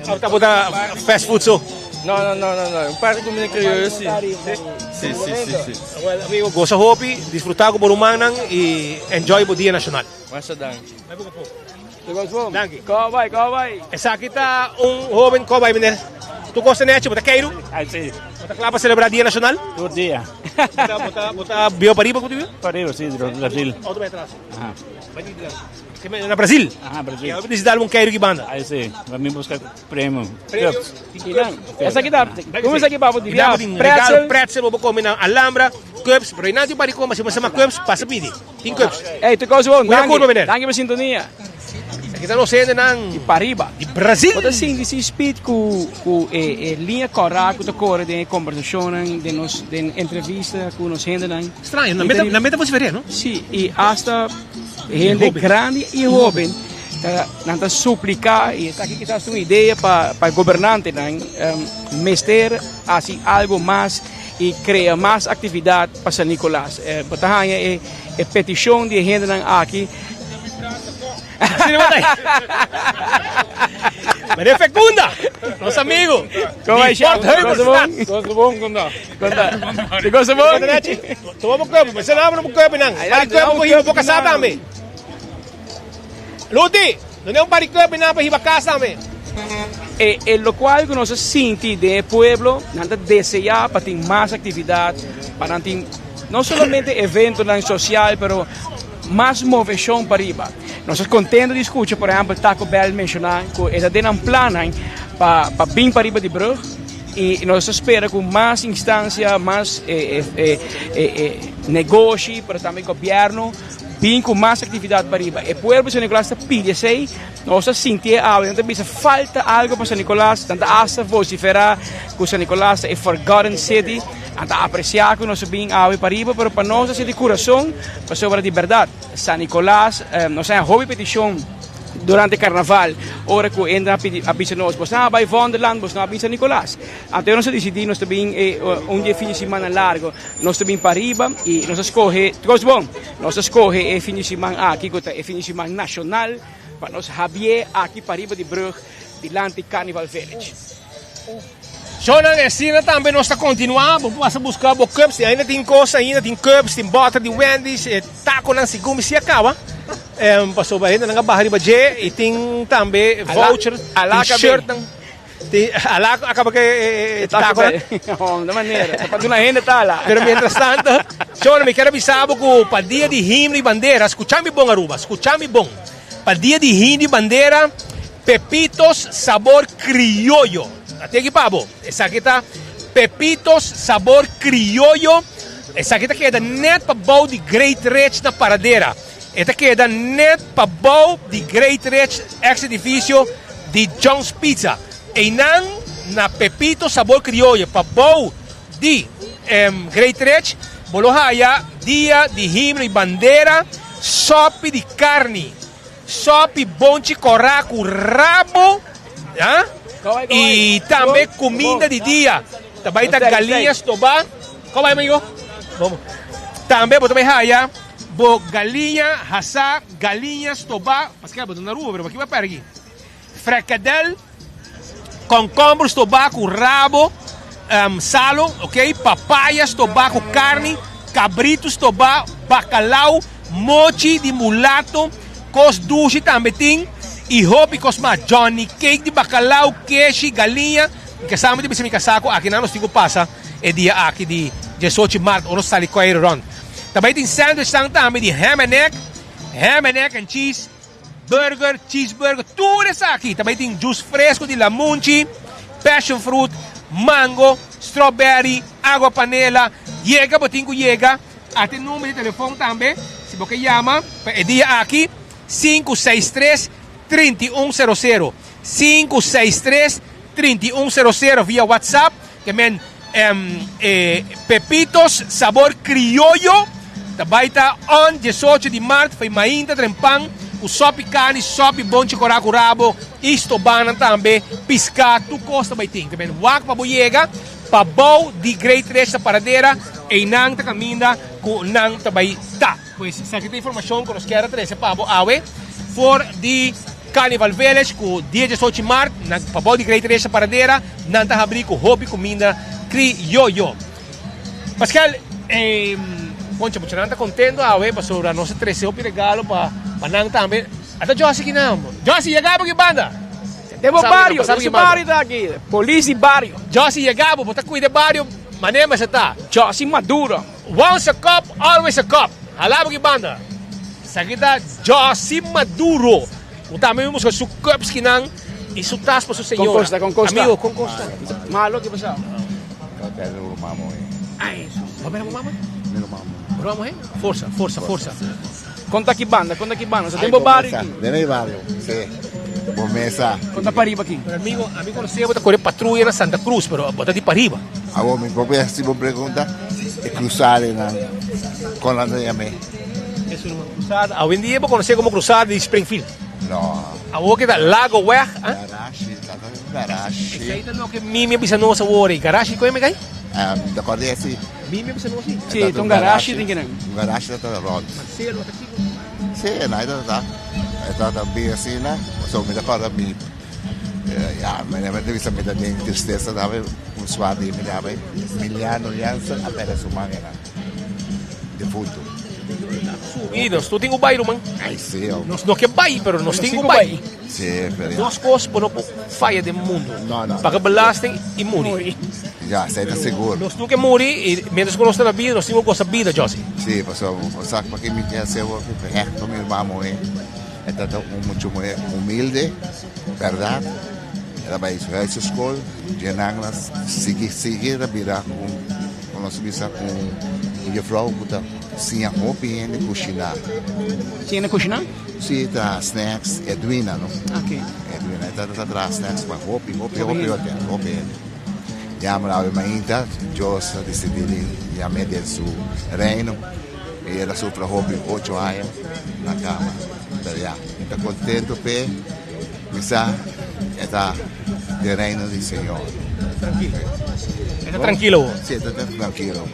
Ou tá botando fast food so? Não. Um par de comida criollo, sim. Sim. Well, amigo, gosta roupa, desfrutar com o romão e enjoy o dia nacional. Mas dank. Dank. Kawai. Essa aqui tá jovem kawai, menino. Tu gosta de você queiro? Ah, sim. Você claro para celebrar dia nacional? Todo dia. Bota biopariba contigo? Pariba, sim, do Brasil. Onde vai atrás? Aham. Vai de trás. Na Brasil? Ah, Brasil. Eu vou visitar um queiro que banda. Ah, sim. Vamos buscar prêmio. Essa aqui dá. Como essa aqui para o dia? Pretzel, vou comer na Alhambra, cups, pero não tem para comer, se você chama cups, passa pedir. Tem cups. Ei, tu gosta bom? Danke por sintonia. Aqui está no centro de Pariba. De Brasil. Você sim, esse speed com linha correta, com cor de conversação, de entrevista com os gente. Estranho, na meta você veria, não? Sim, e hasta gente grande e jovem. Nanta suplicar e está aqui que está uma ideia para o governante, mester assim algo mais e criar mais atividade para San Nicolás. Botahanya é petição de gente aqui. Maria Fecunda, nosso amigo. Como é, Chá? Gosto bom? Você gosta bom? Toma um copo, mas você não abre um copo, não. Paricopo com hiba boca sa também. Luti, não é um paricopo não para hiba casa também. E lo qual que nós sentimos do pueblo, nós desejamos para ter mais atividade, para ter não somente eventos social, mas mais moveção para riba. Nós estamos contentes de escutar, por exemplo, Taco Bell mencionar que eles têm um plano para vir para riba de Brugge e nós esperamos com mais instância, mais negócio, mas também governo, vir com mais atividade para riba. E o povo de San Nicolás pede assim, nós sentimos algo, também falta algo para San Nicolás, tanto hasta vociferar que San Nicolás é forgotten city, a apreciar que nós vimos a para riba, mas para nós é de coração, para sobre de verdade. San Nicolás, nós temos hobby petição durante o carnaval, hora que entra a pizza nós, nós não vai Wonderland, nós não vai San Nicolás. Então nós decidimos, nós também fim de semana largo, nós também para riba e nós escolhe, nós escolhe fim de semana aqui, que é fim de semana nacional, para nós Javier aqui para riba de Brugge, delante Carnival Village. Zona Nesina também nós está continuando, vamos buscar cups, ainda tem coisa, ainda tem cups, tem butter de Wendy's, taco não se come se acaba. Passou ainda na barra de Bajé e tem também voucher, t-shirt, acaba que taco. De maneira, para uma gente tá lá. Pero mientras tanto, Zona me quero avisar que para dia de himno e bandeira, escutame bom Aruba, escutame bom. Para dia de himno e bandeira, Pepitos sabor criollo. Até aqui, Pabo. Essa aqui tá Pepitos sabor criollo. Essa aqui tá queda net para bom de Great Rich na paradeira. Esta queda net para bom de Great Rich ex-edifício de John's Pizza. E não na Pepitos sabor criollo para bom de Great Rich. Bolohaya, dia de himno e bandeira, sope de carne, sope bonche corraco rabo, e também comida de dia. Também tá galinhas, tobá. Como é, amigo? Vamos. Também, também haya bo galinha, hasa, galinhas, toba, Pascal, botou na rua, pero aqui vai para aqui. Fricadel, concombros, toba com rabo, salo, ok? Papayas, toba com carne, cabritos, toba, bacalhau, mochi de mulato, cos dulce também tem, e hopi cos mais Johnny cake de bacalhau, queijo, galinha, que sabe de me casaco, aqui não nos tinha passa, é dia aqui de 18 de março, ou nos sali com ron. Também tem sandwich também de ham and egg and cheese, burger, cheeseburger, tudo isso aqui. Também tem juice fresco de lamunchi, passion fruit, mango, strawberry, água panela, botinho yega, até número de telefone também, se você chama, é dia aqui, 563-3100, 563-3100 via WhatsApp, que men Pepitos sabor criollo, também tá on 18 de março, foi mainta trempang, o sopi carne, sopi bom chocolate rabo, isto bana também, piscar, tu costa vai ter, também wak pa boyega, pa bow de Great Resta Paradeira, e nang ta caminda, ku nang tabay ta. Pois, sa kita informação que nos quer trazer pa bo awe, for the Carnival Village, ku dia 18 de março, nang pa bow de Great Resta Paradeira, nang ta abrir ku hobby comida criollo. Pascal, Poncha, mucho nanta contento, pasó a nossa 13 o regalo para nang também. Até Josie que não. Josie, chegava que banda? Temos barrio daqui, polícia barrio. Josie, chegava, você cuida do barrio, manema você tá. Josie Maduro. Once a cup, always a cup. Halaba que banda? Sa kita, Josie Maduro. O também vamos com seus cups que não, e su tas para su senhora. Con costa. Amigo, con costa. Malo, que pasa? Pero mamo Ay, eso. ¿Va a ver a mamá? Meno mamo. Vamos, Força. Conta que banda, só tem barrio aqui. Dentro do barrio, sim. Começa. Conta para arriba aqui. Amigo, conhecia, você correr patrulha na Santa Cruz, pero bota de para arriba. Agora, me própria se me pergunta, é cruzar com a Nayame. É uma cruzada. Hoje em dia, você conhece como cruzada de Springfield? Não. Agora que está Lago Weg, Garage. Isso aí não que mimi bisa no sa wori. Garage ko may kay? Da Cordesi. Mimi bisa no si. Sì, un garage din ginan. Garage da road. Marcelo taxi. Sì, na ito da. Ito da BSC na. So mi da para mi. Ja, men jag vet inte vissa med den tristessa där vi svarade i med där Miliano Jansen appena su mangena. De fundo. E nós tu tinha o bairro, man. Ai, sim. Nós não que bairro, pero nós tinha o bairro. Sim, pero Duas coisas para não falha do mundo. Não. Para belasting e morrer. Já, sei tá seguro. Nós nunca morrer e menos que nós estamos na vida, nós temos coisa vida, Josie. Sim, passou, sabe para que me quer ser o resto meu irmão morrer. É tanto muito humilde, verdade. Ela vai estudar essa escola, Jananglas, seguir a virar com nossa visa com o Frau, puta. Sim, a roupa de cozinhar. Sim, na cozinhar? Sim, tá snacks, Edwina, não? Ok. Edwina, tá atrás snacks, mas roupa. Já me lá, ainda, Joss decidiu já me der seu reino, e ela sofre roupa 8 anos na cama. Então, já, está contente, pé, misa, está de reino do Senhor. Tranquilo. Está tranquilo? Sim, está tranquilo.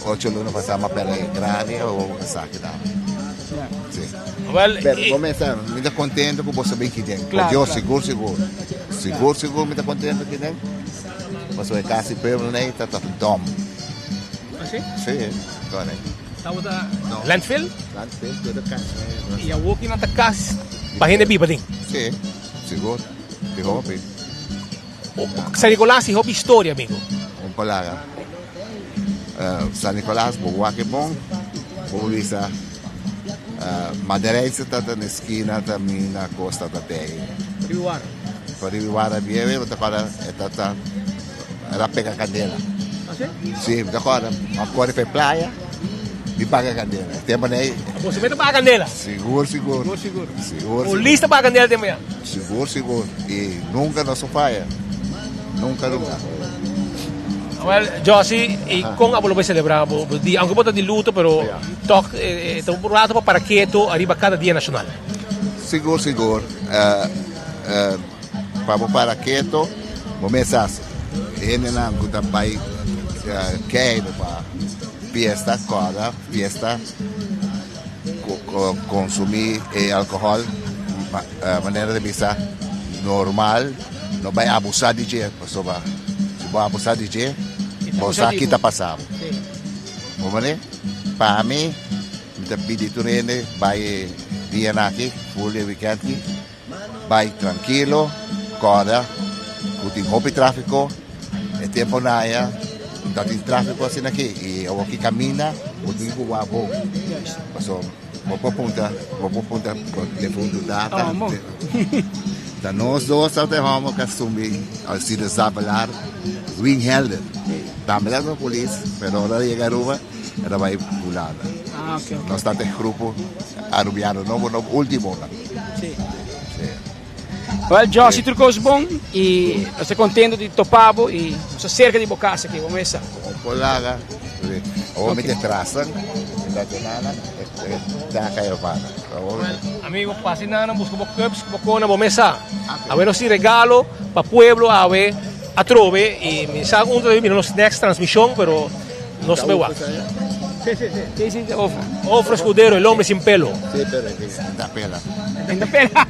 8 anos passamos pela grande ou sabe lá. Sim. Well, começa, me está contente com você bem que tem. Claro, Eu seguro me está contente que tem. Passou a casa e pelo né, está dom. Assim? Sim, correto. Estava da landfill? Landfill, toda casa. E a walking na casa, bahina biba din. Sim, seguro. De hobby. San Nicolás e hobby história, amigo. Palaga. San Nicolás, boa que bom. Polícia. Madeirense está na esquina também na costa da terra. Para Riviera Bieve, agora está ela pega candela. Sim, agora agora foi praia e paga candela. Tem maneira. Você vai pagar candela? Seguro. O lista para candela também. Seguro. E nunca não sofia. Nunca. Well, Josie, e com a bolo vai celebrar o dia, aunque bota de luto, pero toc, então por rato para quieto, arriba cada dia nacional. Seguro. Para quieto, começas. Ele não gusta pai quer para fiesta, coda, fiesta consumir alcohol, maneira de pensar normal, não vai abusar de dinheiro, pessoal. Se vai abusar de dinheiro, você kita passar. Bom, para mim, kita pedi turene, vai dia aqui, full weekend aqui, vai tranquilo, corda, tem roupa e tráfico, é tempo na área, tá tem tráfico assim aqui, e eu aqui camina, o tempo vai bom, pessoal. Vou punta com telefone do data. Dan nós dois até vamos consumir, assim de zabelar, wing helder. Também é polícia, mas agora chega a rua, ela vai pular. Nós estamos em grupo arubiano novo no último. Sim. Well, Josie Turcos bom e estou contente de topavo e estou cerca de Bocassa aqui, vamos ver. Polaga, vamos meter traça, Amigo, pasi na busco cups, bocona, bomesa. A ver si regalo para pueblo, a ver, a trove y me sa un de los next transmisión, pero no se ve guapo. Sí, ofre escudero, el hombre sin pelo. Sí, pero da pela. Da pela.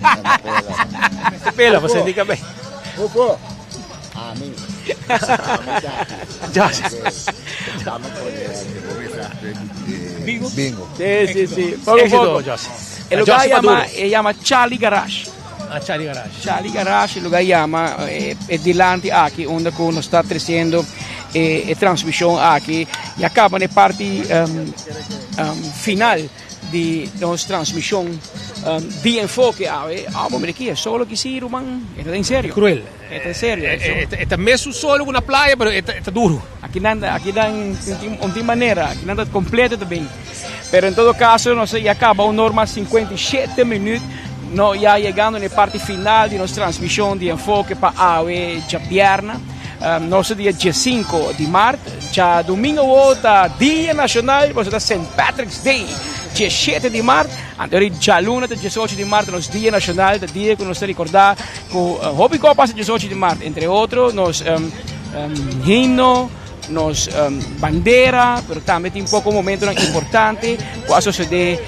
Da pela, pues indica bem. Opo. A mí. Ya. Bingo. Sí. Poco. El lugar llama Charlie Garage. Charlie Garage. Charlie Garage, el lugar llama, es delante aquí, donde uno está haciendo transmisión aquí. Y acaba en la parte final de nuestra transmisión de enfoque. Vamos aquí, es solo que sí, Román. Esto es en serio. Cruel. Esto es en serio. Este mes solo una playa, pero está duro. Aquí dan de manera, aquí anda completo también. Pero en todo caso, no sé, ya acaba un normal 57 minutos. No, ya llegando en la parte final de nuestra transmisión de enfoque para AOE Japierna. Nosso dia 5 de março, já domingo outra Dia Nacional, você está St. Patrick's Day, dia 7 de março, anterior já luna, 18 de março, nosso Dia Nacional, o dia que nós recordar com Hobby Copa 18 de março, entre outros, nos himno, nos bandeira, mas também tem um pouco momento importante, para suceder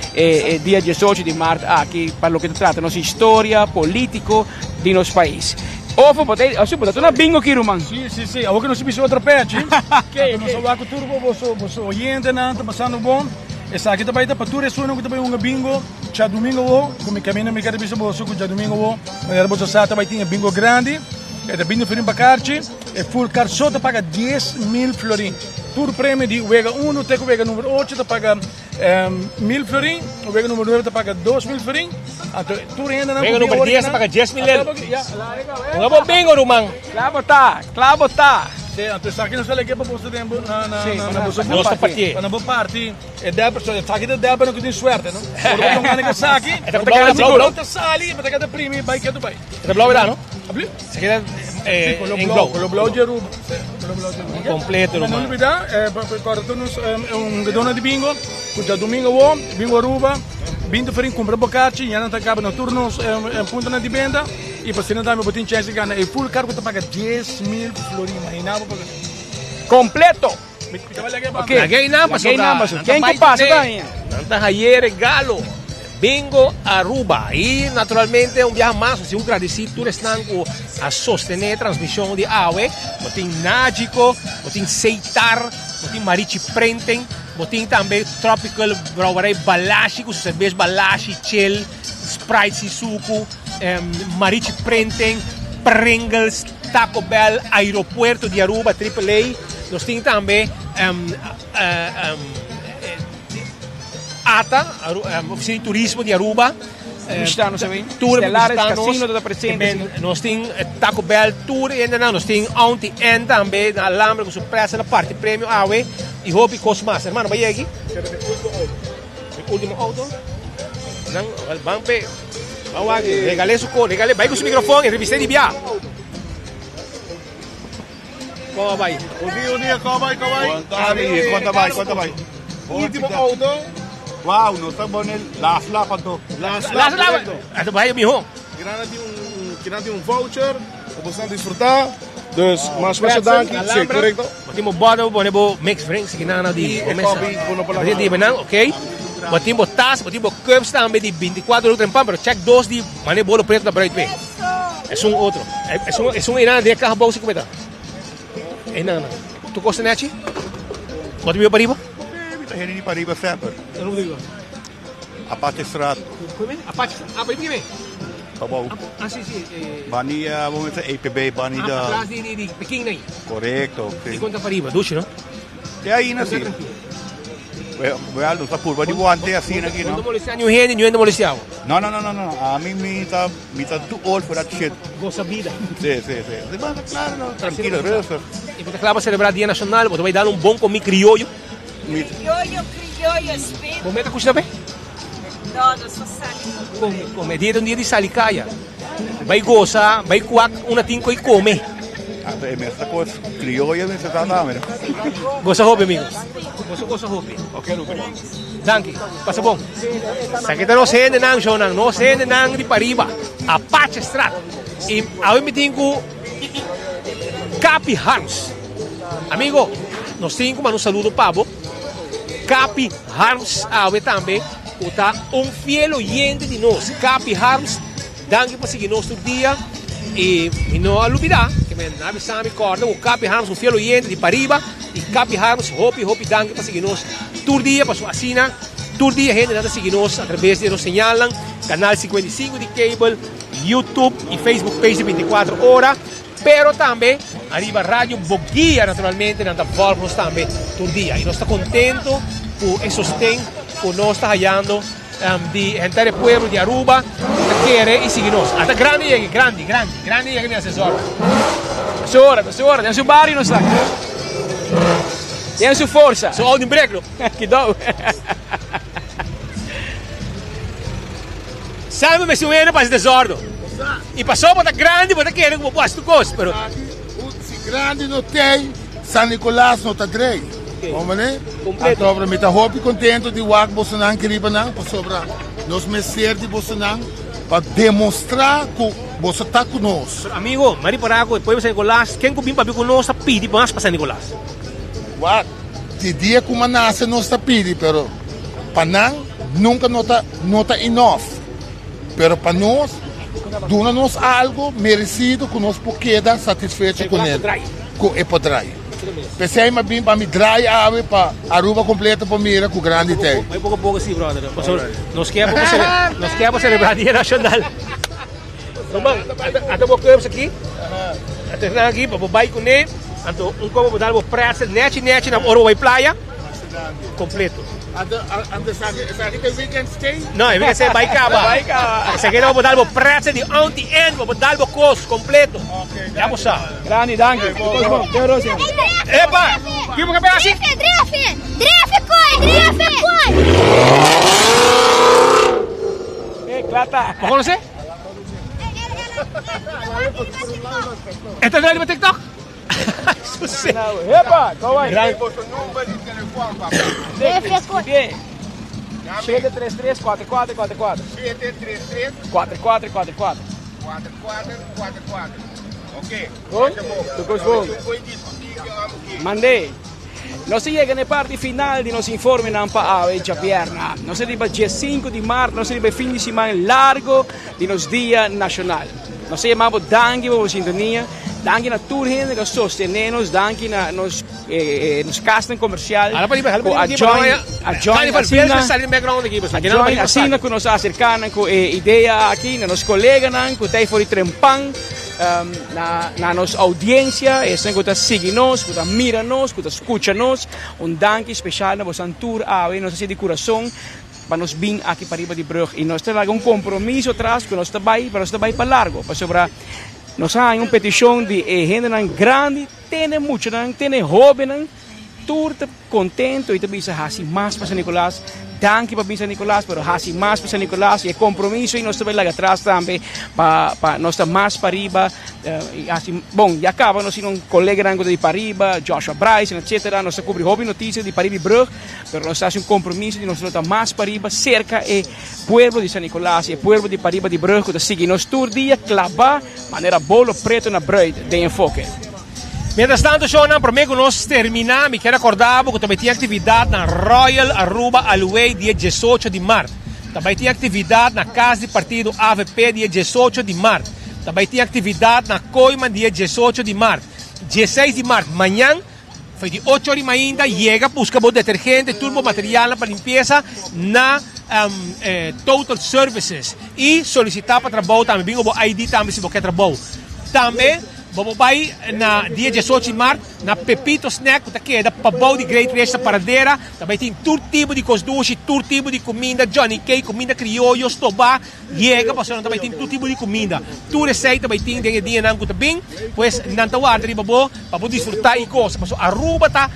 dia 18 de março aqui, para o que trata nossa história, político de nosso país. Ovo, potete, una bingo aqui, Roman. Sì, agora non si bisogna troppetti. Non so va turbo, você oyente nanta, passando bom. Essa aqui também tá para tu ressono que também um bingo, já domingo vou, como caminho me quero bispo você já domingo vou. Mas você sabe também tem bingo grande. É da bingo firim bacarci, e full car sota paga 10.000 florin. Tour prêmio de Vega 1, teco Vega número 8 te paga 1.000 florin, o Vega número 9 te paga 2.000 florin. Tour ainda não. Vega número 10 te paga 10.000. Um bom bingo, Roman. Clavo tá. Sì, aqui não sei o que para você tempo na nossa parte. Na boa parte. É 10%, aqui da 10 não tem suerte, não? Porque não ganha que aqui. É blauw, tá sali, mas tá primi, vai que vai. É blauw lá, não? Abli? Se queda em blauw de Aruba. Completo, Roman. Não olvidar, corretonos gedona de bingo, cuja domingo vou, bingo Aruba. Bingo ferin compra bocacci, já não tá acaba no turnos ponto na de venda. E para você não dar meu botinho chance de ganhar. E full cargo te paga 10.000 florin. Imaginava para completo. Okay. Lagay number. Quem que passa daí? Nanta hayer regalo. Bingo Aruba. E naturalmente um viaje mais, se agradecido tu estão a sostener a transmissão de AOE. Botin Nágico, botin Seitar, botin Marichi Prenten, botin também Tropical Brewery Balashi, com cerveja Balashi, Chill, Sprite Suco, Marichi Prenten, Pringles, Taco Bell, Aeropuerto de Aruba, AAA. Nós temos também ATA, Oficina de Turismo de Aruba. Lusitano também. Tour Stellaris Casino da presente. Nós temos Taco Bell Tour ainda não. Nós temos Auntie N também, na Alambre, com surpresa na parte prêmio AWE e Hopi Cosmas. Hermano, vai aqui? O último auto. Não, vamos ver. Vamos aqui. Regalei, vai com o microfone, revistei de viagem. Como vai? Un día, ¿cómo vai? ¿Cuánto vai? Último auto. Wow, no está bueno las lapas do. Las lapas. Ato vai mijo. Kina tem voucher, você desfrutar. Dus, mas você dank, sim, correto? Temos bottle, bonebo mix drinks, kinana di omesa. Di benang, okay? Botimbo tas, botimbo cups também de 24 euros trempão, pero check 2 de mané bolo preto da Bright Bay. É um outro. É um irã de carro bolsa que vai dar. É não. Tu gosta nechi? Botimbo pariba? Kita hari ni pariba sempre. Eu não digo. Apache Strat. Como Apache? Ah, pariba que Pabau. Ah, sim. Bani, vamos dizer, APB, Bani da... Atrás de Pequim, né? Correcto. E quanto pariba? Duche, não? É aí, né, sim. Well, não está por bani buante assim aqui, não? Não molestar nenhum gente, nenhum molestar. No. A mim me tá too old for that shit. Gosta vida. Sim. Mas, claro, não, tranquilo, resto. E você vai celebrar Dia Nacional, você vai dar um bom comi criollo. Criollo, speed. Como é que custa bem? Não só sali. Come, dia um dia de salicaya. Vai gozar, vai coar uma tinco e come. Essa coisa criolla me está dando, Gosta hobby, amigo. Gosta hobby. Ok, Danke. Passa bom. Sakita no sende nang show nang, no sende nang di pariba. Apache Strat. E aí me tenho Capi Harms. Amigo, nós temos um saludo pavo. Capi Harms, aí também. Está fiel oyente de nós. Capi Harms, danke por seguir nosso dia. E não olvidar que me avisar me corda o Capi Harms fiel oyente de Pariba e Capi Harms hopi danke para seguir nós todo dia para sua assina todo dia gente nada seguir nós através de nos señalan canal 55 de cable YouTube e Facebook page de 24 horas pero também arriba rádio Boguia naturalmente nada volvemos também todo dia e nós está contento por esse sostén por nós está hallando di gente del pueblo di Aruba che quiere y síguenos. Hasta grande llegue mi asesor. Professor, tem seu barrio no saco. Tem sua força. Sou all in break, que dó. Sabe me suena para esse desordem. E passou para grande, para querer como posto coisa, pero se grande não tem, San Nicolás não tá drei. Vamos né? Completo. Agora me tá hopi contento de wak Bolsonaro que riba para sobra nos meser de Bolsonaro para demonstrar que você está conosco. Amigo, mari para ako, depois San Nicolás, quem cubim para conosco pedi para San Nicolás. Wak, de dia como nasce nós tá pedi, pero para nunca nota enough. Pero para nós, dona-nos algo merecido que nós queda satisfeito com ele. Com o podrai. Pensei mas bem para me dry ave para Aruba completa para mira com grande tem. Mas pouco sim, brother. Nós queremos celebrar Dia Nacional. Vamos, até vou comer aqui. Até aqui para babai com ele. Então como vou dar o prato net na Orway Playa completo. Antes aqui tem weekend stay? Não, é weekend stay Baicaba. Esse aqui não vou dar o prato de anti-end, vou dar o costo completo. Já vou saber. Grande, danke. Epa! Que você pega assim? Drift, coi! Clata. ¿Cómo conoce? ¿Este es el TikTok? Epa, qual é? Drift, Chega 334444. 4444. Ok. Bom? Mandei. Nós chegamos na parte final de nosso informe na Ave Japierna. Nós temos dia 5 de março, nós temos fim de semana largo de nosso Dia Nacional. Nós chamamos danke por sintonia, danke na tour gente que sostenemos, danke na nos casting comercial. A join assina que nos acercaram com ideia aqui, na nos colegas, que tem fora trempang. Na nossa audiência, que está seguindo-nos, que está mirando-nos, que está escutando-nos. Danke especial na vossa tour ave, nós de coração, para nos vir aqui para riba de Brug. E nós temos compromisso atrás, que nós estamos para largo, para sobrar. Nós temos petição de gente grande, tem muito, tem jovem, tour contento e também hasi mais para San Nicolás. Danke para San Nicolás, pero hasi mais para San Nicolás e compromisso e nós também lá atrás também para nós mais para riba. Bom, já acaba nós um colega de Pariba, Joshua Bryce, etc. Nós cobrimos hobby notícias de Pariba e Brug, pero nós temos compromisso de nós estar mais para riba, cerca e pueblo de San Nicolás e pueblo de Pariba de Brug, que sigue nós todo dia clavar maneira bolo preto na bread de enfoque. Mientras tanto, Shonan, por mim que nós terminar, me quero acordar que também tem atividade na Royal Aruba Aluei dia 18 de março. Também tem atividade na Casa de Partido AVP dia 18 de março. Também tem atividade na Coima dia 18 de março. 16 de março, amanhã, foi de 8 horas ainda, chega, busca o detergente, turbo material para limpeza na Total Services. E solicitar para trabalho também, bingo, o ID também se você quer trabalho. Também, vamos vai na dia 18 de março, na Pepito Snack, que é da Pabau de Great Resta Paradeira. Também tem todo tipo de costuche, todo tipo de comida, Johnny Cake, comida criollo, estobá, chega, passando também tem todo tipo de comida. Tu receita também tem dia não custa bem, pois não tá guarda de babo, para poder desfrutar e coisa. Mas Aruba tá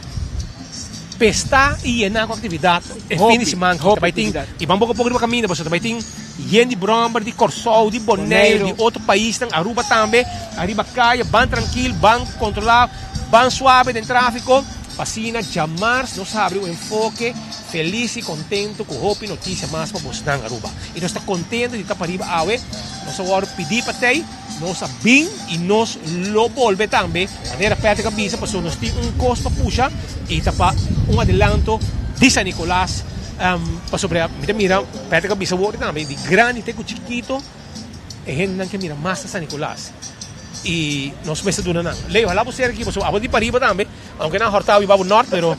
pesta e com atividade. É fim de semana, também tem, e vamos pouco para caminho, mas também tem gente de Bromber, de Corsol, de Bonaire, de outro país, Aruba também, Aruba caia, bem tranquilo, bem controlado, bem suave de tráfico. Pasina, jamais nos abre o enfoque feliz e contento com roupa e notícia mais para você na Aruba. E nós estamos contentes de estar para Aruba, nós agora pedir para ti, nós bem e nós lo volve também, maneira perto da cabeça, para nós ter custo para puxar e para adelanto de San Nicolás, para sobre a mira, perto da cabeça, também de grande até com chiquito, e gente que mira mais a San Nicolás. E nós começamos a donar. Leo, lá você aqui, você vai de Pariba também, aunque não hortava e vai para o norte, pero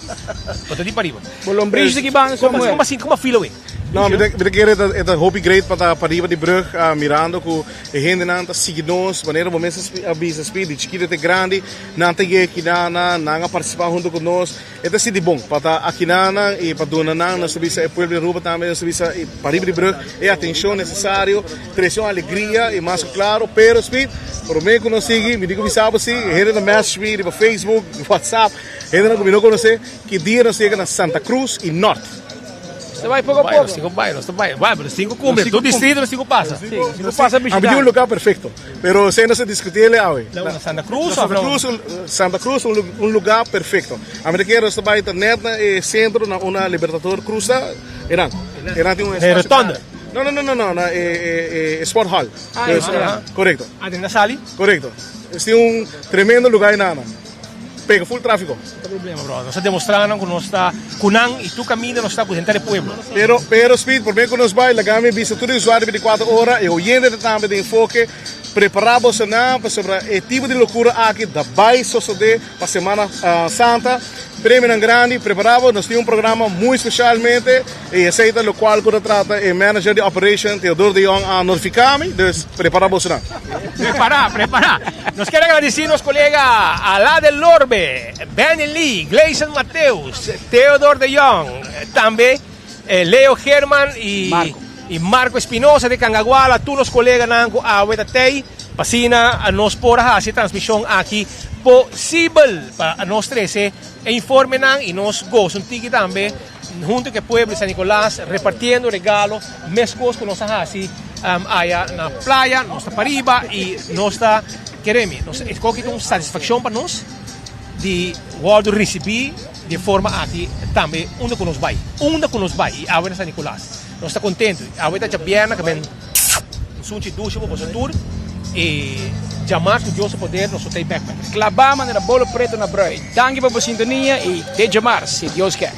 você de Pariba. O lombriz aqui vai, como assim, como fila, ué? Não, eu quero é hobby great para Pariba de Brug, mirando com a gente não está seguindo, maneira momentos a bisa speed, de chiquito até grande, não tem que não participar junto com nós. É assim de bom para aqui nana e para donar nós subir a Pueblo de Aruba também, subir a Pariba de Brug, é atenção necessário, pressão, alegria e mais claro, pero speed, por mim que não sigue, me digo que sabe se, gente na message me, no Facebook, no WhatsApp, gente não combina com você, que dia nós chega na Santa Cruz e Norte. Você vai pouco a pouco. Nós 5 vai, mas 5 cumpre. Tu distrito, nós 5 passa. 5 passa a visitar. Um lugar perfeito. Pero sem nós discutir hoje. Na Santa Cruz? Santa Cruz, lugar perfeito. A minha queira está vai net na centro na uma Libertador Cruza, Irã tem um espaço. Rotonda. Não, na Sport Hall. Correto. Dentro da sala? Correto. Tem tremendo lugar na pega full tráfico. Não tem problema, bro. Nós estamos demonstrando que nós está Cunang e tu caminho nós está apresentar o pueblo. Pero speed, por mim que nós vai, lagame visa tudo usuário 24 horas, e o gente também de enfoque, preparamos para sobre o tipo de loucura aqui da vai suceder para Semana Santa. Prêmio grande, preparado, nós temos programa muito especialmente, e aceita o qual que trata o manager de operation, Teodoro de Jong, a notificar-me, então preparamos não. Prepara. Nós queremos agradecer aos colegas Alá del Orbe, Ben Lee, Gleison Mateus, Teodoro de Jong, também Leo Herman e Marco Espinosa de Cangaguala, todos os colegas nango a Wetatei, pasina a nós por a transmissão aqui possível para nós 13 e informe e nós gozamos também junto com o povo de San Nicolás repartindo regalo mescos com nós assim allá na praia nós está Pariba e nós está queremos nós escolhe uma satisfação para nós de guardo receber de forma aqui também onde que nós vai e agora San Nicolás nós está contente agora está bem que vem sunchi ducha para o tour e jamais que Deus poder nos tem backpack. Clavamos na bola preta na broia. Danke por sua sintonia e até jamais, se Deus quer.